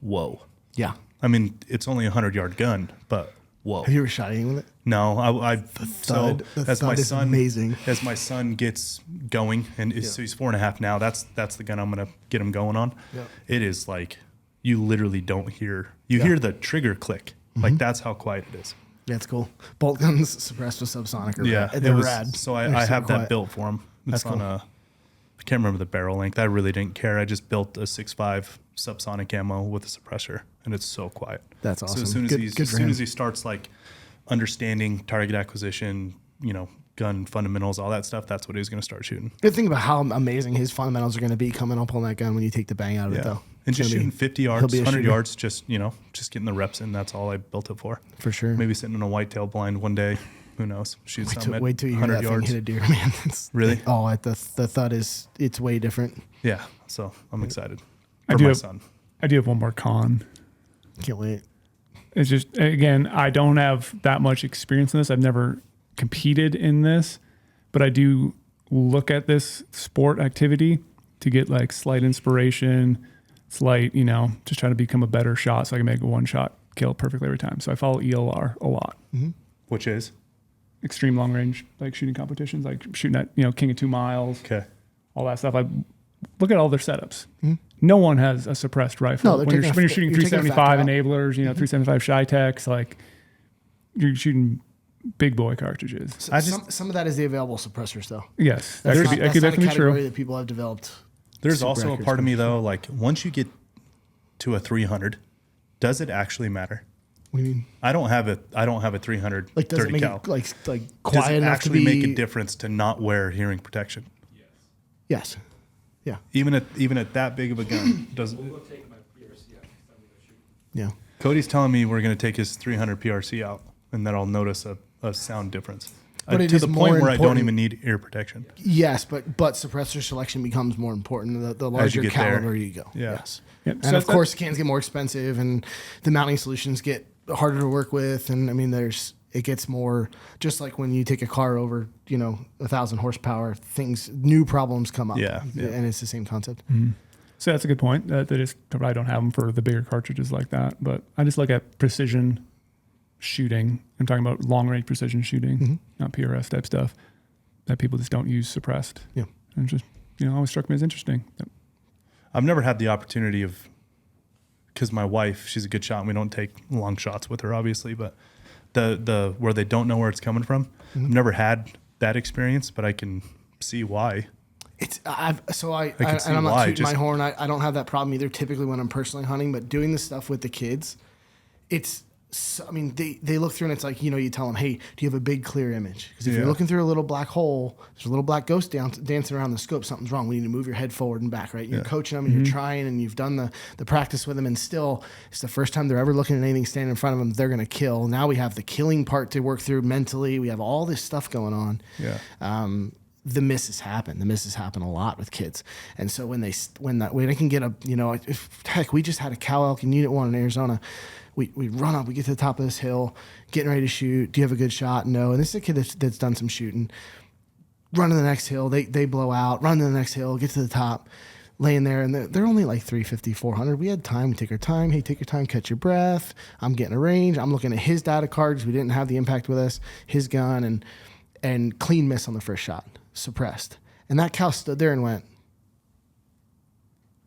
Whoa. yeah. I mean, it's only a 100-yard gun, but whoa. Have you ever shot anything with it? No, I thud- the as my thud is son amazing. as my son gets going, and so he's 4.5 now. That's the gun I'm gonna get him going on. Yeah. It is like you literally don't hear hear the trigger click. Mm-hmm. Like that's how quiet it is. Yeah, it's cool. Bolt guns suppressed with subsonic. It They're was- rad. So They're I super have that quiet. built for him. It's That's on cool. I can't remember the barrel length. I really didn't care. I just built a 6.5 subsonic ammo with a suppressor, and it's so quiet. That's So awesome. as soon as Good- he's good as for soon him. as he starts like understanding target acquisition, gun fundamentals, all that stuff, that's what he's going to start shooting. Good thing about how amazing his fundamentals are going to be coming up on that gun when you take the bang out of it, though. And It's just gonna be- shooting 50 he'll yards, be a 100 shooter. yards, just getting the reps in. That's all I built it for. For sure. Maybe sitting in a whitetail blind one day. Who knows? Shoot something Wait till you at hear 100 that yards. thing hit a deer, man. It's, Really? Oh, the thud it's way different. Yeah. So I'm excited I for do my have- son. I do have one more con. Can't wait. It's just, again, I don't have that much experience in this. I've never competed in this, but I do look at this sport activity to get like slight inspiration, slight, just trying to become a better shot so I can make a one shot kill perfectly every time. So I follow ELR a lot. Which is Extreme long range, like shooting competitions, like shooting at, King of 2 miles, okay. all that stuff. I look at all their setups. No one has a suppressed rifle. No, they're when, you're, taking a- when you're shooting you're taking a 375 factor out. enablers, 375 Shy-Techs, like you're shooting big boy cartridges. Some of that is the available suppressors, though. Yes, that That's could not, be, that that's could not a definitely be category true. that people have developed. There's Super also a accurate part of me stuff. though, like once you get to a 300, does it actually matter? What do you mean? I don't have a 300 Like, does 30 it make cal. it like Does quiet it enough to actually be? make a difference to not wear hearing protection? Yes. Yeah. Even at that big of a gun, does We'll go take my PRC out next time we go shoot. Yeah. Cody's telling me we're going to take his 300 PRC out, and that I'll notice a sound difference. But it To is the more point where I don't important- even need ear protection. Yes, but suppressor selection becomes more important the As larger you get there. caliber you go. Yeah. Yes. Yep. And So of course, cans get more expensive, and the mounting solutions get harder to work with. And I mean, it gets more just like when you take a car over, 1,000 horsepower, new problems come up. Yeah, yeah. And it's the same concept. So that's a good point. That is, I probably don't have them for the bigger cartridges like that, but I just look at precision shooting. I'm talking about long range precision shooting, not PRS type stuff that people just don't use suppressed. Yeah. And just, always struck me as interesting. I've never had the opportunity of, because my wife, she's a good shot, and we don't take long shots with her, obviously, but the where they don't know where it's coming from. I've never had that experience, but I can see why. And can see I'm not why, tooting my just- horn. I don't have that problem either typically when I'm personally hunting, but doing the stuff with the kids, they look through and it's like, you tell them, hey, do you have a big clear image? Because if you're Yeah. looking through a little black hole, there's a little black ghost dancing around the scope, something's wrong. We need to move your head forward and back, right? You're coaching them and you're trying and you've done the practice with them, and still it's the first time they're ever looking at anything standing in front of them they're going to kill. Now we have the killing part to work through mentally. We have all this stuff going on. Yeah. the misses happen. The misses happen a lot with kids. And so when they can get a, heck, we just had a cow elk in Unit 1 in Arizona. We run up, we get to the top of this hill, getting ready to shoot. Do you have a good shot? No. And this is a kid that's done some shooting. Run to the next hill. They blow out. Run to the next hill. Get to the top. Laying there, and they're only like 350, 400. We had time. We take our time. Hey, take your time. Catch your breath. I'm getting a range. I'm looking at his data card because we didn't have the impact with us. His gun and clean miss on the first shot. Suppressed. And that cow stood there and went,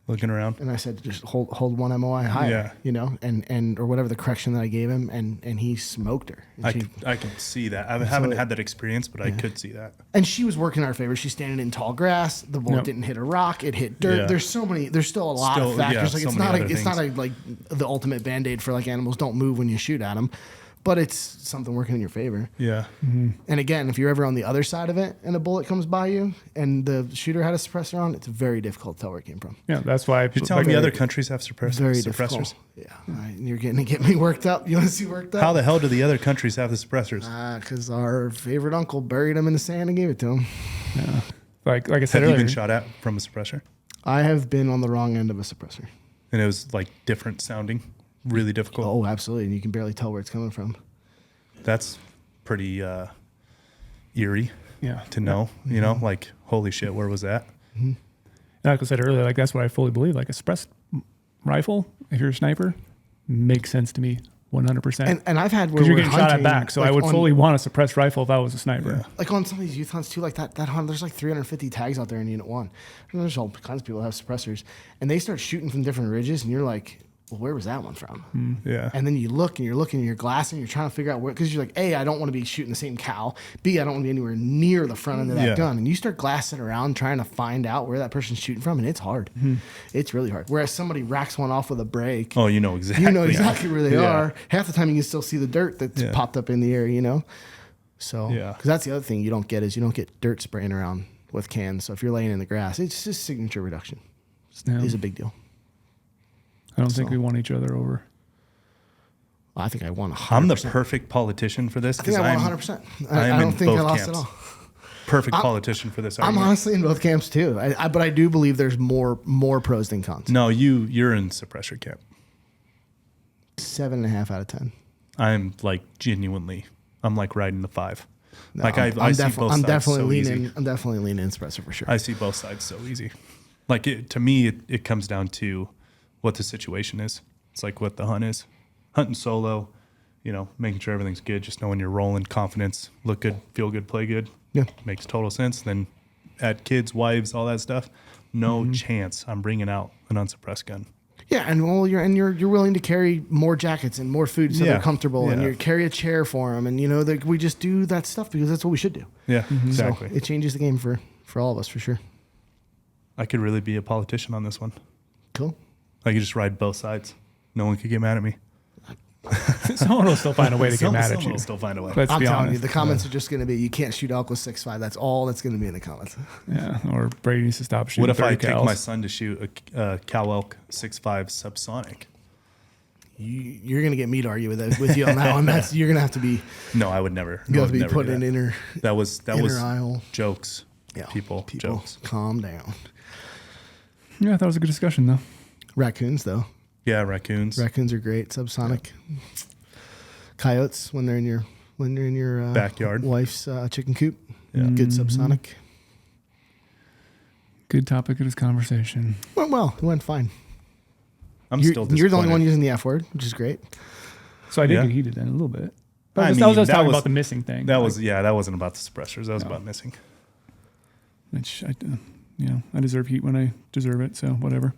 Looking around. and I said, just hold one MOI higher, and or whatever the correction that I gave him, and he smoked her. And I can see that. I haven't had that experience, but I could see that. And she was working in our favor. She's standing in tall grass. The bullet didn't hit a rock. It hit dirt. Yeah. There's still a lot of factors. Yeah, It's not like the ultimate Band-Aid for like animals don't move when you shoot at them, but it's something working in your favor. Yeah. And again, if you're ever on the other side of it and a bullet comes by you and the shooter had a suppressor on, it's very difficult to tell where it came from. Yeah, that's why. You're telling me other countries have suppressors? Very suppressors? difficult. Yeah. All right, you're getting to get me worked up. You want to see worked up? How the hell do the other countries have the suppressors? Because our favorite uncle buried him in the sand and gave it to him. Yeah. Like I said Have you earlier. been shot at from a suppressor? I have been on the wrong end of a suppressor. And it was like different sounding, really difficult. Oh, absolutely. And you can barely tell where it's coming from. That's pretty eerie Yeah. to know, like, holy shit, where was that? Like I said earlier, like that's what I fully believe. Like a suppressed rifle, if you're a sniper, makes sense to me 100%. And I've had where Because you're we're getting shot at hunting, back. So like I would on- fully want a suppressed rifle if I was a sniper. Like on some of these youth hunts too, like that hunt, there's like 350 tags out there in Unit 1. And there's all kinds of people that have suppressors. And they start shooting from different ridges, and you're like, well, where was that one from? Yeah. And then you look and you're looking and you're glassing, you're trying to figure out where, because you're like, A, I don't want to be shooting the same cow. B, I don't want to be anywhere near the front end of that Yeah. gun. And you start glassing around trying to find out where that person's shooting from, and it's hard. It's really hard. Whereas somebody racks one off with a break, Oh, you know exactly. you know exactly where they Yeah. are. Half the time you can still see the dirt that's Yeah. popped up in the air, So, Yeah. because that's the other thing you don't get is you don't get dirt spraying around with cans. So if you're laying in the grass, it's just signature reduction. Yeah. It's a big deal. I don't think So- we won each other over. I think I won 100%. I'm the perfect politician for this. I think I won 100%. I I'm don't in think I both lost camps. at all. Perfect politician for this I'm argument. honestly in both camps too. But I do believe there's more pros than cons. No, you're in suppressor camp. 7.5 out of 10. I'm like genuinely, I'm like riding the 5. No, Like I'm I see both I'm sides definitely so leaning. easy. I'm definitely leaning suppressor for sure. I see both sides so easy. Like to me, it comes down to what the situation is. It's like what the hunt is. Hunting solo, making sure everything's good, just knowing you're rolling, confidence, look good, feel good, play good. Yeah. Makes total sense. Then add kids, wives, all that stuff. No chance I'm bringing out an unsuppressed gun. Yeah, and well, you're willing to carry more jackets and more food so Yeah. they're comfortable, and Yeah. you carry a chair for them, and we just do that stuff because that's what we should do. Yeah, exactly. So it changes the game for all of us for sure. I could really be a politician on this one. Cool. I could just ride both sides. No one could get mad at me. Someone will still find a way to get mad at Someone you. will still find a way. Let's I'm be telling honest. you, the comments are just going to be, you can't shoot elk with 6.5. That's all that's going to be in the comments. Yeah, or Brady needs to stop shooting. What if I 30 take cals. my son to shoot a cow elk 6.5 subsonic? You're going to get me to argue with you on that one. You're going to have to be, No, I would never. you I have to would be never put do in that. inner That was aisle. jokes. Yeah, People jokes. calm down. Yeah, I thought it was a good discussion though. Raccoons, though. Yeah, raccoons. Raccoons are great. Subsonic. Coyotes when they're in your Backyard. wife's chicken coop. Good subsonic. Good topic of this conversation. Went well. It went fine. I'm You're, still you're the only one disappointed. using the F word, which is great. So I did Yeah. get heated then a little bit. But I I was mean, just that talking was- about the missing thing. That Like, was that wasn't about the suppressors. That was about missing. which I deserve heat when I deserve it. So whatever.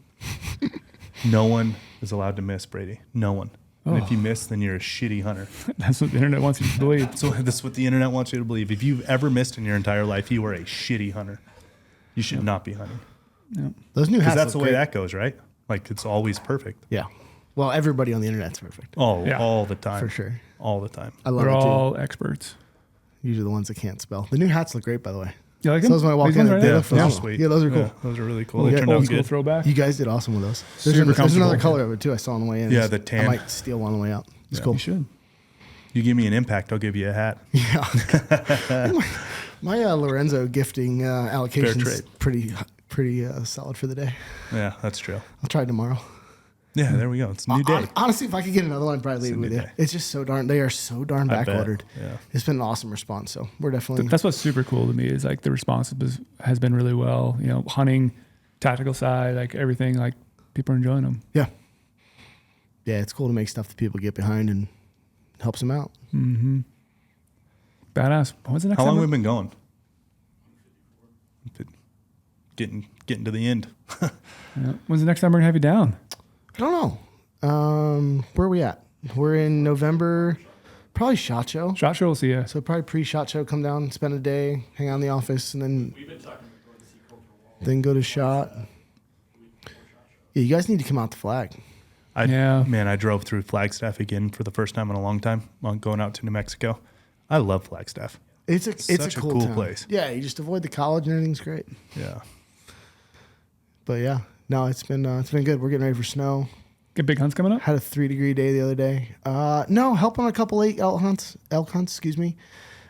No one is allowed to miss, Brady. No one. And Oh. if you miss, then you're a shitty hunter. That's what the internet wants you to believe. So that's what the internet wants you to believe. If you've ever missed in your entire life, you are a shitty hunter. You should not be hunting. Yeah. Those new Because hats that's the look way great. that goes, right? Like it's always perfect. Yeah. Well, everybody on the internet's perfect. Oh, Yeah. all the time. For sure. All the time. I love We're it too. all experts. Usually the ones that can't spell. The new hats look great, by the way. You like So them? those when I walk These in, ones right they now? look those phenomenal. are sweet. Yeah, those are cool. Those are really cool. Well, They yeah, turned old out School good. throwback. You guys did awesome with those. Super There's another comfortable. color of it too. I saw on the way in. Yeah, the tan. I might steal one on the way out. It's Yeah. cool. You should. You give me an impact, I'll give you a hat. Yeah. My Lorenzo gifting allocation is trade. pretty solid for the day. Yeah, that's true. I'll try tomorrow. Yeah, there we go. It's a new day. Honestly, if I could get another one, I'd probably leave it with you. day. It's just so darn. They are so darn I bet. back-ordered. Yeah. It's been an awesome response. So we're definitely. That's what's super cool to me is like the response has been really well. You know, hunting, tactical side, like everything. Like people are enjoying them. Yeah. Yeah, it's cool to make stuff that people get behind and helps them out. Mm-hmm. Badass. When's the next How long time? have we been going? Getting to the end. Yeah. When's the next time we're gonna have you down? I don't know. Where are we at? We're in November. Probably SHOT Show. Shot show will see you. So probably pre-SHOT Show, come down, spend a day, hang out in the office, and then We've been talking about going to see Cultural Wall. then go to SHOT. Yeah, you guys need to come out the flag. Man, I drove through Flagstaff again for the first time in a long time. On going out to New Mexico. I love Flagstaff. It's Such a a cool, cool town. place. Yeah, you just avoid the college and everything's great. Yeah. But yeah, no, it's been good. We're getting ready for snow. Get big hunts coming up. Had a 3-degree day the other day. No, helping a couple elk hunts. Excuse me.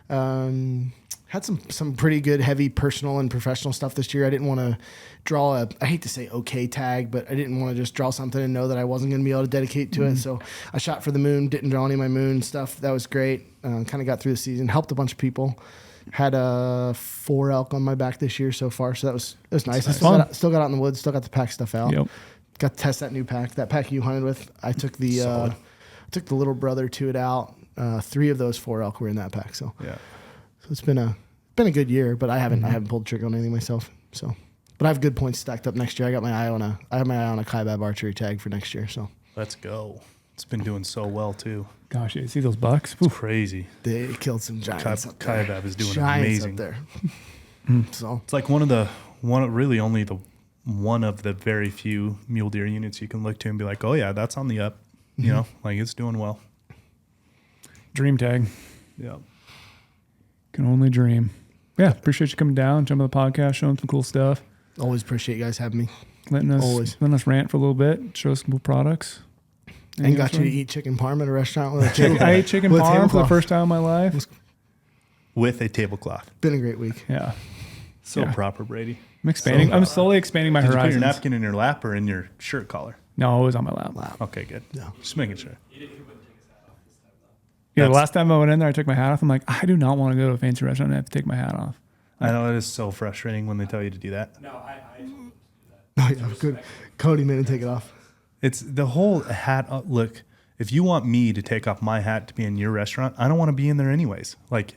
Had some pretty good heavy personal and professional stuff this year. I didn't want to draw I hate to say okay tag, but I didn't want to just draw something and know that I wasn't going to be able to dedicate to it. So I shot for the moon, didn't draw any of my moon stuff. That was great. Kind of got through the season, helped a bunch of people. Had 4 elk on my back this year so far, so it was nice. I still got out in the woods, still got to pack stuff out. Yep. Got to test that new pack. That pack you hunted with, I took the little brother to it out. 3 of those 4 elk were in that pack. So Yeah. it's been a good year, but I haven't pulled the trigger on anything myself. So, but I have good points stacked up next year. I have my eye on a Kaibab archery tag for next year. So Let's go. It's been doing so well too. Gosh, you see those bucks? It's crazy. they killed some giants up there. Kaibab is doing Giants amazing. up there. So It's like one of the very few mule deer units you can look to and be like, oh yeah, that's on the up. You know, like it's doing well. Dream tag. Yeah. Can only dream. Yeah, appreciate you coming down, jumping on the podcast, showing some cool stuff, always appreciate you guys having me. letting us rant for a little bit, show us some cool products. And got you to eat chicken parm at a restaurant with a chicken. I ate chicken with a parm for the tablecloth. first time in my life. With a tablecloth. Been a great week. Yeah. So Yeah. proper, Brady. I'm expanding. I'm slowly expanding my Did you put horizons. your napkin in your lap or in your shirt collar? No, it was on my lap. Okay, good. Yeah. Just making sure. Yeah, the That's- last time I went in there, I took my hat off. I'm like, I do not want to go to a fancy restaurant and have to take my hat off. I know it is so frustrating when they tell you to do that. No, I told him Oh yeah, good. Cody made him take it off. It's the whole hat. Look, if you want me to take off my hat to be in your restaurant, I don't want to be in there anyways. Like,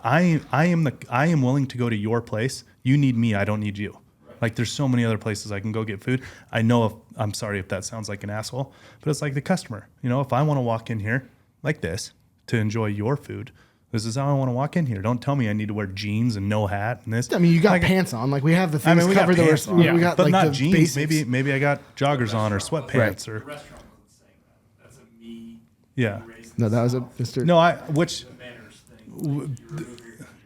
I am willing to go to your place. You need me. I don't need you. Like, there's so many other places I can go get food. I know I'm sorry if that sounds like an asshole, but it's like the customer. You know, if I want to walk in here like this to enjoy your food, this is how I want to walk in here. Don't tell me I need to wear jeans and no hat and this. I mean, you got Like, pants on. Like we have the I things mean, we got covered. pants on. We got but like not the jeans. basics. Maybe I got joggers on or sweatpants the or restaurant wasn't saying that. That's a me. yeah. raising No, that was a South Mr. No, which manners thing. Like, you remove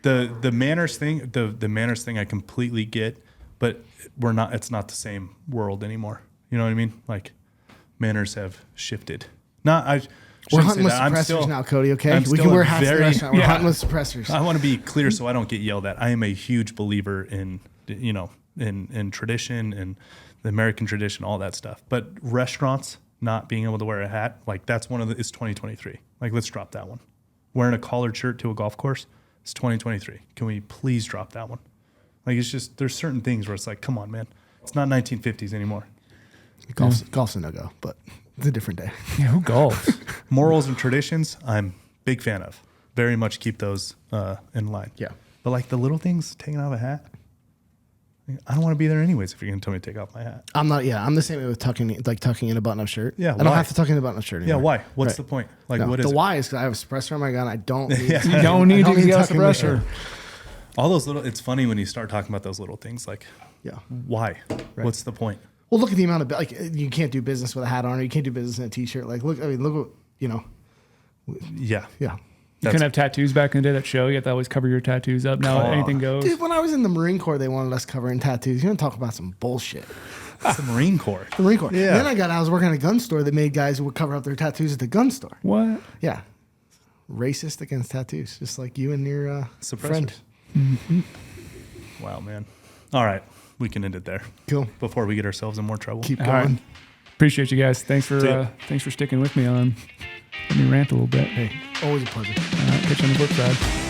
your the manners thing, the manners thing I completely get, but we're not. It's not the same world anymore. You know what I mean? Like manners have shifted. We're shouldn't hunting say with that. I'm suppressors still- now, Cody. Okay, I'm we still can a wear hats at the very- restaurant. We're Yeah. hunting with suppressors. I want to be clear so I don't get yelled at. I am a huge believer in in tradition and the American tradition, all that stuff. But restaurants not being able to wear a hat, like that's it's 2023. Like let's drop that one. Wearing a collared shirt to a golf course, it's 2023. Can we please drop that one? Like it's just there's certain things where it's like, come on, man. It's not 1950s anymore. Golf's a no-go, but it's a different day. Yeah, who golfs? Morals and traditions, I'm big fan of. Very much keep those in line. Yeah. But like the little things, taking off a hat, I don't want to be there anyways if you're going to tell me to take off my hat. I'm not. Yeah, I'm the same way with tucking in a button-up shirt. Yeah, I don't why? have to tuck in a button-up shirt Yeah, anymore. why? What's Right. the point? Like, No, what is the it? why is because I have a suppressor on my gun. I don't need. Yeah. You don't need to get a tuck in my suppressor. shirt. All those little, it's funny when you start talking about those little things. Like, Yeah. why? What's the point? Well, look at the amount of like you can't do business with a hat on, or you can't do business in a t-shirt. Like, look what you know. Yeah. Yeah. You couldn't have tattoos back in the day that show. You have to always cover your tattoos up. Now Oh. anything goes. Dude, when I was in the Marine Corps, they wanted us covering tattoos. You want to talk about some bullshit? It's the Marine Corps. The Marine Corps. Yeah. Then I was working at a gun store that made guys who would cover up their tattoos at the gun store. What? Yeah. Racist against tattoos, just like you and your Suppressors. friend. Wow, man. All right. We can end it there Cool. before we get ourselves in more trouble. Keep All going. right. Appreciate you guys. Thanks See ya. for sticking with me on. Let me rant a little bit. Hey, always a pleasure. All right, catch you on the flip side.